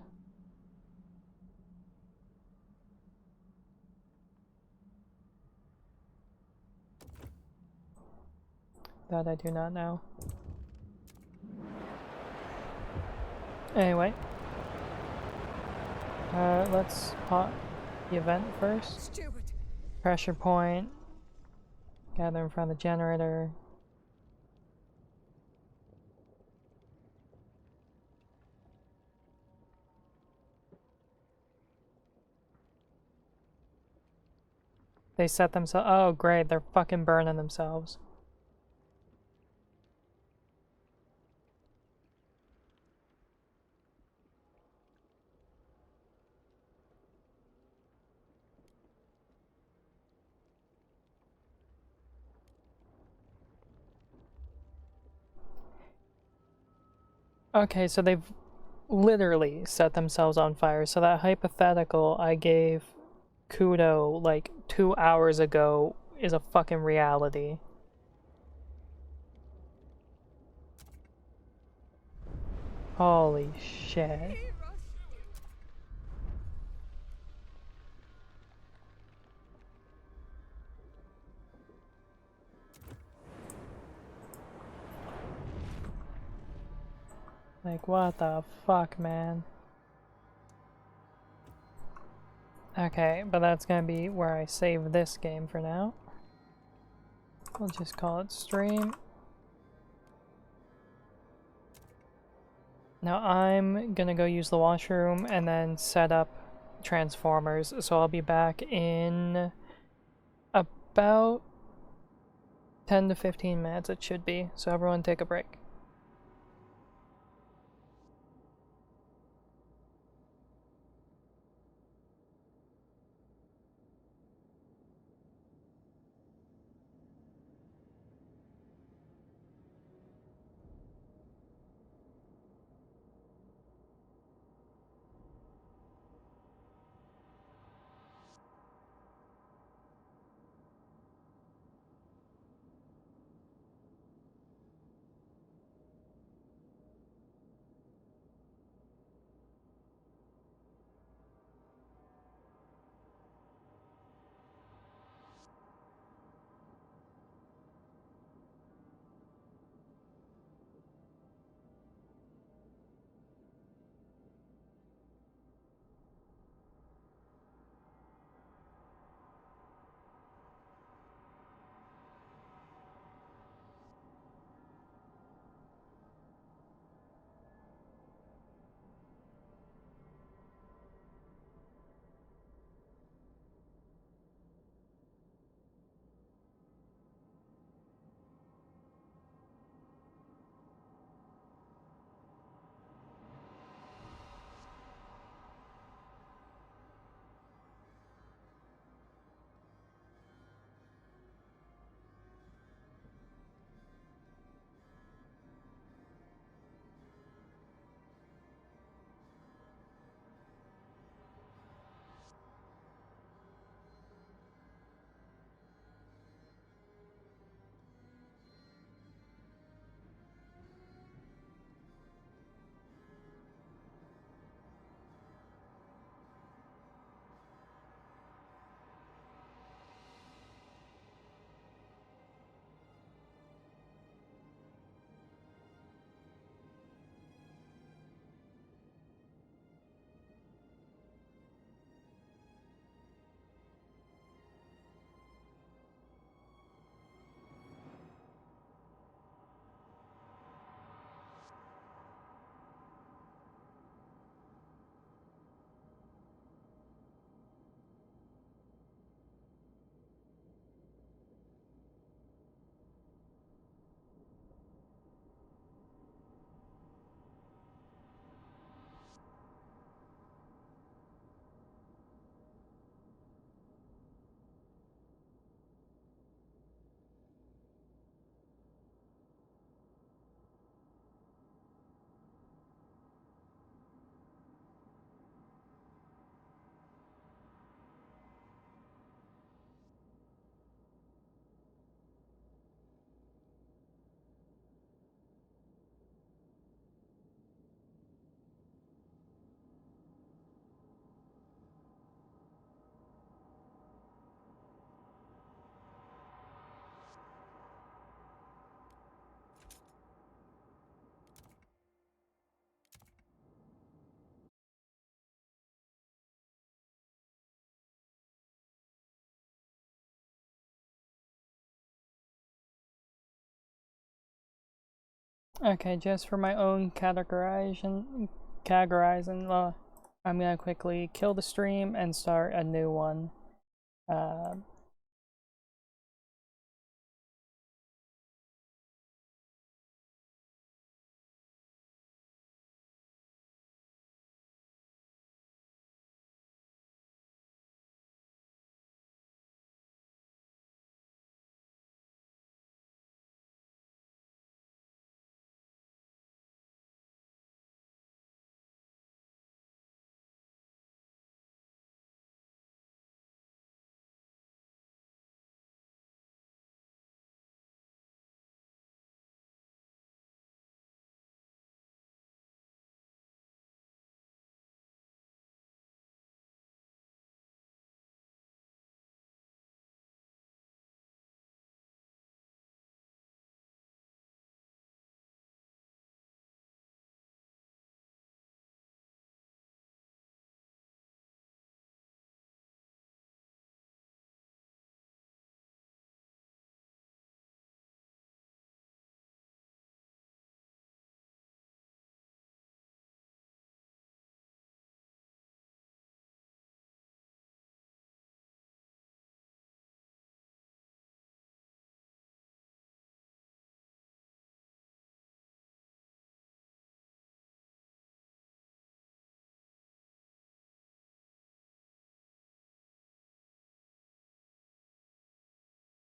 That I do not know. Anyway. Let's hot the event first. Steward. Pressure point. Gather in front of the generator. They set themselves. Oh, great. They're fucking burning themselves. Okay, so they've literally set themselves on fire. So that hypothetical I gave Kudo like 2 hours ago is a fucking reality. Holy shit. Like, what the fuck, man? Okay, but that's gonna be where I save this game for now. We'll just call it stream. Now I'm gonna go use the washroom and then set up transformers, so I'll be back in about 10 to 15 minutes it should be, so everyone take a break. Okay, just for my own categorizing, I'm gonna quickly kill the stream and start a new one.